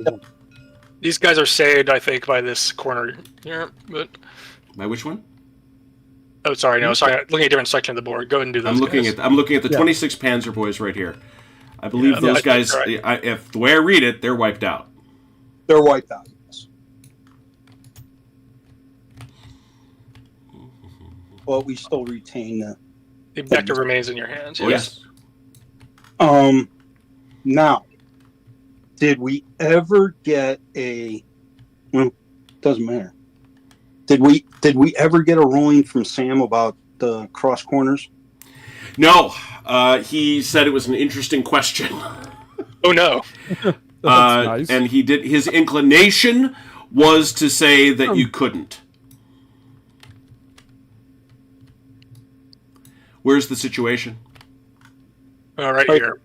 These guys are saved, I think, by this corner here. But By which one? oh, sorry, no, sorry. Looking at a different section of the board. Go ahead and do those. I'm looking guys. at the 26 Panzer boys right here. I believe Yeah, those I think guys. you're right. If the way I read it, they're wiped out. They're wiped out. Yes. But we still retain the. The objective remains in your hands. Yes. Now, did we ever get a? Well, doesn't matter. Did we ever get a ruling from Sam about the cross corners? No. He said it was an interesting question. Oh no. That's nice. And he did. His inclination was to say that you couldn't. Where's the situation? Right here.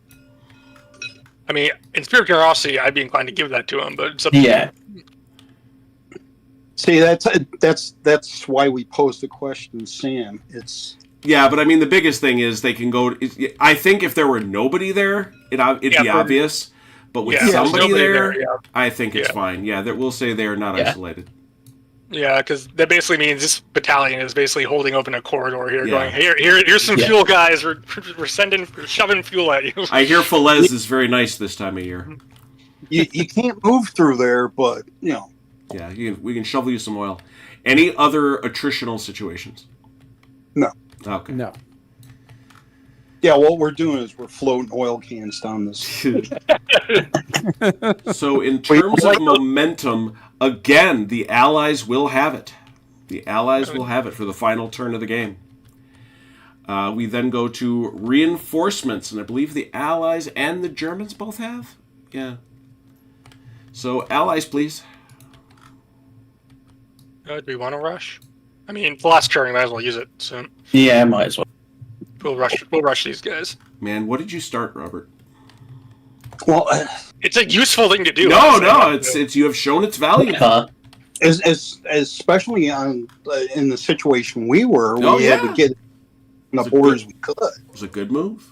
I mean, in spirit of curiosity, I'd be inclined to give that to him, but it's up to Yeah. See, that's why we posed the question, Sam. It's Yeah, but I mean, the biggest thing is they can go. I think if there were nobody there, it'd be obvious. But with Yeah, there's somebody nobody there, there, yeah. I think it's Yeah. fine. Yeah, we'll say they are not Yeah. isolated. Yeah, because that basically means this battalion is basically holding open a corridor here, Yeah. going, here's some Yeah. fuel, guys. We're shoving fuel at you. I hear Falaise is very nice this time of year. you can't move through there, but you know. Yeah, we can shovel you some oil. Any other attritional situations? No. Okay. No. Yeah, what we're doing is we're floating oil cans down this. So in terms of momentum, again, the Allies will have it. The Allies will have it for the final turn of the game. We then go to reinforcements, and I believe the Allies and the Germans both have? Yeah. So, Allies, please. Do we want to rush? I mean, the last turn, we might as well use it soon. Yeah, might as well. We'll rush these guys. Man, what did you start, Robert? Well, It's a useful thing to do. No, honestly. it's you have shown its value. as especially on in the situation we were, Oh, we had yeah. to get the It's a board as good- we could. It was a good move.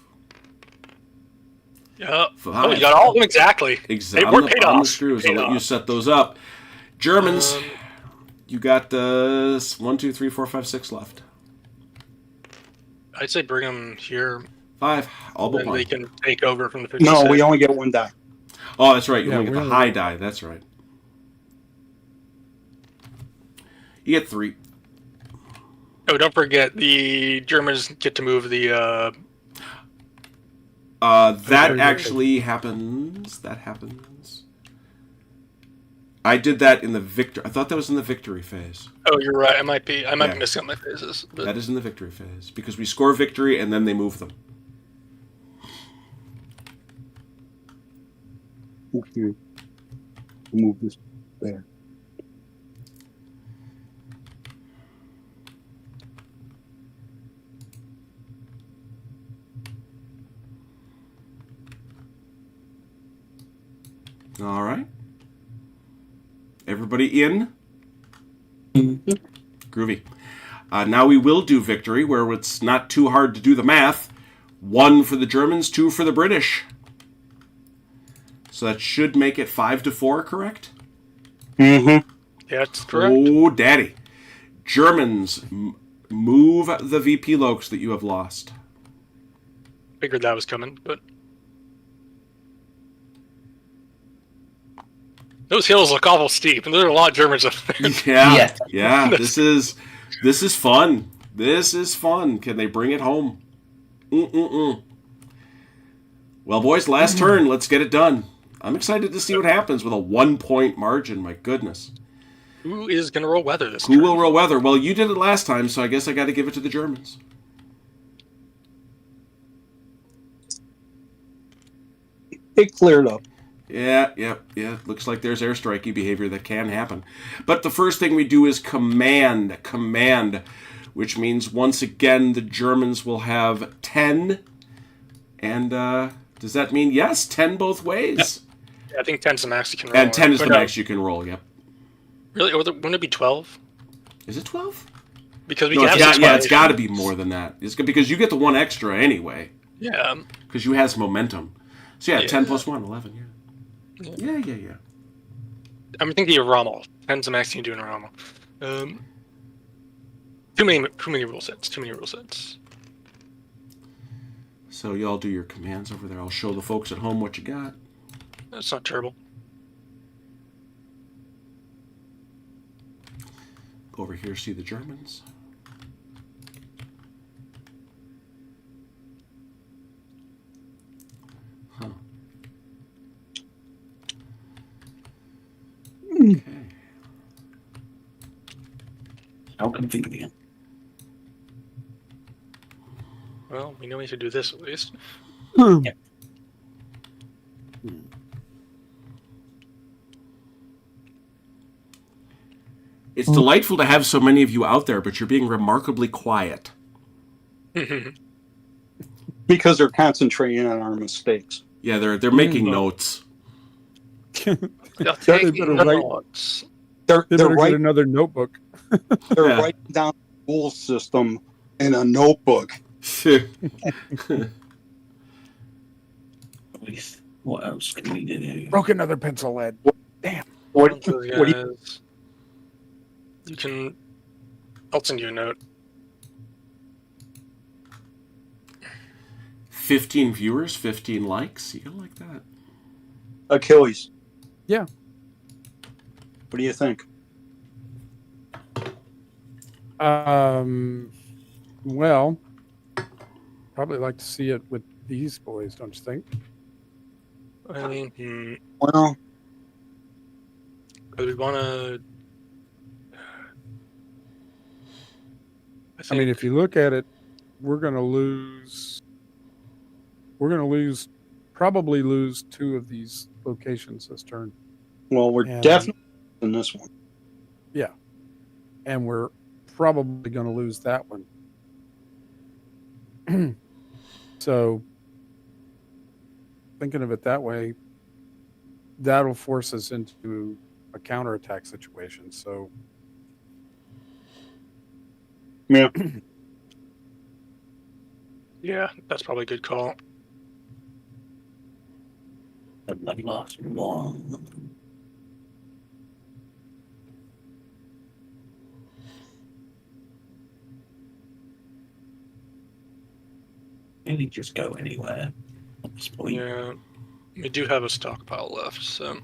Yeah. Five. Oh, you got all of them exactly. Exactly. They were paid on the off. screws. Paid I'll let you off. set those up. Germans, you got 1, 2, 3, 4, 5, 6 left. I'd say bring them here. 5. All but And one. they can take over from the 56. No, we only get one die. Oh, that's right. You Yeah, only get we the only- high die. That's right. You get 3. Oh, don't forget, the Germans get to move the... That actually happens. That happens. I did that in the victory. I thought that was in the victory phase. Oh, you're right. I might be Yeah. missing out my phases. But That is in the victory phase because we score victory and then they move them. Okay. Move this there. All right. Everybody in? Groovy. Now we will do victory, where it's not too hard to do the math. 1 for the Germans, 2 for the British. So that should make it 5-4, correct? Mm-hmm. yeah, that's correct. Oh, daddy. Germans, move the VP Lokes that you have lost. Figured that was coming, but... Those hills look awful steep, and there are a lot of Germans up there. Yeah. This is fun. This is fun. Can they bring it home? Well, boys, last turn. Let's get it done. I'm excited to see what happens with a 1-point margin. My goodness. Who is going to roll weather this Who turn? will roll weather? Well, you did it last time, so I guess I got to give it to the Germans. It cleared up. Yeah. Looks like there's airstrikey behavior that can happen. But the first thing we do is command. which means once again the Germans will have 10. And does that mean yes, 10 both ways? Yeah, I think 10's the max you can roll. And 10 is Or the no, max you can roll. Yep. Really? Or wouldn't it be 12? Is it 12? Because we No, can it's have got, it's got to six be more than that. It's good because you get the one extra anyway. Yeah. Because you has momentum. So yeah, Yeah. 10 plus 1, 11. Yeah. Yeah. I'm thinking of Rommel. 10's the max you can do in a Rommel. Too many rule sets. Too many rule sets. So y'all do your commands over there. I'll show the folks at home what you got. That's not terrible. Go over here, see the Germans. Huh. Okay. How convenient. Well, we know we should do this at least. It's delightful to have so many of you out there, but you're being remarkably quiet. Because they're concentrating on our mistakes. Yeah, they're making notes. They'll They take better write- notes. They're They better get writing, another notebook. they're Yeah. writing down the rule system in a notebook. What else can we do? Broke another pencil lead. What Those do you, guys- You can. I'll send you a note. 15 viewers, 15 likes. You gotta like that. Achilles? Yeah. What do you think? Well, probably like to see it with these boys, don't you think? I mean, Well, we want to. I mean, if you look at it, we're going to lose. We're going to lose, probably lose 2 of these locations this turn, we're And- definitely in this one. and we're probably going to lose that one. So, thinking of it that way, that'll force us into a counterattack situation. So, Yeah. Yeah, that's probably a good call. The last one. Really just go anywhere at this point. Yeah, we do have a stockpile left, so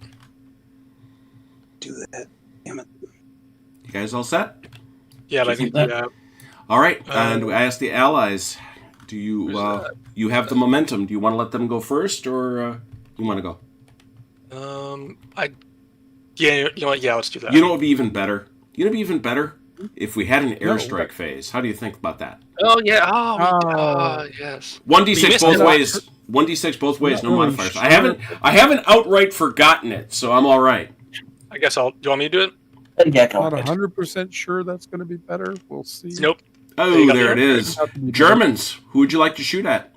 Do that. Damn it. You guys all set? yeah, but I think That- yeah. All right. And I asked the allies, do you Where's you have the momentum? Do you want to let them go first, or you want to go? Yeah, you know what? Yeah, let's do that. You know what would be even better? You know what would be even better? If we had an airstrike phase. How do you think about that? Oh yeah. Yes. 1d6 missed both it. ways. 1d6 both ways, no Not really modifiers. sure. I haven't outright forgotten it, so I'm all right. I guess I'll. Do you want me to do it? Yeah, go not ahead. 100% sure that's going to be better. We'll see. Nope. Oh, you go. there it is. Have to be better. Germans. Who would you like to shoot at?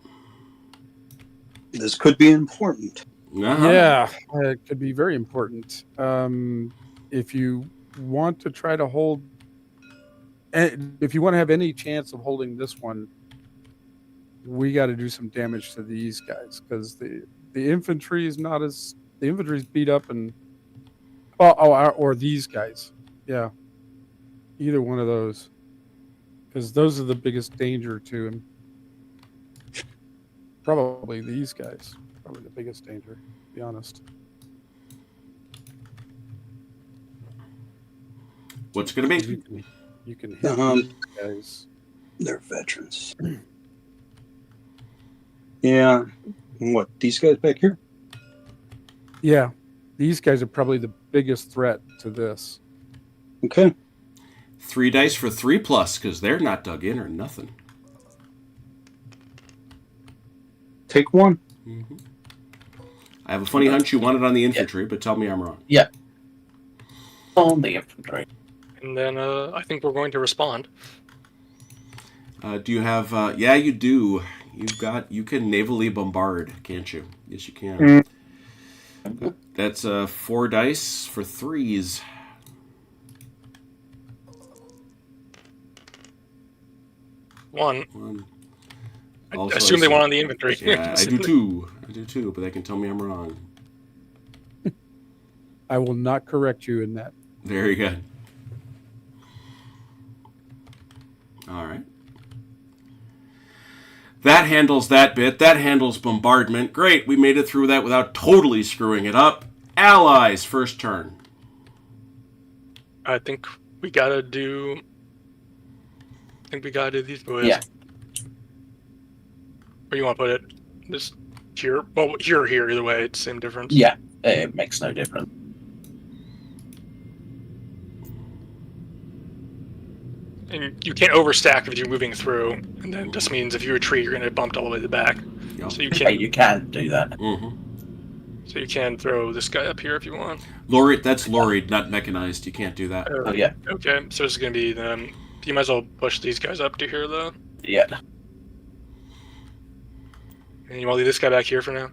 This could be important. Uh-huh. Yeah, it could be very important. If you want to try to hold, if you want to have any chance of holding this one, we got to do some damage to these guys because the infantry is not as the infantry's beat up and or these guys, yeah, either one of those, because those are the biggest danger to him. Probably these guys. Probably the biggest danger, to be honest. What's it going to You be? you can hit Um, these guys. They're veterans. Yeah. What, these guys back here? Yeah, these guys are probably the biggest threat to this. Okay. 3 dice for 3+, because they're not dug in or nothing. Take one. Mm-hmm. I have a funny hunch you want it on the infantry, but tell me I'm wrong. On the infantry. And then I think we're going to respond. Do you have? Yeah, you do. You can navally bombard, can't you? Yes, you can. That's 4 dice for 3s. One. I Also, assume they want on the inventory. Yeah, I do too, but they can tell me I'm wrong. I will not correct you in that. Very good. All right. That handles that bit. That handles bombardment. Great. We made it through that without totally screwing it up. Allies, first turn. I think we gotta do these boys. Yeah. Where you want to put it? Just here? Well, here or here. Either way, it's the same difference. Yeah, it makes no difference. And you can't overstack if you're moving through, and then it just means if you retreat, you're going to get bumped all the way to the back. Yep. So you Okay, can you can do that. Mm-hmm. So you can throw this guy up here if you want. That's lorried, not mechanized. You can't do that. Oh, yeah. Okay, so this is going to be then. You might as well push these guys up to here, though. Yeah. And you want to leave this guy back here for now?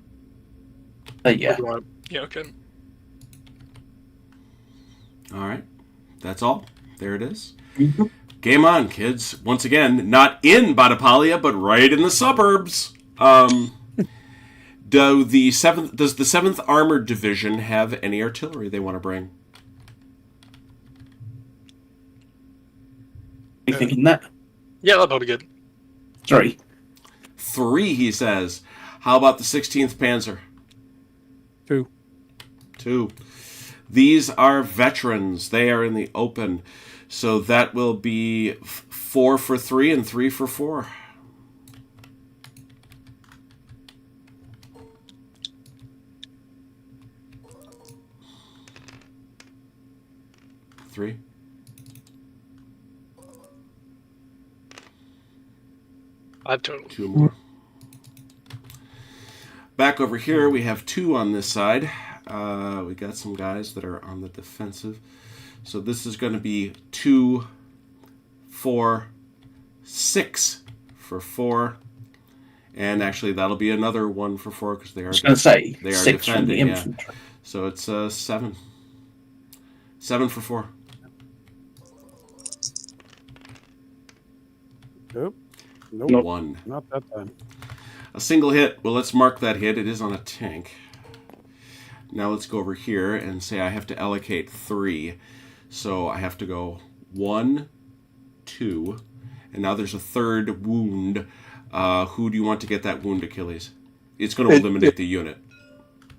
Yeah. Or do you want, yeah, okay. All right. That's all. There it is. Mm-hmm. Game on, kids. Once again, not in Battapalia, but right in the suburbs. Does the 7th Armored Division have any artillery they want to bring? You thinking that? Yeah, that'll probably be good. 3. 3, he says. How about the 16th Panzer? 2. 2. These are veterans. They are in the open. So that will be 4 for 3 and 3 for 4. Three. I've total. 2 more. Back over here, we have 2 on this side. We got some guys that are on the defensive. So this is going to be 2, 4, 6 for 4. And actually, that'll be another 1 for 4 because they are. I was going to say they are 6 from the defending. Yeah. infantry. So it's 7. 7 for 4. Nope. Nope. 1. Not that time. A single hit. Well, let's mark that hit. It is on a tank. Now let's go over here and say I have to allocate 3. So I have to go 1, 2, and now there's a 3rd wound. Who do you want to get that wound, Achilles? It's going to eliminate the unit.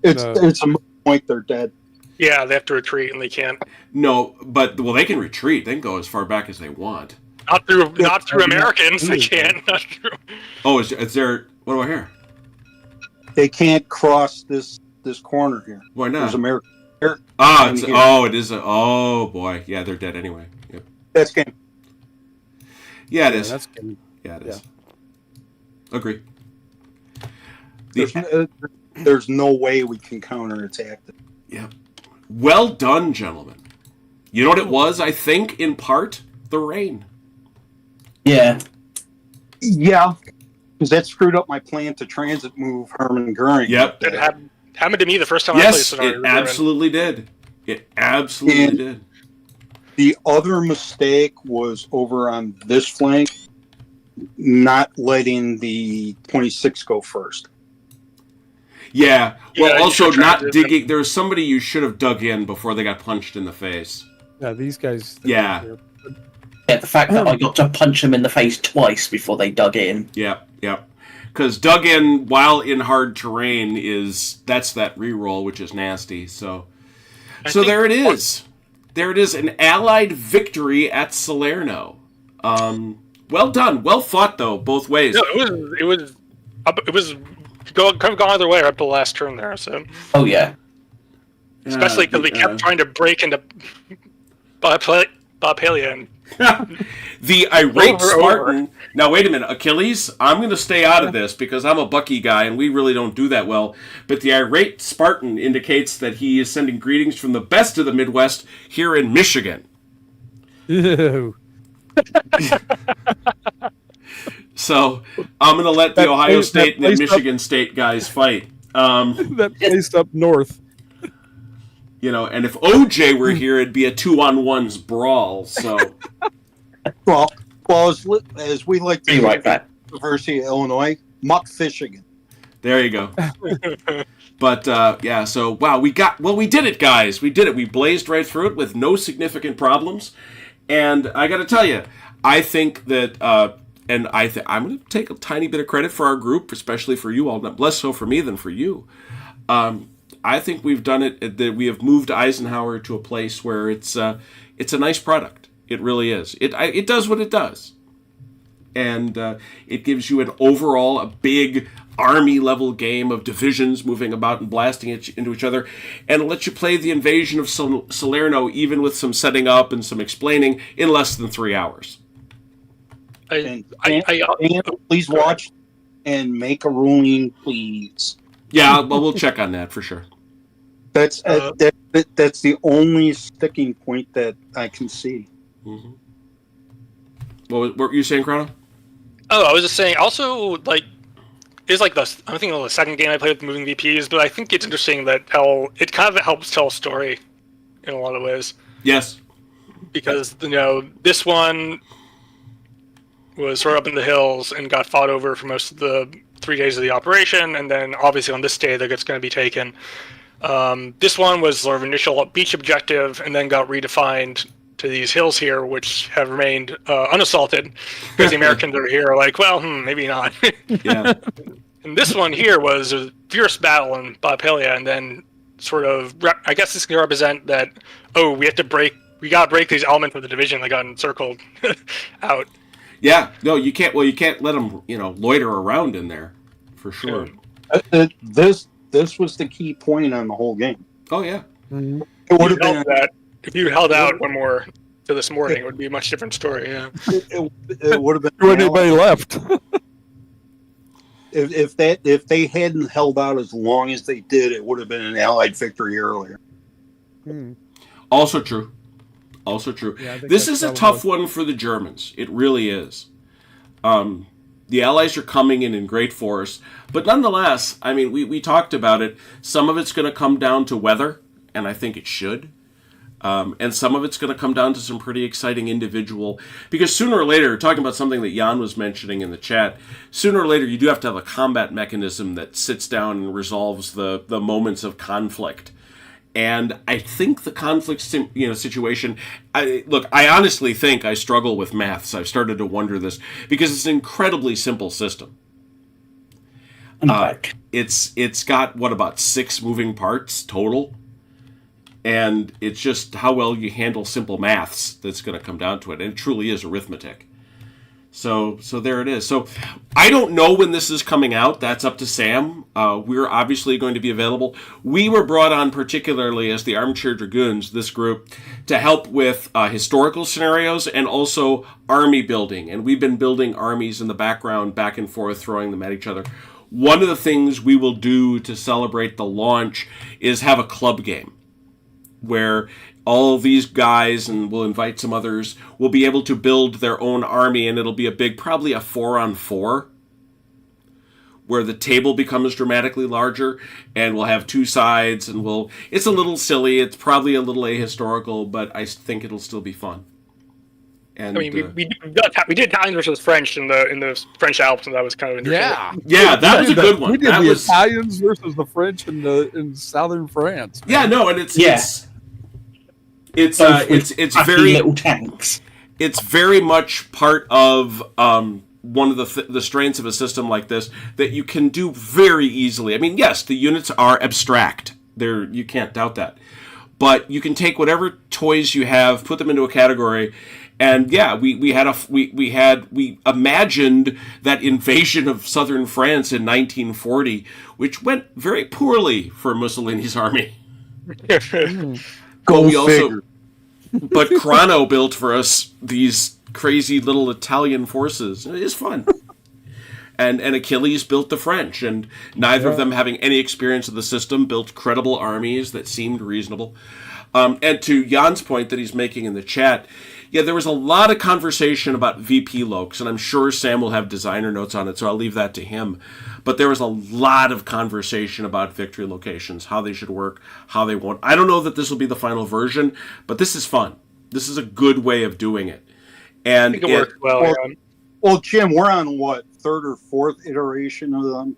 It's a point. They're dead. Yeah, they have to retreat and they can't. No, but they can retreat. They can go as far back as they want. Not through Americans. They can't. Not through. Oh, is there? What do I hear? They can't cross this corner here. Why not? There's America. It is. Oh boy, yeah, they're dead anyway. Yep. That's game. Yeah, it is. That's good. Yeah, it is. Agree. There's no way we can counterattack them. Yeah. Well done, gentlemen. You know what it was? I think in part the rain. Yeah. Yeah, because that screwed up my plan to transit move Hermann Goering. Yep. It happened to me the first time I played Yes, Scenario. it absolutely did. It absolutely did. The other mistake was over on this flank, not letting the 26 go first. Yeah. Well, Yeah, also you should not try to- digging. There was somebody you should have dug in before they got punched in the face. Yeah, these guys. Yeah. Yeah, the fact that I got to punch them in the face twice before they dug in. Yep. Because dug in while in hard terrain that's that reroll, which is nasty. So there it is. There it is, an Allied victory at Salerno. Well done, well fought though, both ways. No, it was could have gone either way up to the last turn there. So Oh, yeah. especially because we kept trying to break into Battapalia and The irate Over. Spartan. Now wait a minute, Achilles. I'm going to stay out of this because I'm a Bucky guy and we really don't do that well. But the irate Spartan indicates that he is sending greetings from the best of the Midwest here in Michigan. Ew. So I'm going to let the That Ohio place- State and that the place Michigan State guys fight. That place up north. And if OJ were here, it'd be a 2-on-1s brawl. So Well, as we like to Be right back. University of Illinois, muck Fishigan. there you go. But yeah, so wow, we did it, guys. We did it. We blazed right through it with no significant problems. And I got to tell you, I think that, I'm going to take a tiny bit of credit for our group, especially for you all, less so for me than for you. I think we've done it. That we have moved Eisenhower to a place where it's a nice product. It really is. It does what it does, and it gives you a big army-level game of divisions moving about and blasting into each other, and it lets you play the invasion of Salerno, even with some setting up and some explaining, in less than 3 hours. And please watch and make a ruling, please. Yeah, well, we'll check on that for sure. That's that's the only sticking point that I can see. Mm-hmm. What were you saying, Chrono? Oh, I was just saying. Also, like, it's like I'm thinking of the second game I played with moving VPs, but I think it's interesting that it kind of helps tell a story in a lot of ways. Yes. Because this one was sort of up in the hills and got fought over for most of the 3 days of the operation, and then obviously on this day that it's going to be taken. This one was sort of initial beach objective, and then got redefined to these hills here, which have remained unassaulted, because the Americans are here like, well, maybe not. Yeah. And this one here was a fierce battle in Boppelia, and then sort of, I guess this can represent that, we got to break these elements of the division that got encircled out. Yeah, no, you can't. Well, you can't let them, loiter around in there, for sure. This was the key point on the whole game. Oh yeah. Mm-hmm. It would have been if you held out one more to this morning, it would be a much different story. Yeah. It would have been. When anybody left. If they hadn't held out as long as they did, it would have been an Allied victory earlier. Also true. Also true. Yeah, this is a tough one for the Germans. It really is. The Allies are coming in great force, but nonetheless, I mean, we talked about it. Some of it's going to come down to weather, and I think it should. And some of it's going to come down to some pretty exciting individual, because sooner or later, talking about something that Jan was mentioning in the chat, sooner or later you do have to have a combat mechanism that sits down and resolves the moments of conflict. And I think the conflict situation, I honestly think I struggle with maths. I've started to wonder this, because it's an incredibly simple system. It's got, about 6 moving parts total? And it's just how well you handle simple maths that's going to come down to it. And it truly is arithmetic. So there it is. So I don't know when this is coming out. That's up to Sam. We're obviously going to be available. We were brought on particularly as the Armchair Dragoons, this group, to help with historical scenarios and also army building. And we've been building armies in the background, back and forth, throwing them at each other. One of the things we will do to celebrate the launch is have a club game, where all of these guys, and we'll invite some others, will be able to build their own army, and it'll be probably a 4-on-4, where the table becomes dramatically larger, and we'll have 2 sides, and it's a little silly, it's probably a little ahistorical, but I think it'll still be fun. And, I mean, we did Italians versus French in the French Alps, and that was kind of interesting. Yeah, that was a good one. We did the Italians versus the French in southern France. Man. Yeah, no, and it's very little tanks. It's very much part of one of the strengths of a system like this that you can do very easily. I mean, yes, the units are abstract. You can't doubt that. But you can take whatever toys you have, put them into a category, and yeah, we imagined that invasion of southern France in 1940, which went very poorly for Mussolini's army. But Chrono built for us these crazy little Italian forces. It is fun. And Achilles built the French, and neither of them having any experience of the system built credible armies that seemed reasonable. And to Jan's point that he's making in the chat, Yeah, there was a lot of conversation about VP lokes, and I'm sure Sam will have designer notes on it, so I'll leave that to him. But there was a lot of conversation about victory locations, how they should work, how they won't. I don't know that this will be the final version, but this is fun. This is a good way of doing it. And I think it works well. Yeah. Well, Jim, we're on what, third or fourth iteration of them?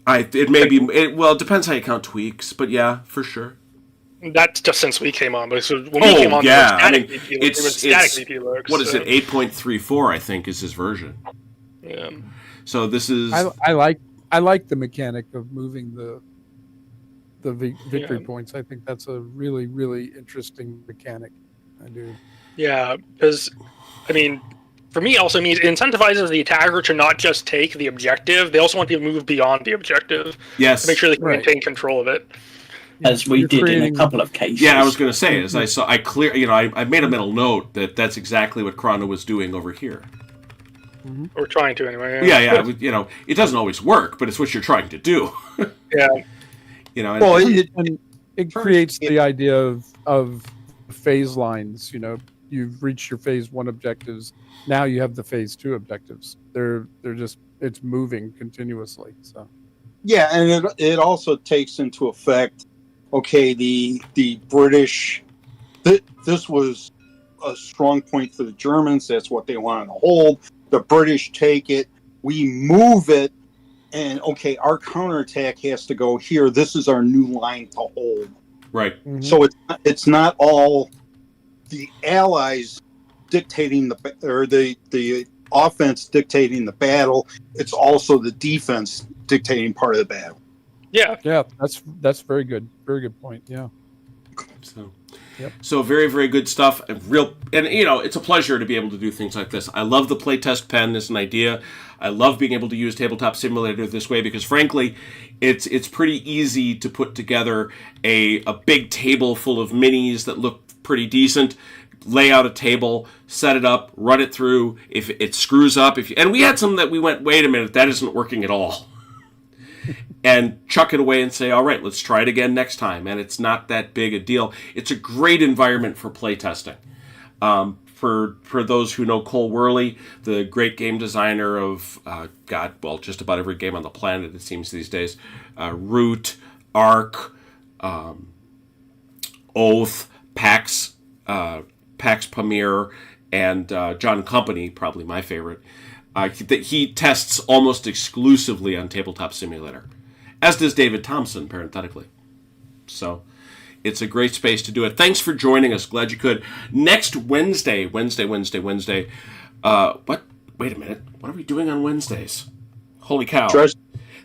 It may be, well, it depends how you count tweaks, but yeah, for sure. That's just since we came on. But so when we came on, yeah. I mean, mean, it's static VP looks. What is it? 8.34, I think, is his version. Yeah. So this is. I like the mechanic of moving the victory points. I think that's a really, really interesting mechanic. I do. Yeah, because I mean, for me, also means it incentivizes the attacker to not just take the objective; they also want to move beyond the objective. Yes. To make sure they can maintain control of it. As we did in a couple of cases. Yeah, I was going to say, as I made a mental note that that's exactly what Chrono was doing over here. Mm-hmm. We're trying to anyway. Yeah. It doesn't always work, but it's what you're trying to do. Yeah. Well, it creates the idea of phase lines. You've reached your phase 1 objectives. Now you have the phase 2 objectives. They're just, it's moving continuously. So. Yeah, and it also takes into effect, okay, the British, this was a strong point for the Germans. That's what they wanted to hold. The British take it, we move it, and okay, our counterattack has to go here. This is our new line to hold. Right. Mm-hmm. So it's not all the Allies dictating the offense dictating the battle. It's also the defense dictating part of the battle. Yeah. Yeah, that's very good. Very good point. Yeah. So very, very good stuff. And it's a pleasure to be able to do things like this. I love the playtest pen as an idea. I love being able to use Tabletop Simulator this way because, frankly, it's pretty easy to put together a big table full of minis that look pretty decent. Lay out a table, set it up, run it through. If it screws up, and we had some that we went, wait a minute, that isn't working at all. And chuck it away and say, all right, let's try it again next time. And it's not that big a deal. It's a great environment for playtesting. For those who know Cole Worley, the great game designer of, just about every game on the planet, it seems these days. Root, Ark, Oath, PAX Pamir, and John Company, probably my favorite. He tests almost exclusively on Tabletop Simulator, as does David Thompson, parenthetically. So it's a great space to do it. Thanks for joining us. Glad you could. Next Wednesday. What? Wait a minute. What are we doing on Wednesdays? Holy cow.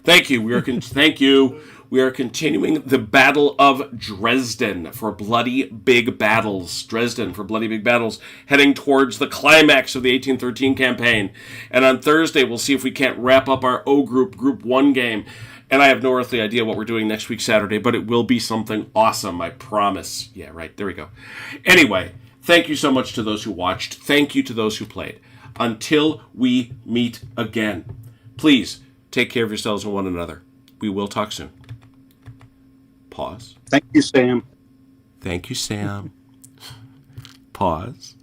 Thank you. Thank you. We are continuing the Battle of Dresden for bloody big battles. Heading towards the climax of the 1813 campaign. And on Thursday, we'll see if we can't wrap up our O Group Group 1 game. And I have no earthly idea what we're doing next week, Saturday, but it will be something awesome, I promise. Yeah, right, there we go. Anyway, thank you so much to those who watched. Thank you to those who played. Until we meet again, please take care of yourselves and one another. We will talk soon. Pause. Thank you, Sam. Thank you, Sam. Pause.